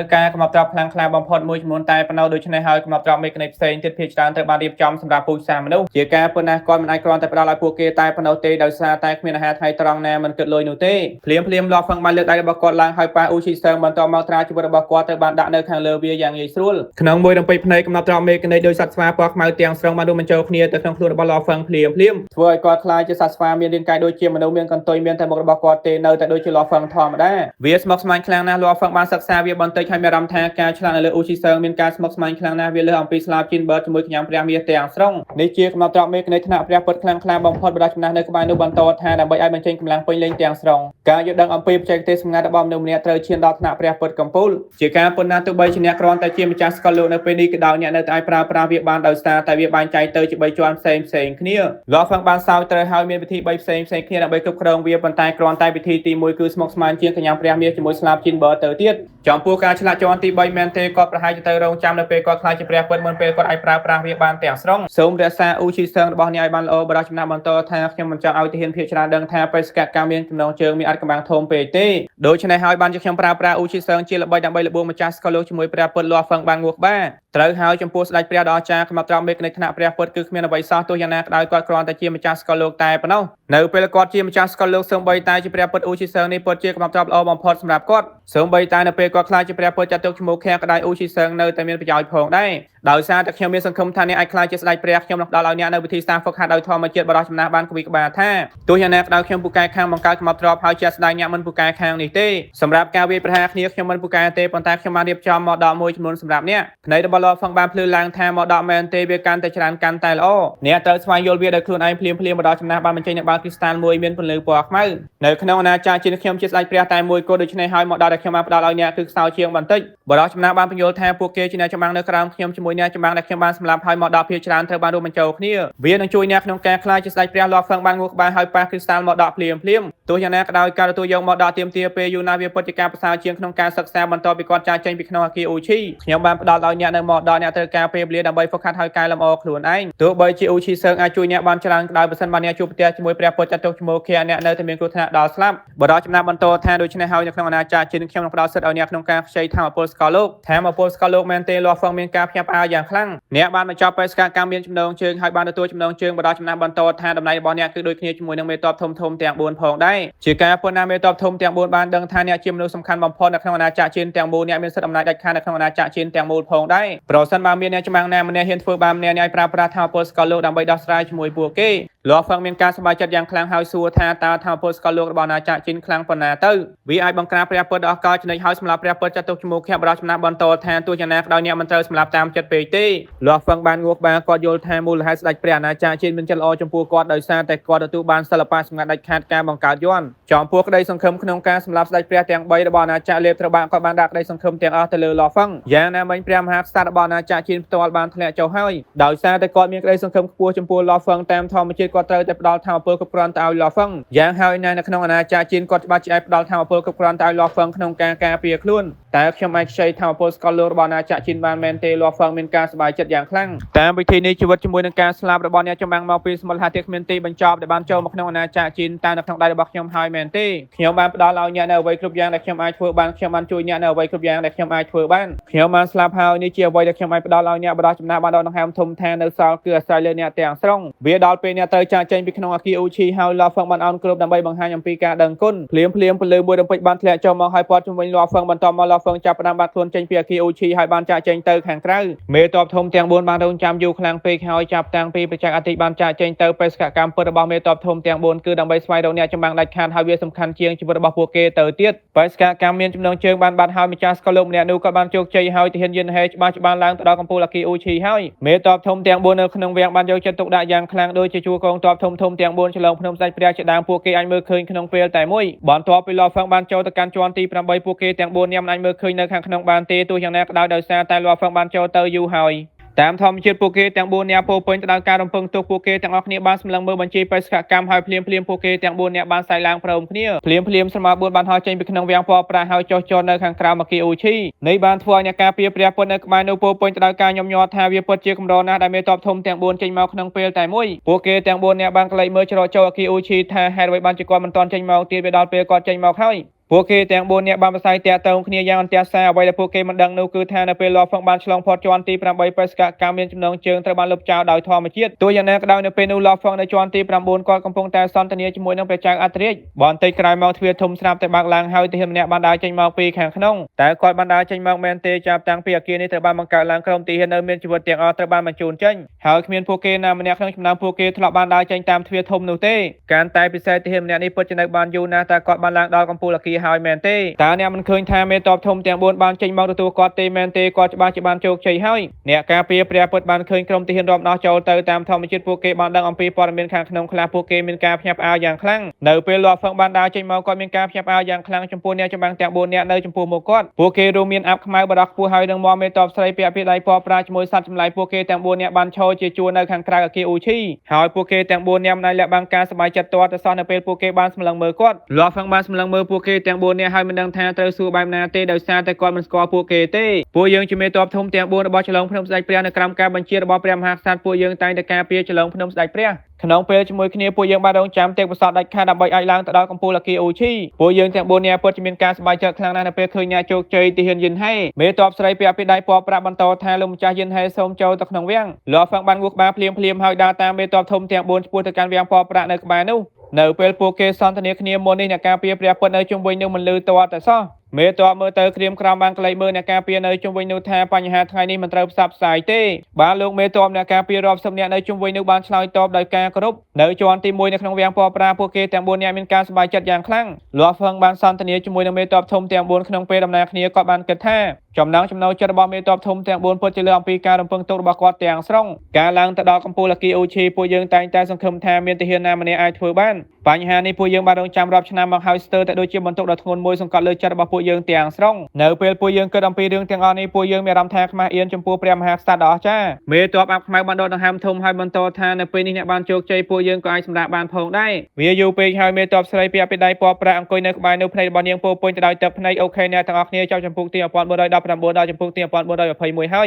វការកំណត់ទ្រព្យខ្លាំងក្លាបំផុតមួយចំនួនតែប៉ុណ្ណោះដូច្នេះហើយកំណត់ទ្រព្យមេកានិកផ្សេងទៀតភាគច្រើនត្រូវបានរៀបចំសម្រាប់ពូជសាសន៍មនុស្សជាការប៉ុណ្ណាគាត់មិនអាចគ្រាន់តែផ្ដល់ឲ្យពួកគេតែប៉ុណ្ណោះទេដោយសារតែគ្មានអាហារថ្ងៃត្រង់ណាមិនគិតលុយនោះទេភ្លាមលាស់ហ្វឹងបានលើកដៃរបស់គាត់ឡើងហើយប៉ាអ៊ូឈីសើងបន្តមកត្រាជីវិតរបស់គាត់ទៅបានដាក់នៅខាងលើវាយ៉ាងងាយស្រួលក្នុងមួយរំពេចភ្នែកកំណត់ទ្រព្យមេកានិកដោយសត្វស្វាពណ៌ខ្មៅទាំងស្រុងបានរួមបញ្ចូលគ្នាទៅក្នុងខ្លួនរបស់លាស់ហ្វឹងភ្លាមធ្វើឲ្យគាត់ខ្លាចជាសត្វស្វាមានរាងកាយដូចជាមនុស្សមានកន្ទុយមានតែមុខរបស់គាត់ទេនៅតែដូចជាលាស់ហ្វឹងធម្មតាវាស្មុគស្មាញខ្លាំងណាស់លាស់ហ្វឹងបានសិក្សាវាបន្តិចហើយមានអារម្មណ៍ថាការឆ្លាក់នៅលើអ៊ូឈីសើងមានការស្មុគស្មាញខ្លាំងណាស់វាលើសអំពីស្លាបជីនបឺតជាមួយកញ្ញាព្រះមាសទាំងស្រុងនេះជាកំណត់ទ្រព្យមេកានិកថ្នាក់ព្រះពុទ្ធខ្លាំងក្លាបំផុតបរិះចំណាស់នៅក្បែរនោះបន្តថាដើម្បីឲ្យបញ្ចេញកម្លាំងពេញលេញទាំងស្រុងការយល់ដឹងអំពីបច្ចេកទេសសម្ងាត់របស់មនុស្សម្នាក់ត្រូវឈានដល់ថ្នាក់ព្រះពុទ្ធកំពូលជាការប៉ុណ្ណាទោះបីជាអ្នកគ្រាន់តែជាម្ចាស់ស្កលលោកនៅពេលនេះក៏ដោយអ្នកនៅតែអាចប្រើប្រាស់វាបានដោយសារតែវាបែងចែកទៅជា3ជាន់ផ្សេងគ្នាលាស់ហ្វឹងបានសោយត្រូវហើយមានវិធី3ផ្សេងគ្នាដើម្បីគ្រប់គ្រងវាប៉ុន្តែគ្រាន់តែវិធីទី1គឺស្មុគស្មាញជាងកញ្ញាព្រះមាសជាមួយស្លាបជីនបឺតទៅទៀតចំពោះការឆ្លាក់ជាន់ទី3មែនទេគាត់ប្រហែលជាទៅរងចាំនៅពេលគាត់ខ្លាចជាព្រះពុទ្ធមុនពេលគាត់អាចប្រើប្រាស់វាបានទាំងស្រុងសូមរក្សាអ៊ូឈីសើងរបស់អ្នកឲ្យបានល្អបរិះចំណាស់បន្តថាខ្ញុំមិនចង់ឲ្យទាហានភាគច្រើនដឹងថាបេសកកម្មមានចំណងជើងមានអាចកម្បាំងធំពេកទេដូច្នេះហើយបានជាខ្ញុំប្រើប្រាស់អ៊ូឈីសើងជាល្បីដើម្បីលបួងម្ចាស់ស្កលលោកជាមួយព្រះពុទ្ធលាស់ហ្វឹងបានងូសក្បាលត្រូវហើយចំពោះស្ដេចព្រះដ៏អស្ចារ្យកំណត់ទ្រព្យមេកានិកថ្នាក់ព្រះពុទ្ធគឺគ្មានអ្វីសោះទោះយ៉ាងណាក៏ដោយគាត់គ្រាន់តែជាម្ចាស់ស្កលលោកតែប៉ុណ្ណោះនៅពេលគាត់ជាម្ចាស់ស្កលលោកសូម្បីតែជាព្រះពុទ្ធអ៊ូឈីសើងនេះពិតជាកំណត់ទ្រព្យល្អបំផុតសម្រាប់គាត់សូម្បីតែនៅពេលគាត់ខ្លាចជាព្រះពុទ្ធចាត់ទុកឈ្មោះខាក៏ដោយអ៊ូឈីសើងនៅតែមានប្រយោជន៍ផងដែរ ដោយសារតែខ្ញុំមានសង្ឃឹមថាអ្នកអាចខ្លាចជាស្ដេចព្រះខ្ញុំនឹងផ្ដល់ឲ្យអ្នកនៅវិធីសាស្ត្រហ្វឹកហាត់ដោយធម្មជាតិបរិសុទ្ធចំណាស់បានគវិក្បាលថាទោះយ៉ាងណាក្តៅខ្ញុំពូកែខាងបង្កើតកំបទ្របហើយជាស្ដេចអ្នកមិនពូកែខាងនេះទេសម្រាប់ការវាយប្រហារគ្នាខ្ញុំមិនពូកែទេប៉ុន្តែខ្ញុំបានរៀបចំមកដកមួយចំនួនសម្រាប់អ្នកភ្នែករបស់លោកហ្វឹងបានភ្លឺឡើងថាមកដកមែនទេវាកាន់តែច្រើនកាន់តែល្អអ្នកត្រូវស្វែងយល់វាដោយខ្លួនឯងភ្លាមបរិសុទ្ធចំណាស់បានបញ្ចេញនៅបាល់គ្រីស្តាល់មួយមានពន្លឺពណ៌ខ្មៅនៅក្នុងអាណាចក្រជាតិខ្ញុំជាស្ដេចព្រះតែមួយគត់ដូច្នេះហើយមកដល់ដែលខ្ញុំបានផ្ដល់ឲ្យអ្នកគឺខ្សោយជាងបន្តិចបរិសុទ្ធចំណាស់បានបញ្យល់ថាពួកគេជាអ្នកចម្បាំងនៅក្រោមខ្ញុំជាមួយអ្នកចម្បាំងដែលខ្ញុំបានសម្លាប់ហើយមកដល់ភាគច្រើនត្រូវបានរួមបញ្ចូលគ្នាវានឹងជួយអ្នកក្នុងការខ្លាចជាស្ដេចព្រះលោកហ្វឹងបានងូក្បាលហើយប៉ះគ្រីស្តាល់មកដកភ្លាមទោះយ៉ាងណាក៏ដោយការទទួលយកមកដកទៀមទាពេលយូរណាស់វាពិតជាការប្រសើរជាងក្នុងការសិក្សាបន្ទាប់ពីគាត់ចាកចេញពីក្នុងអគារអូឈីខ្ញុំបានផ្ដល់ឲ្យអ្នកនៅមកដល់អ្នកត្រូវការពេលវេលាដើម្បីហ្វឹកហាត់ហើយកែលម្អខ្លួនឯងទោះបីជាអូឈីសើងអាចជួយអ្នកបានច្រើនក៏ដោយបើសិនបានអ្នកជួបប្រទះជាមួយព្រះពុទ្ធចាត់ទុកជាមួយគ្នាអ្នកនៅតែមានគ្រោះថ្នាក់ដល់ស្លាប់បរិសុទ្ធចំណាស់បន្តថាដូច្នេះហើយនៅក្នុងអាណាចក្រជាតិខ្ញុំនឹងផ្ដល់សិទ្ធិឲ្យអ្នកក្នុងការខ្ចីធម៌ពលស្កលលោកធម៌ពលស្កលលោកមែនទេលោកហ្វឹងមានការភ្ញាក់ផ្អើលយ៉ាងខ្លាំងអ្នកបានបញ្ចប់បេសកកម្មមានចំណងជើងហើយបានទទួលចំណងជើងបរិសុទ្ធចំណាស់បន្តថាតម្លៃរបស់អ្នកគឺដូចគ្នាជាមួយនឹងមេតបធំទាំង4ផងដែរជាការប៉ុណ្ណាមេតបធំទាំង4បានដឹងថាអ្នកជាមនុស្សសំខាន់បំផុតនៅក្នុងអាណាចក្រជាតិទាំងមូលអ្នកមានសិទ្ធិអំណាចដាច់ខាតនៅក្នុងអាណាចក្រជាតិទាំងមូលផងដែរប្រសិនបើមានអ្នកចម្បាំងណាម្នាក់ហ៊ានធ្វើបាបអ្នកអាចប្រើប្រាស់ធម៌ពលស្កលលោកដើម្បីដោះស្រាយជាមួយពួកគេលោកហ្វឹងមានការសប្បាយចិត្តយ៉ាងខ្លាំងហើយសួរថាតើធម៌ពលស្កលលោករបស់អាណាចក្រជាតិខ្លាំងប៉ុណ្ណាទៅវាអាចបង្ក្រាបព្រះពុទ្ធអស់កលចំណេញហើយសម្រាប់ព្រះពុទ្ធចាត់ទុកជាមុខបរិសុទ្ធចំណាស់បន្តថាទោះយ៉ាងណាក៏ដោយអ្នកមិនត្រូវសម្លាប់តាមចិត្តពេកទេលោកហ្វឹងបានងូកបានគាត់យល់ថាមូលហេតុស្ដេចព្រះអាណាចក្រជាតិមានចិត្តល្អចំពោះគាត់ដោយសារតែគាត់ទទួលបានសិល្បៈសម្ងាត់ដាច់ខាតការបង្កើតយន្តចំពោះក្តីសង្ឃឹមក្នុងការសម្លាប់ស្ដេចព្រះទាំង3របស់អាណាចក្រលេបត្រូវបានគាត់បានដាក់ក្តីសង្ឃឹមទាំងអស់ទៅលើលោកហ្វឹងយ៉ាងណាមិញព្រះមហាក្សត្ររបស់អាណាចក្រជាតិផ្ទាល់បានធ្លាក់ចុះហើយដោយសារតែគាត់មានក្តីសង្ឃឹមខ្ពស់ចំពោះលោកហ្វឹងតាមធម្មជាតិគាត់ត្រូវតែផ្ដល់ធម៌ពលគ្រប់គ្រាន់ទៅឲ្យលោកហ្វឹងយ៉ាងហើយណាស់នៅក្នុងអាណាចក្រជាតិគាត់ច្បាស់ជាអាចផ្ដល់ធម៌ពលគ្រប់គ្រាន់ទៅឲ្យលោកហ្វឹងក្នុងការការពារខ្លួនតើខ្ញុំអាចខ្ចីធម៌ពលស្កលលោករបស់អាណាចក្រជាតិបានមែនទេលោកហ្វឹងមានការសប្បាយចិត្តយ៉ាងខ្លាំងតាមវិធីនេះជីវិតជាមួយនឹងការស្លាប់របស់អ្នកចម្បាំងមកពីសមុទ្រហាទីគ្មានទីបញ្ចប់ដែលបានចូលមកក្នុងអាណាចក្រជាតិតែនៅក្នុងដៃរបស់ខ្ញុំហើយមែនទេខ្ញុំបានផ្ដល់ឲ្យអ្នកនៅអ្វីគ្រប់យ៉ាងដែលខ្ញុំអាចធ្វើបានខ្ញុំបានជួយអ្នកនៅអ្វីគ្រប់យ៉ាងដែលខ្ញុំអាចធ្វើបានខ្ញុំបានស្លាប់ហើយនេះជាអ្វីដែលខ្ញុំអាចផ្ដល់ឲ្យអ្នកបរិសុទ្ធចំណាស់បានដកដង្ហើមធំថានៅសល់គឺអាស្រ័យលើអ្នកទាំងស្រុងវាដល់ពេលអ្នកត្រូវចាកចេញពីក្នុងអគារអូឈីហើយលោកហ្វឹងបានអោនគ្រប់ដើម្បីបង្ហាញអំពីការដឹងគុណភ្លាមពលឺមួយរំពេចបានធ្លាក់ចូលមកហើយព័ទ្ធជុំវិញលោកហ្វឹងបន្តមកលោកហ្វឹងចាប់ផ្ដើមបាត់ខ្លួនចេញពីអគារអូឈីហើយបានចាកចេញទៅខាងក្រៅមេតបធំទាំង4បានរងចាំយូរខ្លាំងពេកហើយចាប់តាំងពីប្រជាអតិថិបានចាកចេញទៅបេសកកម្មពិតរបស់មេតបធំទាំង4គឺដើម្បីស្វែងរកអ្នកចម្បាំងដាច់ខាតហើយវាសំខាន់ជាងជីវិតរបស់ពួកគេទៅទៀតបេសកកម្មមានចំណងជើងបានបាត់ហើយម្ចាស់ស្កលលោកម្នាក់នោះក៏បានជោគជ័យហើយទាហានយន្តហេច្បាស់ឡើងទៅដល់កំពូលអគារអូឈីហើយមេតបធំទាំង4នៅក្នុងវាំងបានយកចិត្តទុកដាក់យ៉ាងខ្លាំងដូចជាជួរកងទ័ពធំទាំង4ឆ្លងភ្នំស្ដេចព្រះជាដើមពួកគេអាចមើលឃើញក្នុងពេលតែមួយបន្ទាប់ពីលោកហ្វឹងបានចូលទៅកាន់ជាន់ទី8ពួកគេទាំង4នាក់មិនអាចមើលឃើញនៅខាងក្នុងបានទេទោះយ៉ាងណាក៏ដោយសារតែលោកហ្វឹងបានចូលទៅយូរហើយតាមធម្មជាតិពួកគេទាំង4នាក់ពោពេញទៅដោយការរំពឹងទុកពួកគេទាំងអស់គ្នាបានសម្លឹងមើលបញ្ជីបេសកកម្មហើយភ្លាមពួកគេទាំង4នាក់បានសាយឡើងព្រមគ្នាភ្លាមស្រមោល4បានហោះចេញពីក្នុងវាំងពណ៌ប្រាក់ហើយចុះចតនៅខាងក្រៅអគារអូឈីនេះបានធ្វើឲ្យអ្នកការពារព្រះពុទ្ធនៅក្បែរនោះពោពេញទៅដោយការញញ័រថាវាពិតជាកម្រណាស់ដែលមេតបធំទាំង4ចេញមកក្នុងពេលតែមួយពួកគេទាំង4នាក់បានក្លែកមើលច្រកចូលអគារអូឈីថាហេតុអ្វីបានជាគាត់មិនទាន់ចេញមកទៀតវាដល់ពេលគាត់ចេញមកហើយពួកគេទាំង4នាក់បានប្រស័យតាក់ទងគ្នាយ៉ាងអន្ទះសារអ្វីដែលពួកគេមិនដឹងនោះគឺថានៅពេលលោកហ្វឹងបានឆ្លងផុតជាន់ទី8បេសកកម្មមានចំណងជើងត្រូវបានលុបចោលដោយធម្មជាតិទោះយ៉ាងណាក៏ដោយនៅពេលនោះលោកហ្វឹងនៅជាន់ទី9គាត់កំពុងតែសន្ទនាជាមួយនឹងព្រះចៅអធិរាជបន្តិចក្រោយមកទ្វារធំស្រាប់តែបើកឡើងហើយទាហានម្នាក់បានដើរចេញមកពីខាងក្នុងតែគាត់បានដើរចេញមកមែនទេចាប់តាំងពីអគារនេះត្រូវបានបង្កើតឡើងក្រុមទាហាននៅមានជីវិតទាំងអស់ត្រូវបានបញ្ជូនចេញហើយគ្មានពួកគេណាម្នាក់ក្នុងចំណោមពួកគេធ្លាប់បានដើរចេញតាមទ្វារធំនោះទេការតែពិសេសទាហានម្នាក់នេះពិតជានៅបានយូរណាស់តែគាត់បានឡើងដល់កំពូលអគារហើយមែនទេតើអ្នកមិនឃើញថាមេតបធំទាំង4បានចេញមកទទួលគាត់ទេមែនទេគាត់ច្បាស់ជាបានជោគជ័យហើយអ្នកការពារព្រះពុទ្ធបានឃើញក្រុមទាហានរាប់ដោះចូលទៅតាមធម្មជាតិពួកគេបានដឹងអំពីព័ត៌មានខាងក្នុងខ្លះពួកគេមានការភ្ញាក់ផ្អើលយ៉ាងខ្លាំងនៅពេលលោកហ្វឹងបានដើរចេញមកគាត់មានការភ្ញាក់ផ្អើលយ៉ាងខ្លាំងចំពោះអ្នកចម្បាំងទាំង4នាក់នៅចំពោះមុខគាត់ពួកគេរួមមានអាប់ខ្មៅបដិខ្ពស់ហើយនឹងមាំមេតបស្រីពាក់ពីដៃពណ៌ប្រាជាមួយសត្វចម្លែកពួកគេទាំង4នាក់បានឈរជាជួរនៅខាងក្រៅអគារអូឈីហើយពួកគេទាំង4នាក់មិនដែលលាក់បាំងការសប្បាយចិត្តទាល់តែសោះនៅពេលពួកគេបានសម្លឹងមើលគាត់លោកហ្វឹងបានសម្លឹងមើលពួកគេទាំង4នាក់ហើយមិនដឹងថាត្រូវសួរបែបណាទេដោយសារតែគាត់មិនស្គាល់ពួកគេទេពួកយើងជាមេតបធំទាំង4របស់ឆ្លងភ្នំស្ដេចព្រះនៅក្រោមការបញ្ជារបស់ព្រះមហាក្សត្រពួកយើងតែងតែការពារឆ្លងភ្នំស្ដេចព្រះក្នុងពេលជាមួយគ្នាពួកយើងបានរងចាំទេពកោសល្យដាច់ខាតដើម្បីអាចឡើងទៅដល់កំពូលអគារអូឈីពួកយើងទាំង4នាក់ពិតជាមានការសប្បាយចិត្តខ្លាំងណាស់នៅពេលឃើញអ្នកជោគជ័យទាហានយិនហេមេតបស្រីពាក់ពីដៃពណ៌ប្រាក់បន្តថាលោកម្ចាស់យិនហេសូមចូលទៅក្នុងវាំងលោកហ្វឹងបានងូកក្បាលភ្លាមហើយដើរតាមមេតបធំទាំង4ឆ្ពោះទៅកាន់វាំងពណ៌ប្រាក់នៅក្បែរនោះនៅពេលពួកគេសន្ទនាគ្នាមុននេះអ្នកការពារព្រះពុទ្ធនៅជុំវិញនោះមិនលឺទាល់តែសោះ មេតបមើលទៅក្រៀមក្រំបានក្លែងមើលអ្នកការពារនៅជុំវិញនោះថាបញ្ហាថ្ងៃនេះមិនត្រូវផ្សព្វផ្សាយទេបាទលោកមេតបអ្នកការពាររាប់សិបនាក់នៅជុំវិញនោះបានឆ្លើយតបដោយការគោរពនៅជាន់ទី1នៅក្នុងវាំងពណ៌ប្រាពួកគេទាំង4នាក់មានការសប្បាយចិត្តយ៉ាងខ្លាំងលាស់ហ្វឹងបានសន្ទនាជាមួយនឹងមេតបធំទាំង4ក្នុងពេលដំណើរគ្នាគាត់បានគិតថាចំណងចំណូលចិត្តរបស់មេតបធំទាំង4ពិតជាលើអំពីការរំពឹងទុករបស់គាត់ទាំងស្រុងការឡើងទៅដល់កម្ពុជាអគីអូឈីពួកយើងតែងតែសង្ឃឹមថាមានទាហានណាម្នាក់អាចធ្វើបានបញ្ហានេះពួកយើងបានរងចាំរាប់ឆ្នាំមកហើយស្ទើរតែដូចជាបន្ទុកដ៏ធ្ងន់មួយសង្កត់លើចិត្តរបស់ពួកយើងទាំងស្រុងនៅពេលពួកយើងគិតអំពីរឿងទាំងអស់នេះពួកយើងមានអារម្មណ៍ថាខ្មាស់អៀនចំពោះព្រះមហាក្សត្រដ៏អស្ចារ្យមេតបអាប់ខ្មៅបានដកដង្ហើមធំហើយបន្តថានៅពេលនេះអ្នកបានជោគជ័យពួកយើងក៏អាចសម្រាកបានផងដែរវាយូរពេកហើយមេតបស្រីពីអភិដៃពណ៌ប្រាក់អង្គុយនៅក្បែរនោះភ្នែករបស់នាងពោពេញទៅដោយទឹកភ្នែកអូខេអ្នកទាំងអស់គ្នាចាប់ចម្ពោះទី1419ដល់ចម្ពោះទី1421ហើយ